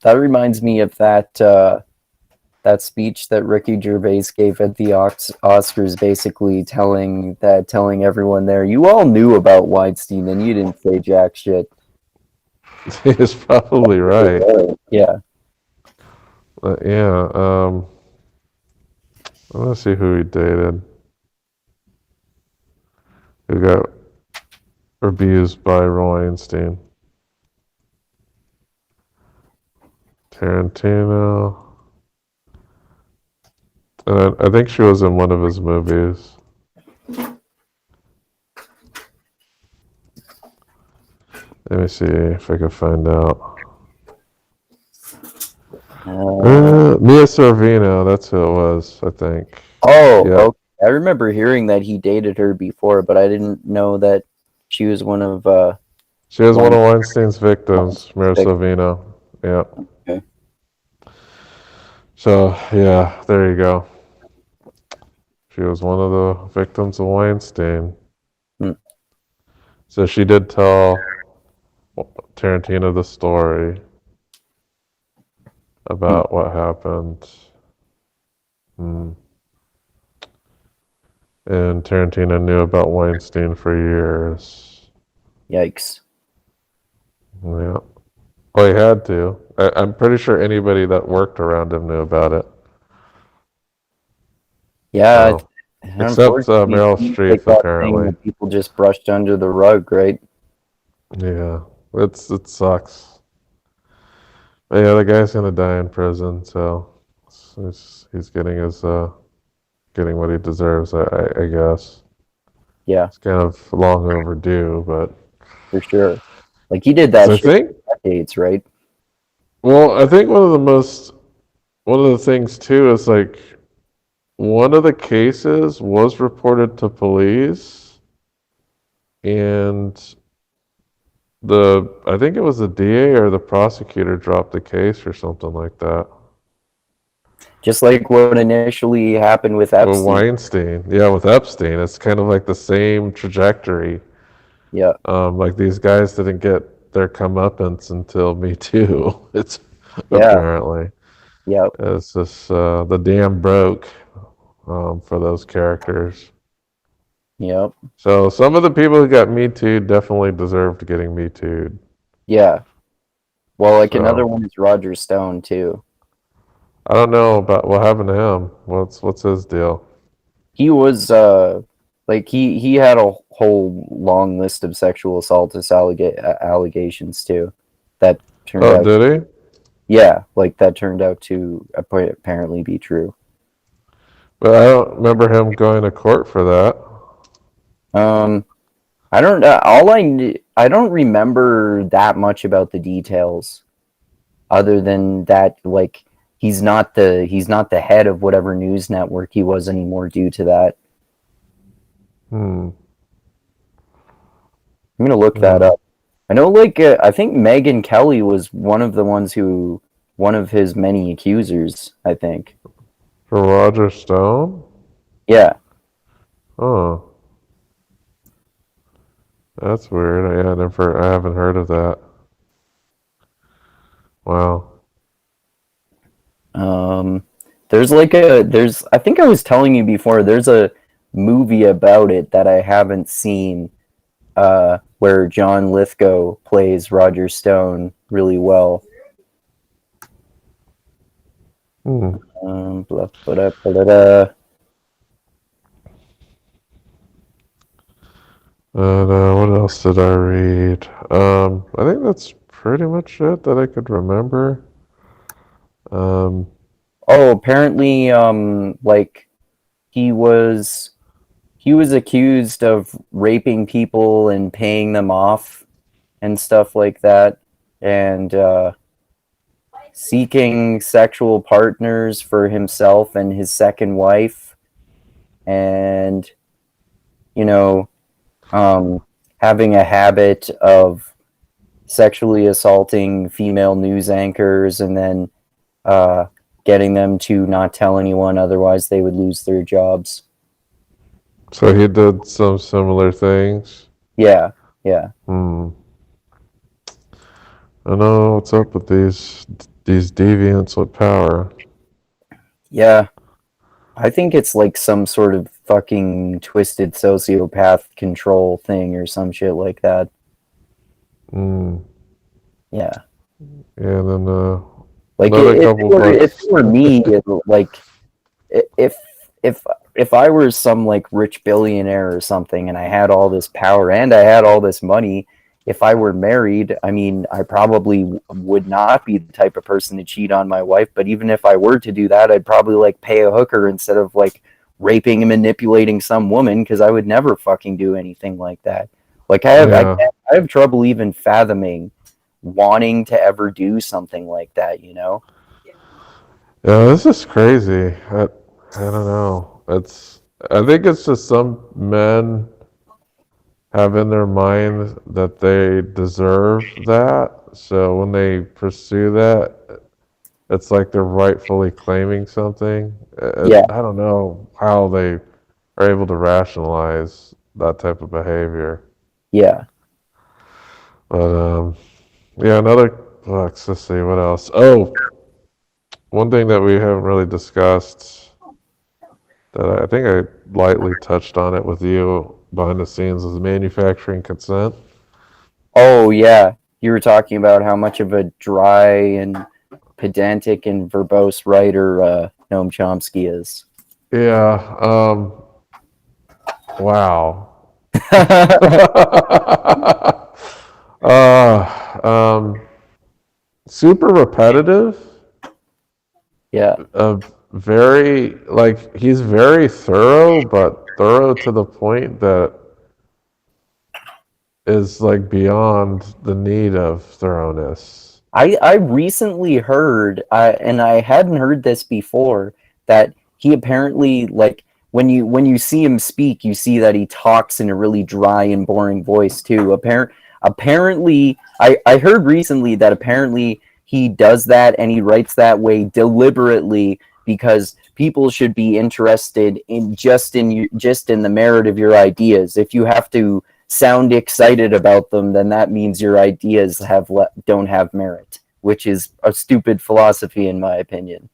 That reminds me of that speech that Ricky Gervais gave at the Oscars, basically telling everyone there, you all knew about Weinstein and you didn't say jack shit. he's probably right. Yeah. But yeah, I want to see who he dated, who got abused by Weinstein. Tarantino. And I think she was in one of his movies. Let me see if I can find out. Uh, Mia Sorvino, that's who it was, I think. oh, Yeah. okay. I remember hearing that he dated her before, but I didn't know that she was one of She was one one. of Weinstein's victims, Mira Sorvino. Yeah. Okay. So, yeah, there you go. She was one of the victims of Weinstein. Hmm. So she did tell Tarantino the story Hmm. about what happened. Hmm. And Tarantino knew about Weinstein for years. Yikes. Yeah. Well, he had to. I'm pretty sure anybody that worked around him knew about it. Yeah, So, except unfortunately, it Meryl seems like Streep, that thing apparently. that people just brushed under the rug, right? Yeah, it sucks. But yeah, the guy's gonna die in prison, so he's getting his getting what he deserves, I guess. Yeah, It's kind of long overdue, but for sure. Like he did 'cause that shit for decades, right? I think one of the things too is like one of the cases was reported to police, and I think it was the DA or the prosecutor dropped the case or something like that. Just like what initially happened with Well, Epstein. Weinstein, yeah, with Epstein, it's kind of like the same trajectory. Yeah, Like these guys didn't get their comeuppance until Me Too. It's yeah, apparently yeah, it's just the dam broke for those characters. yeah, So some of the people who got Me Too definitely deserved getting Me Too'd. yeah. Well, like another So one is Roger Stone too. I don't know about what happened to him. What's his deal? He was like he had a whole long list of sexual assault allegations too that turned Oh, out, did he? yeah, like that turned out to apparently be true. But I don't remember him going to court for that. um I don't I don't remember that much about the details other than that, like he's not the head of whatever news network he was anymore due to that. Hmm. I'm gonna look that Yeah. up. I know, like, I think Megyn Kelly was one of the ones who, one of his many accusers, I think. For Roger Stone? Yeah. Oh, that's weird. I haven't heard of that. Wow. Um, I think I was telling you before, there's a movie about it that I haven't seen, where John Lithgow plays Roger Stone really well. Hmm. Blah, blah, blah, blah, blah. And what else did I read? I think that's pretty much it that I could remember. Um, Oh, apparently, like, he was he was accused of raping people and paying them off and stuff like that, and seeking sexual partners for himself and his second wife, and you know, um, having a habit of sexually assaulting female news anchors and then uh, getting them to not tell anyone, otherwise they would lose their jobs. so he did some similar things. Yeah, yeah, Hmm. I know what's up with these deviants with power. yeah. I think it's like some sort of fucking twisted sociopath control thing or some shit like that. Hmm. Yeah. And then Like another couple if it bucks. were me, like if if if I were some like rich billionaire or something and I had all this power and I had all this money, if I were married, I mean, I probably would not be the type of person to cheat on my wife, but even if I were to do that, I'd probably like pay a hooker instead of like raping and manipulating some woman because I would never fucking do anything like that. Like Yeah. I have trouble even fathoming wanting to ever do something like that, you know? Yeah, this is crazy. I don't know. I think it's just some men have in their mind that they deserve that. So when they pursue that, it's like they're rightfully claiming something. Yeah, I don't know how they are able to rationalize that type of behavior. yeah. But yeah, let's see what else. Oh, one thing that we haven't really discussed that I think I lightly touched on it with you behind the scenes is manufacturing consent. Oh yeah, you were talking about how much of a dry and pedantic and verbose writer Noam Chomsky is. Yeah. Wow. uh, super repetitive. Yeah, Very like he's very thorough, but thorough to the point that is like beyond the need of thoroughness. I recently heard, and I hadn't heard this before, that he apparently like when you see him speak, you see that he talks in a really dry and boring voice too. Apparently, I heard recently that apparently he does that and he writes that way deliberately because people should be interested in just in the merit of your ideas. If you have to sound excited about them, then that means your ideas don't have merit, which is a stupid philosophy in my opinion.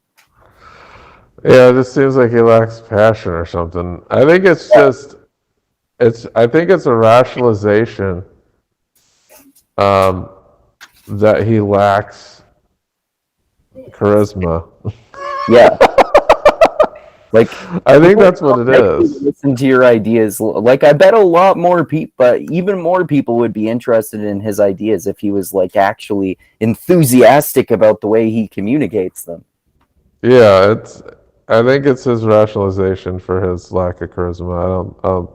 Yeah, it just seems like he lacks passion or something. I think it's just I think it's a rationalization um, that he lacks charisma. Yeah. Like I think people that's what it don't actually is. listen to your ideas. Like I bet a lot more people, but even more people would be interested in his ideas if he was like actually enthusiastic about the way he communicates them. Yeah, it's. I think it's his rationalization for his lack of charisma.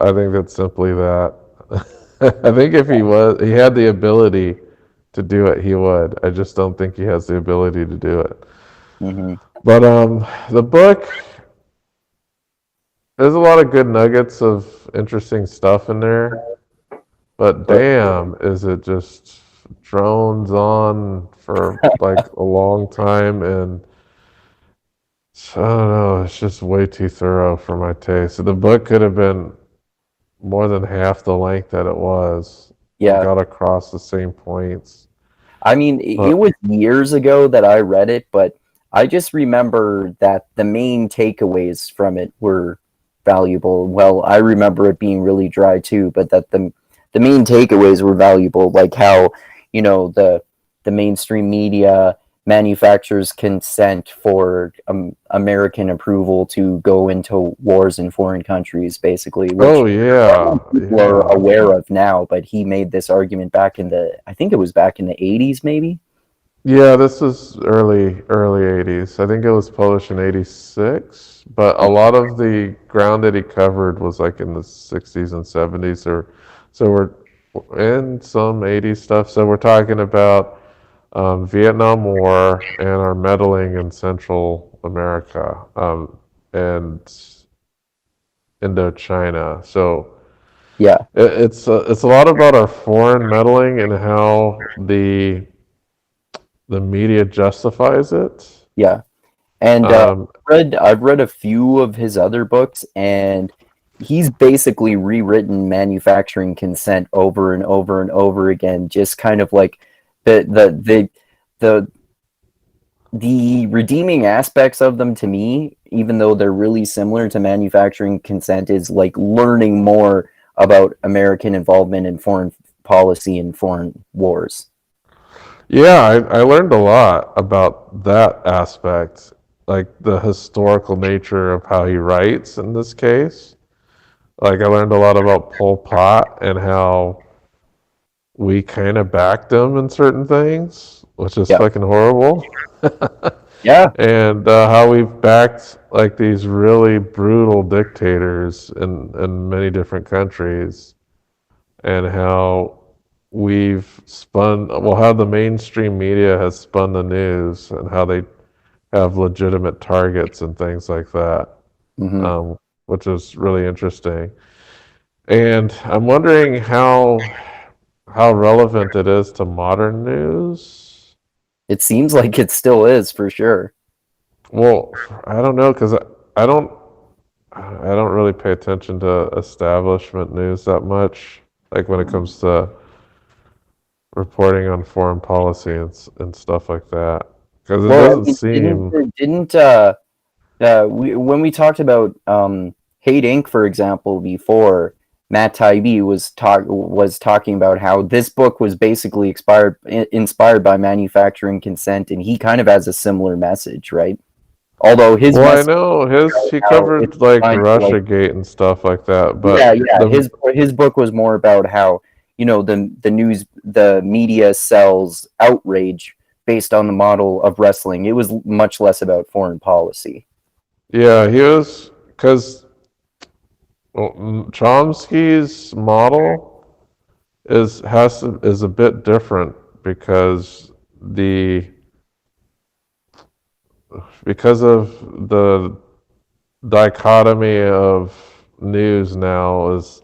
I think that's simply that. I think if he had the ability to do it, he would. I just don't think he has the ability to do it. Mm-hmm. But the book, there's a lot of good nuggets of interesting stuff in there. But But damn, is it just drones on for like a long time, and I don't know, it's just way too thorough for my taste. The book could have been more than half the length that it was and yeah, got across the same points. I mean, it But was years ago that I read it, but I just remember that the main takeaways from it were valuable. Well, I remember it being really dry too, but that the main takeaways were valuable, like how, the mainstream media manufactures consent for American approval to go into wars in foreign countries, basically, which oh yeah, people are yeah. aware of now, but he made this argument back in I think it was back in the 80s, maybe. Yeah, this was early 80s. I think it was published in 86, but a lot of the ground that he covered was like in the 60s and 70s or so we're in some 80s stuff. So we're talking about Vietnam War and our meddling in Central America and Indochina. So Yeah, it's a lot about our foreign meddling and how the media justifies it. yeah. And Um, I've read a few of his other books, and he's basically rewritten manufacturing consent over and over and over again, just kind of like the the the the the redeeming aspects of them to me, even though they're really similar to manufacturing consent, is like learning more about American involvement in foreign policy and foreign wars. yeah, I learned a lot about that aspect, like the historical nature of how he writes in this case. Like I learned a lot about Pol Pot and how we kind of backed him in certain things, which is Yeah, fucking horrible. yeah, And how we've backed like these really brutal dictators in many different countries, and how we've spun, well, how the mainstream media has spun the news and how they have legitimate targets and things like that, hmm um, which is really interesting. And I'm wondering how relevant it is to modern news. it seems like it still is for sure. Well, I don't know because I don't I don't really pay attention to establishment news that much, like when it comes to reporting on foreign policy and stuff like that. Because it Well, I doesn't mean, seem. didn't when we talked about Hate Inc., for example, before, Matt Taibbi was talking about how this book was basically inspired by manufacturing consent, and he kind of has a similar message, right? Although his Well, I message, know he how it's covered like trying to like, Russiagate and stuff like that, yeah, but yeah, his book was more about how, the media sells outrage based on the model of wrestling. It was much less about foreign policy. yeah, he was because Chomsky's model is a bit different because the because of the dichotomy of news now is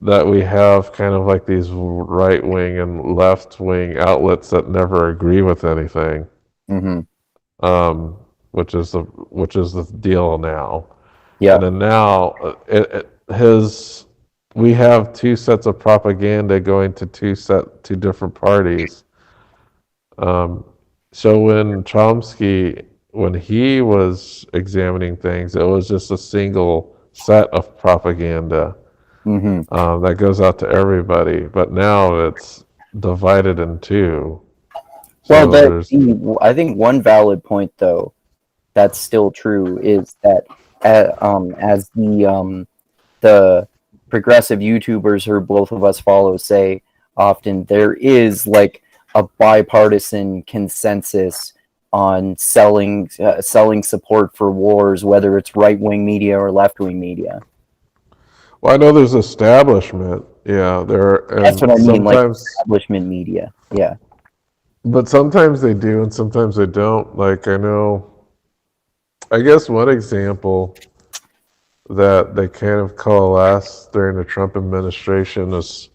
that we have kind of like these right wing and left wing outlets that never agree with anything, Mm-hmm. um, which is the deal now. And Yeah. then now, we have two sets of propaganda going to two different parties. Um, so when he was examining things, it was just a single set of propaganda Mm-hmm. that goes out to everybody. But now it's divided in two. Well, So there's I think one valid point, though, that's still true is that as the progressive YouTubers who both of us follow say often, there is like a bipartisan consensus on selling support for wars, whether it's right wing media or left wing media. well, I know there's establishment, yeah, there, That's what and I mean, like sometimes, establishment media. Yeah, but sometimes they do, and sometimes they don't. Like I know, I guess one example that they kind of coalesced during the Trump administration is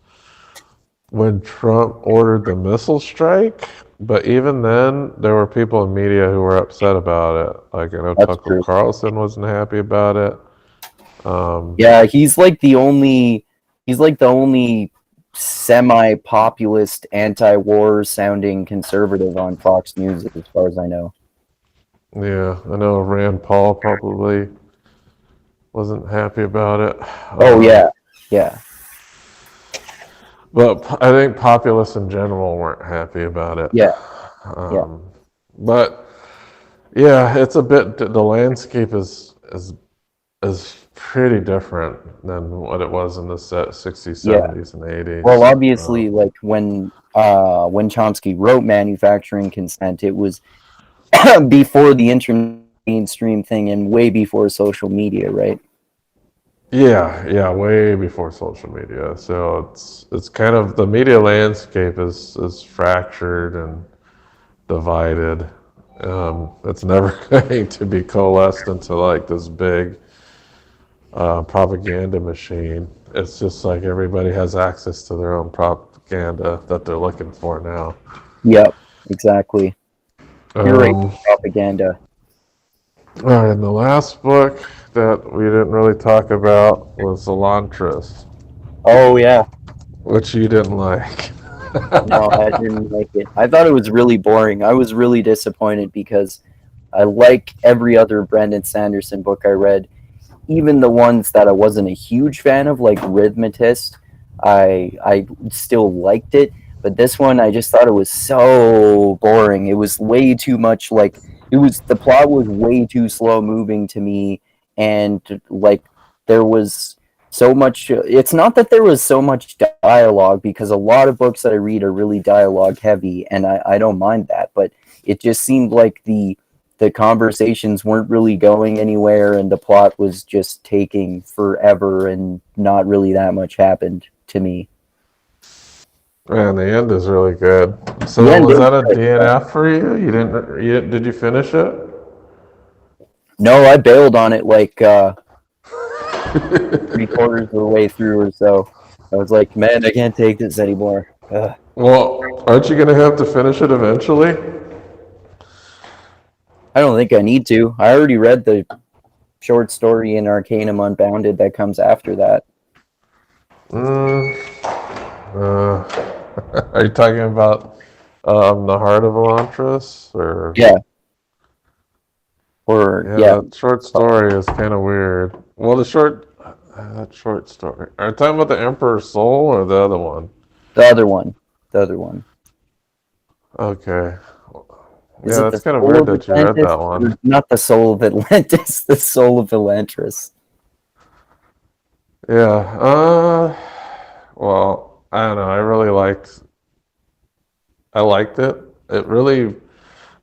when Trump ordered the missile strike. But even then, there were people in media who were upset about it. Like I know that's Tucker true. Carlson wasn't happy about it. Um, Yeah, he's like the only semi-populist, anti-war sounding conservative on Fox News, as far as I know. yeah, I know Rand Paul probably wasn't happy about it. Oh yeah, yeah, But I think populists in general weren't happy about it. yeah, yeah, Um, but yeah, it's a bit. The landscape is pretty different than what it was in the 60s, yeah. 70s, and Well, 80s. obviously, like when Chomsky wrote Manufacturing Consent, it was before the internet mainstream thing and way before social media, right? Yeah, yeah, way before social media. So it's kind of the media landscape is fractured and divided. It's never going to be coalesced into like this big propaganda machine. It's just like everybody has access to their own propaganda that they're looking for now. Yep, exactly. Curated Um, propaganda. all right, and the last book that we didn't really talk about was Elantris, Oh yeah. which you didn't like. No, I didn't like it. I thought it was really boring. I was really disappointed because I like every other Brandon Sanderson book I read, even the ones that I wasn't a huge fan of, like Rhythmatist. I still liked it, but this one I just thought it was so boring. It was way too much like the plot was way too slow moving to me, and like there was so much. It's not that there was so much dialogue because a lot of books that I read are really dialogue heavy, and I don't mind that, but it just seemed like the conversations weren't really going anywhere and the plot was just taking forever and not really that much happened to me. Man, the end is really good. The So end was is that a good. DNF for you? Did you finish it? No, I bailed on it like 3/4 of the way through or so. I was like, man, I can't take this anymore. Ugh. Well, aren't you gonna have to finish it eventually? I don't think I need to. I already read the short story in Arcanum Unbounded that comes after that. Mm, are you talking about the Heart of Elantris, or Yeah. Or yeah, yeah, that short story is kind of weird. Well, that short story. Are you talking about the Emperor's Soul or the other one? the other one. The other one. Okay. Is Yeah, it that's the kind of soul weird of that you read Atlantis? that one. Or not the soul of Atlantis, the soul of Elantris. Yeah. Well, I don't know. I liked it. It really,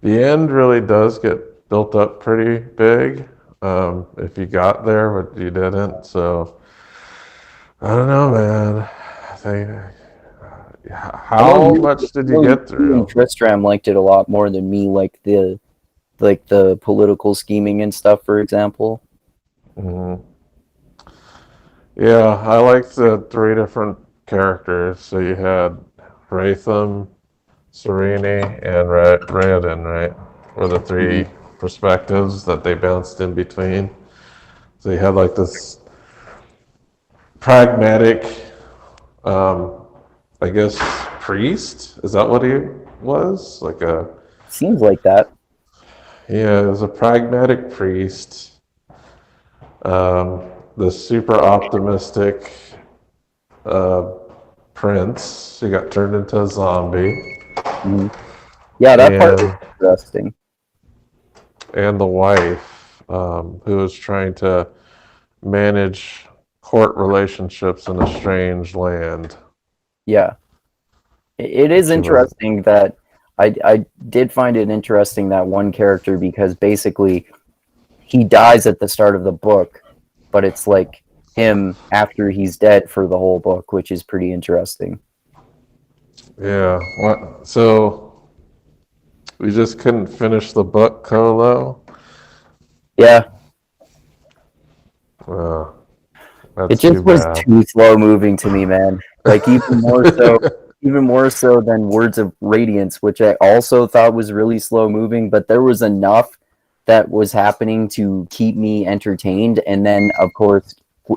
the end really does get built up pretty big. If you got there, but you didn't. So I don't know, man. I think, I know how much did you get you and through? Tristram liked it a lot more than me, like the political scheming and stuff, for example. Mhm. Yeah, I liked the three different characters. So you had Ratham, Serini, and Raoden, right? Were the Mhm. three perspectives that they bounced in between. So you had like this pragmatic, um, I guess, priest. Is that what he was? Like a, Seems like that. yeah, he was a pragmatic priest. The super optimistic uh, prince. He got turned into a zombie. Mhm. Yeah, that part was And interesting. the wife, who was trying to manage court relationships in a strange land. Yeah, it is She was, interesting that I did find it interesting that one character because basically he dies at the start of the book, but it's like him after he's dead for the whole book, which is pretty interesting. yeah. What? So we just couldn't finish the book, Colo. Yeah, Uh, it that's too just was bad. too slow moving to me, man. Like even more so than Words of Radiance, which I also thought was really slow moving, but there was enough that was happening to keep me entertained. And then, of course,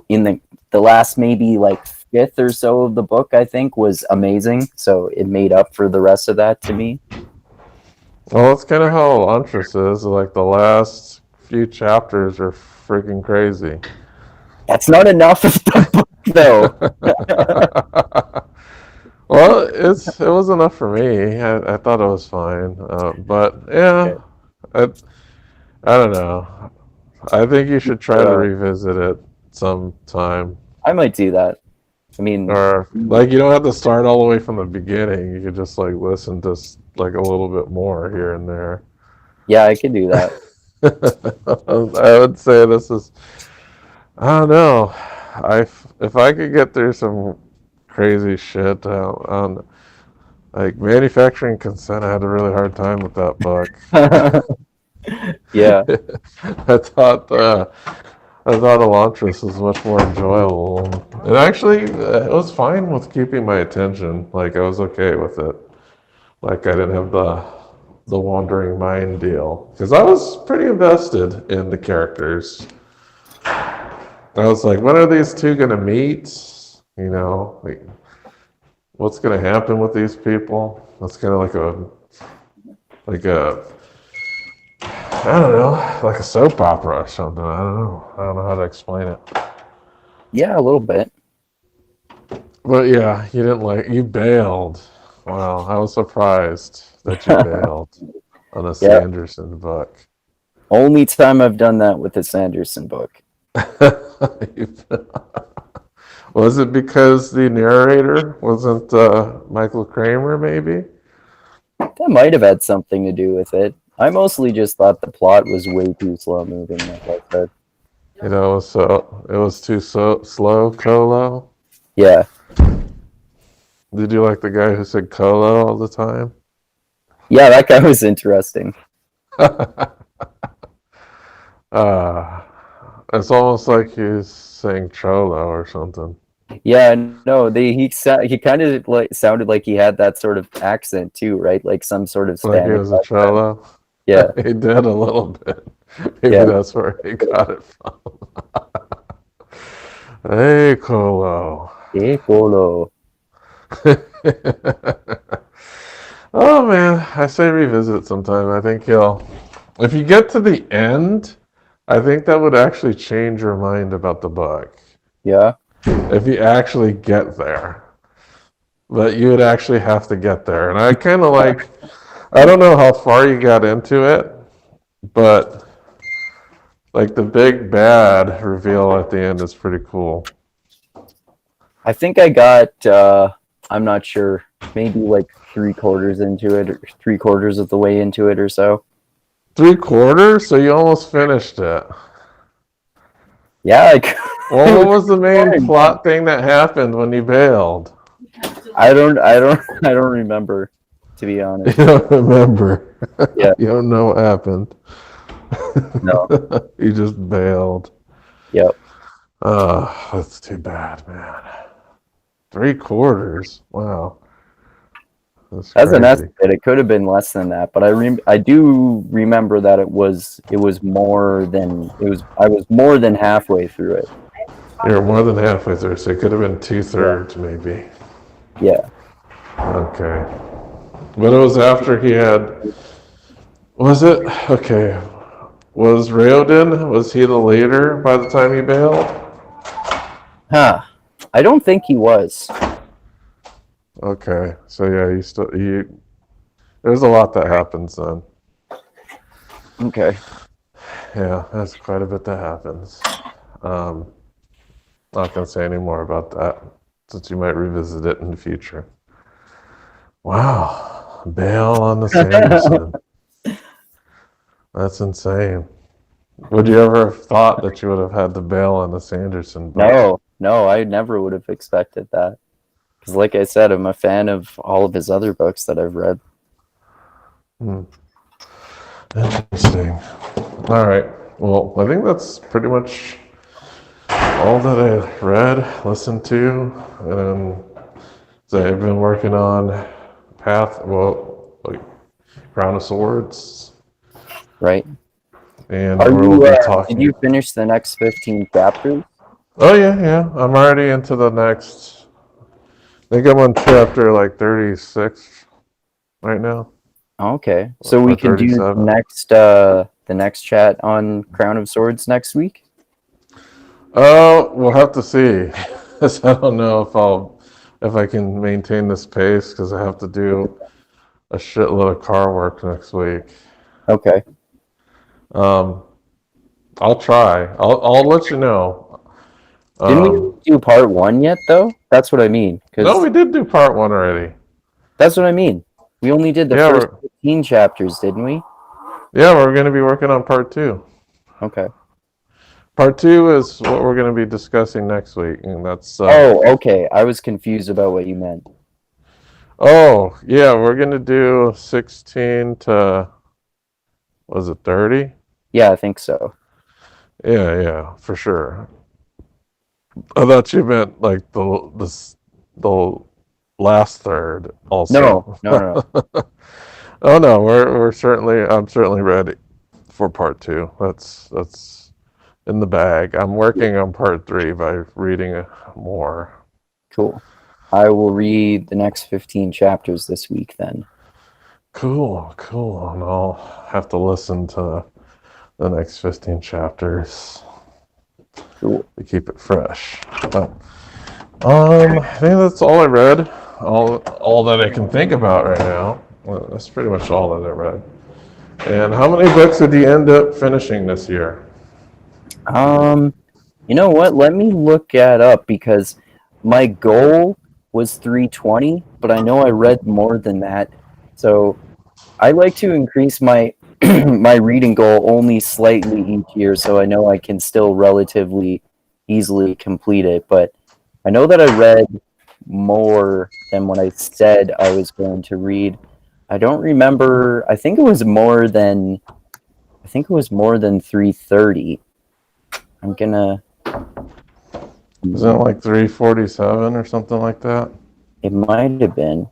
in the last maybe like fifth or so of the book, I think was amazing. So it made up for the rest of that to me. Well, that's kind of how Elantris is. Like the last few chapters are freaking crazy. That's not enough of the book, though. Well, it was enough for me. I thought it was fine, but yeah, Okay. I I don't know. I think you should try to Uh, revisit it sometime, I might do that. I mean, or like you don't have to start all the way from the beginning. You could just like listen to like a little bit more here and there. yeah, I could do that. I would say this is. I don't know. I if I could get through some crazy shit on like manufacturing consent, I had a really hard time with that book. Yeah. I thought Elantris was much more enjoyable. And actually, it was fine with keeping my attention. Like I was okay with it. Like I didn't have the wandering mind deal because I was pretty invested in the characters. I was like, when are these two gonna meet? You know, like what's gonna happen with these people? That's kind of like a I don't know, like a soap opera or something. I don't know. I don't know how to explain it. Yeah, a little bit. But yeah, you bailed. Wow, I was surprised that you bailed on a Yeah. Sanderson book. Only time I've done that with a Sanderson book. Was it because the narrator wasn't Michael Kramer, maybe? That might have had something to do with it. I mostly just thought the plot was way too slow moving, like I said. You know, so it was too slow, Colo. Yeah. Did you like the guy who said Colo all the time? Yeah, that guy was interesting. uh, it's almost like he's saying Cholo or something. Yeah, no, he kind of like sounded like he had that sort of accent too, right? Like some sort of Like he Spanish was a accent. Cholo. Yeah, He did a little bit. Maybe yeah. that's where he got it from. Hey, Colo. Eh, Polo. Oh man, I say revisit sometime. I think you'll. If you get to the end, I think that would actually change your mind about the book. Yeah. If you actually get there. But you would actually have to get there. And I kind of like, I don't know how far you got into it, but like the big bad reveal at the end is pretty cool. I think I got I'm not sure, maybe like three-quarters into it or three-quarters of the way into it or so. 3/4? So you almost finished it. Yeah, Well, it what was was the main fun, man. plot thing that happened when you bailed? I don't remember, to be You honest. don't remember. Yeah, You don't know what happened. no. You just bailed. Yep. That's too bad, man. 3/4. Wow. That's As an crazy. estimate, it could have been less than that, but I do remember that it was more than I was more than halfway through it. You're more than halfway through, so it could have been two Yeah. thirds, maybe. Yeah. Okay. But it was after he had. Was it? Okay. Was Raoden, was he the leader by the time he bailed? Huh. I don't think he was. Okay. So yeah, there's a lot that happens then. Okay. Yeah, that's quite a bit that happens. Not gonna say any more about that, since you might revisit it in the future. Wow. Bail on the Sanderson. That's insane. Would you ever have thought that you would have had the bail on the Sanderson book? No, I never would have expected that. Because, like I said, I'm a fan of all of his other books that I've read. Interesting. All right. Well, I think that's pretty much all that I read, listened to, and so I've been working on like Crown of Swords, Right? and Are we'll you? be Did talking. you finish the next 15 chapters? Oh yeah. I'm already into the next. I think I'm on chapter like 36 right now, Okay, so we or could do 37. the next chat on Crown of Swords next week. Oh, we'll have to see. 'Cause I don't know if I can maintain this pace because I have to do a shitload of car work next week. Okay. Um, I'll try. I'll let you know. Didn't we do part one yet, though? That's what I mean. No, Because we did do part one already. that's what I mean. We only did the Yeah, first 15 chapters, didn't we? we're going to be working on part two. Okay. Part two is what we're going to be discussing next week, and that's. Oh, okay. I was confused about what you meant. Oh, yeah, we're going to do 16 to. Was it 30? Yeah, I think so. Yeah, for sure. I thought you meant like the last third also. No. Oh no, I'm certainly ready for part two. That's in the bag. I'm working on part three by reading more. Cool. I will read the next 15 chapters this week then. Cool. And I'll have to listen to the next 15 chapters Cool. to keep it fresh. But I think that's all I read. All that I can think about right now. Well, that's pretty much all that I read. And how many books did you end up finishing this year? You know what? Let me look that up because my goal was 320, but I know I read more than that. So I like to increase my my reading goal only slightly each year, so I know I can still relatively easily complete it. But I know that I read more than what I said I was going to read. I don't remember. I think it was more than 330. I'm gonna. Isn't it like 347 or something like that? It might have been.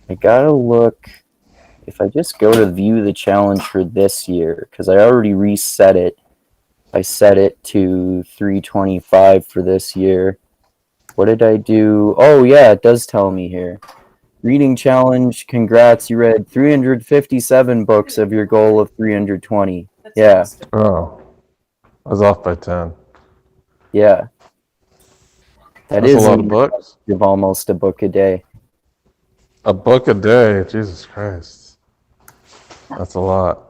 I gotta look. If I just go to view the challenge for this year, because I already reset it. I set it to 325 for this year. What did I do? Oh, yeah, it does tell me here. Reading challenge. Congrats, you read 357 books of your goal of 320. Yeah. Oh, I was off by 10. Yeah. That That's a is lot of books. almost a book a day. A book a day. Jesus Christ. That's a lot.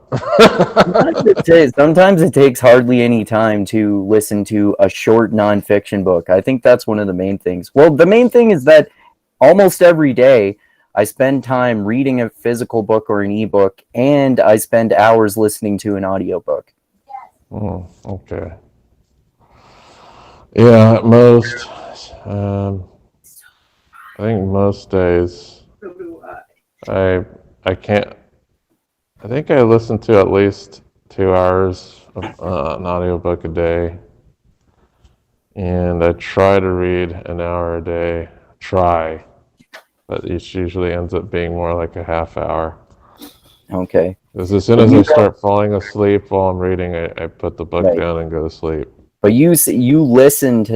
Sometimes it takes hardly any time to listen to a short nonfiction book. I think that's one of the main things. Well, the main thing is that almost every day I spend time reading a physical book or an ebook, and I spend hours listening to an audiobook. Okay. Yeah, at most. I think most days I can't. I think I listen to at least 2 hours of an audiobook a day. and I try to read an hour a day. Try, but it usually ends up being more like a half hour. Okay. Because as soon But as I you don't, start falling asleep while I'm reading, I put the book right. down and go to sleep. But you listen to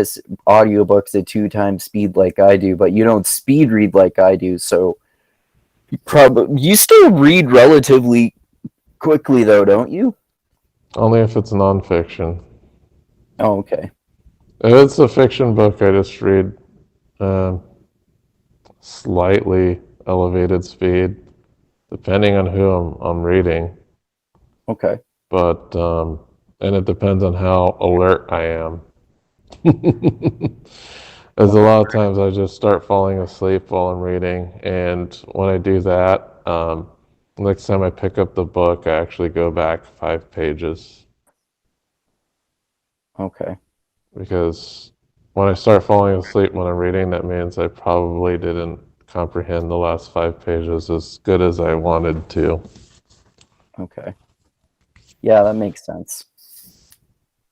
audiobooks at 2 times speed like I do, but you don't speed read like I do. So probably you still read relatively quickly though, don't you? Only if it's nonfiction. Oh, okay. If it's a fiction book, I just read um, slightly elevated speed, depending on who I'm reading. Okay. But and it depends on how alert I am. As a Okay. lot of times I just start falling asleep while I'm reading, and when I do that, next time I pick up the book, I actually go back 5 pages Okay. because when I start falling asleep when I'm reading, that means I probably didn't comprehend the last 5 pages as good as I wanted to. Okay. Yeah, that makes sense.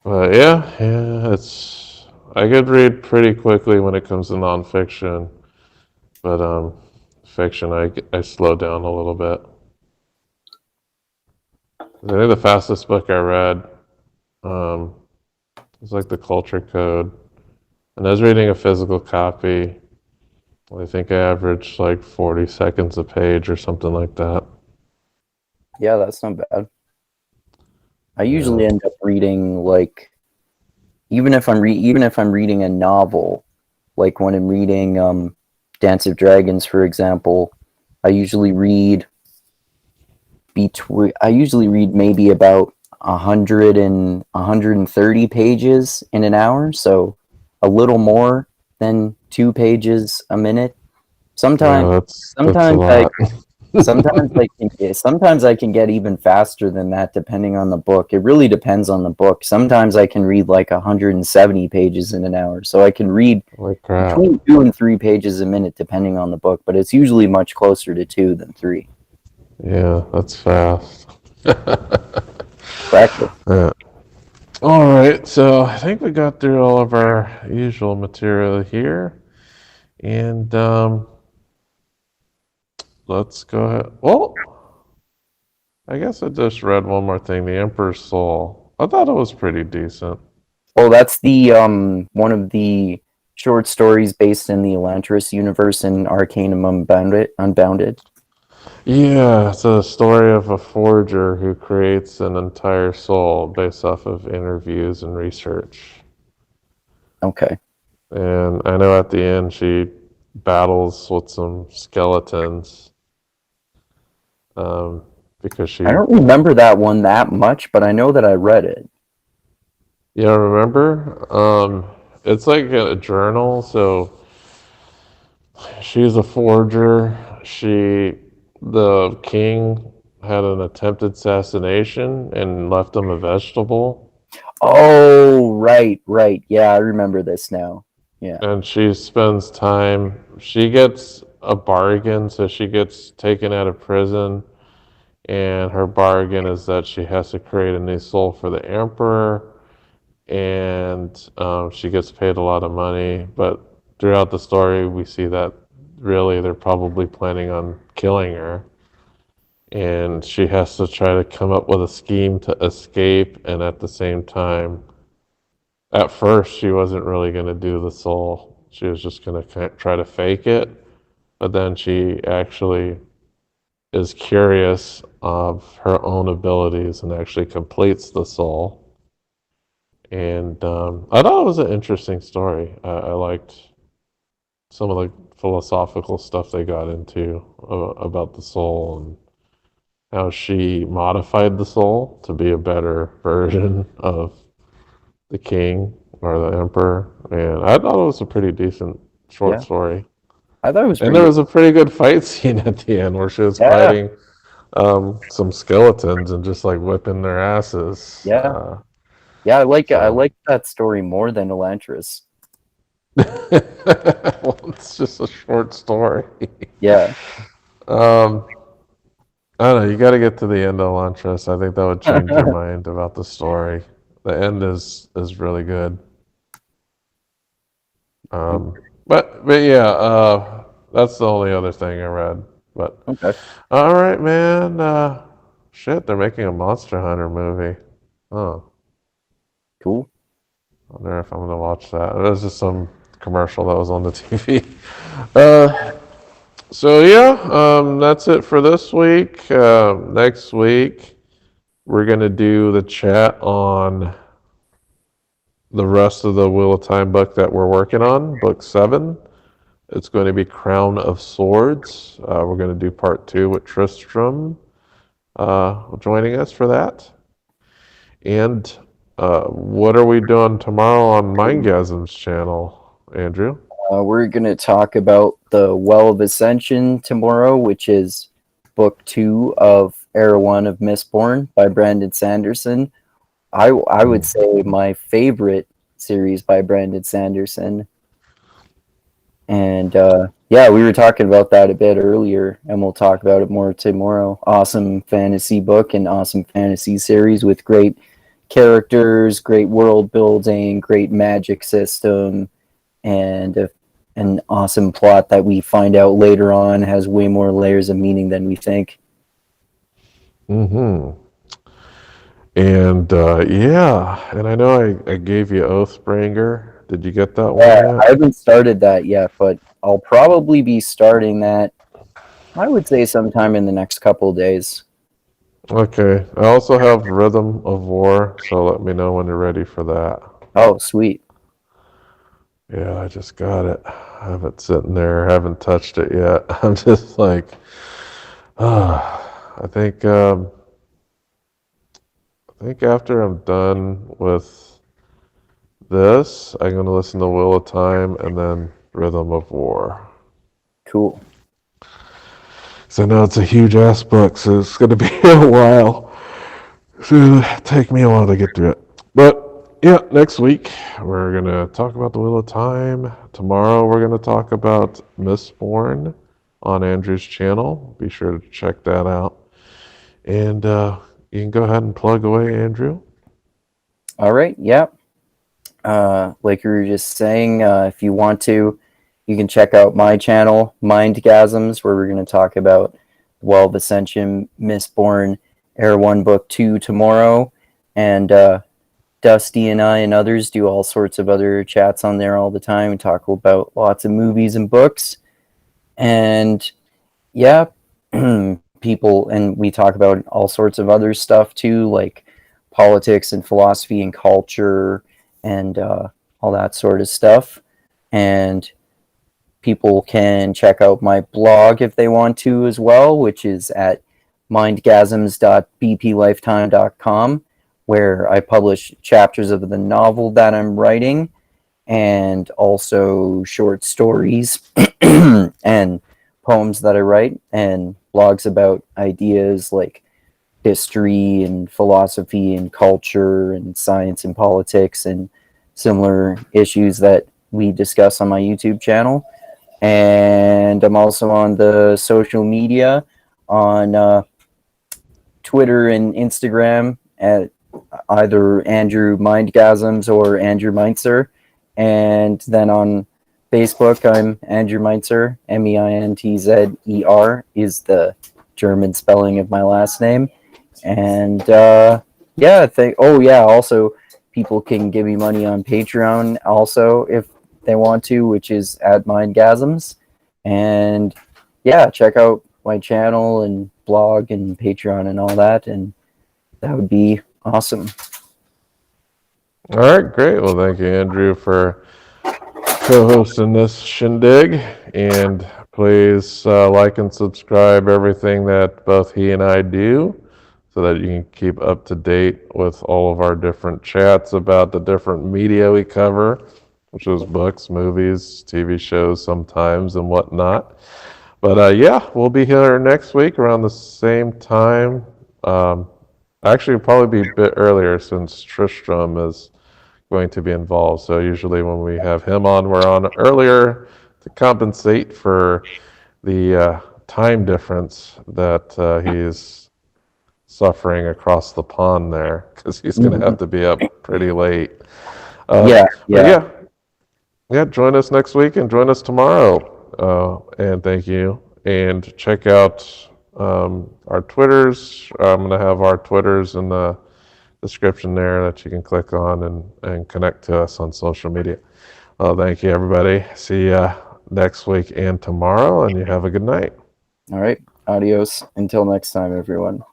But yeah, it's I could read pretty quickly when it comes to nonfiction, but fiction I slow down a little bit. I think the fastest book I read um, was like the Culture Code, and I was reading a physical copy. I think I averaged like 40 seconds a page or something like that. Yeah, that's not bad. I Yeah. usually end up reading like even if I'm reading a novel, like when I'm reading Dance of Dragons, for example, I usually read I usually read maybe about 130 pages in an hour, so a little more than 2 pages a minute. Yeah, Sometimes, that's a sometimes I lot. sometimes I can get even faster than that depending on the book. It really depends on the book. Sometimes I can read like 170 pages in an hour, so I can read Holy crap. between 2 and 3 pages a minute depending on the book, but it's usually much closer to 2 than 3. Yeah, that's fast. Practice. Yeah. All right, so I think we got through all of our usual material here, and let's go ahead. Well, I guess I just read one more thing, The Emperor's Soul. I thought it was pretty decent. Oh, that's the one of the short stories based in the Elantris universe in Arcanum Unbounded. Yeah, it's a story of a forger who creates an entire soul based off of interviews and research. Okay. And I know at the end she battles with some skeletons um, because I she, don't remember that one that much, but I know that I read it. yeah, remember? It's like a journal. So she's a forger. The king had an attempted assassination and left him a vegetable. Oh, right, right. Yeah, I remember this now. Yeah. And she spends time, she gets a bargain. So she gets taken out of prison. And her bargain is that she has to create a new soul for the emperor, and she gets paid a lot of money. But throughout the story, we see that really they're probably planning on killing her, and she has to try to come up with a scheme to escape. And at the same time, at first, she wasn't really going to do the soul. She was just going to try to fake it, but then she actually is curious of her own abilities and actually completes the soul. And I thought it was an interesting story. I liked some of the philosophical stuff they got into about the soul and how she modified the soul to be a better version of the king or the emperor. And I thought it was a pretty decent short Yeah. story. I thought it was And pretty there good. was a pretty good fight scene at the end where she was Yeah. fighting some skeletons and just like whipping their asses. Yeah. Yeah, I So like that story more than Elantris. well, it's just a short story. Yeah. um, I don't know. You got to get to the end of Elantris. I think that would change your mind about the story. The end is really good. But yeah, that's the only other thing I read. But Okay, all right, man. Shit, they're making a Monster Hunter movie. Oh, cool. I wonder if I'm gonna watch that. It was just some commercial that was on the TV. Uh, so yeah, that's it for this week. Next week we're gonna do the chat on the rest of the Wheel of Time book that we're working on, book 7. It's going to be Crown of Swords. We're going to do part 2 with Tristram joining us for that. And what are we doing tomorrow on Mindgasm's channel, Andrew? We're going to talk about the Well of Ascension tomorrow, which is book 2 of Era 1 of Mistborn by Brandon Sanderson. I would say my favorite series by Brandon Sanderson. And yeah, we were talking about that a bit earlier, and we'll talk about it more tomorrow. Awesome fantasy book and awesome fantasy series with great characters, great world building, great magic system, and an awesome plot that we find out later on has way more layers of meaning than we think. Mm-hmm. And yeah, and I know I gave you Oathbringer. Did you get that one Yeah, yet? I haven't started that yet, but I'll probably be starting that, I would say, sometime in the next couple of days. Okay. I also have Rhythm of War, so let me know when you're ready for that. Oh, sweet. Yeah, I just got it. I have it sitting there, haven't touched it yet. I'm just like, I think I think after I'm done with this, I'm gonna listen to Wheel of Time and then Rhythm of War. Cool. So I know it's a huge ass book, so it's gonna be a while. It's gonna take me a while to get through it. But yeah, next week we're gonna talk about the Wheel of Time. Tomorrow we're gonna talk about Mistborn on Andrew's channel. Be sure to check that out. And you can go ahead and plug away, Andrew. All right. Yeah. Like you were just saying, if you want to, you can check out my channel, Mindgasms, where we're going to talk about Well of Ascension, Mistborn, Air 1, Book 2 tomorrow. And Dusty and I and others do all sorts of other chats on there all the time. We talk about lots of movies and books. And yeah, people, and we talk about all sorts of other stuff too, like politics and philosophy and culture and all that sort of stuff. And people can check out my blog if they want to as well, which is at mindgasms.bplifetime.com, where I publish chapters of the novel that I'm writing and also short stories and poems that I write and blogs about ideas like history and philosophy and culture and science and politics and similar issues that we discuss on my YouTube channel. And I'm also on the social media on Twitter and Instagram at either Andrew Mindgasms or Andrew Meintzer. And then on Facebook, I'm Andrew Meintzer. Meintzer is the German spelling of my last name. And yeah, also people can give me money on Patreon also if they want to, which is at Mindgasms. And yeah, check out my channel and blog and Patreon and all that, and that would be awesome. All right, great. Well, thank you, Andrew, for co-hosting this shindig. And please like and subscribe everything that both he and I do so that you can keep up to date with all of our different chats about the different media we cover, which is books, movies, TV shows sometimes, and whatnot. But yeah, we'll be here next week around the same time. Actually, it'll probably be a bit earlier since Tristram is going to be involved. So usually when we have him on, we're on earlier to compensate for the time difference that he's suffering across the pond there, because he's going to have to be up pretty late. Yeah, But yeah. yeah, yeah, join us next week and join us tomorrow. And thank you. And check out our Twitters. I'm going to have our Twitters in the description there that you can click on and connect to us on social media. Well, thank you, everybody. See you next week and tomorrow, and you have a good night. All right. Adios. Until next time, everyone.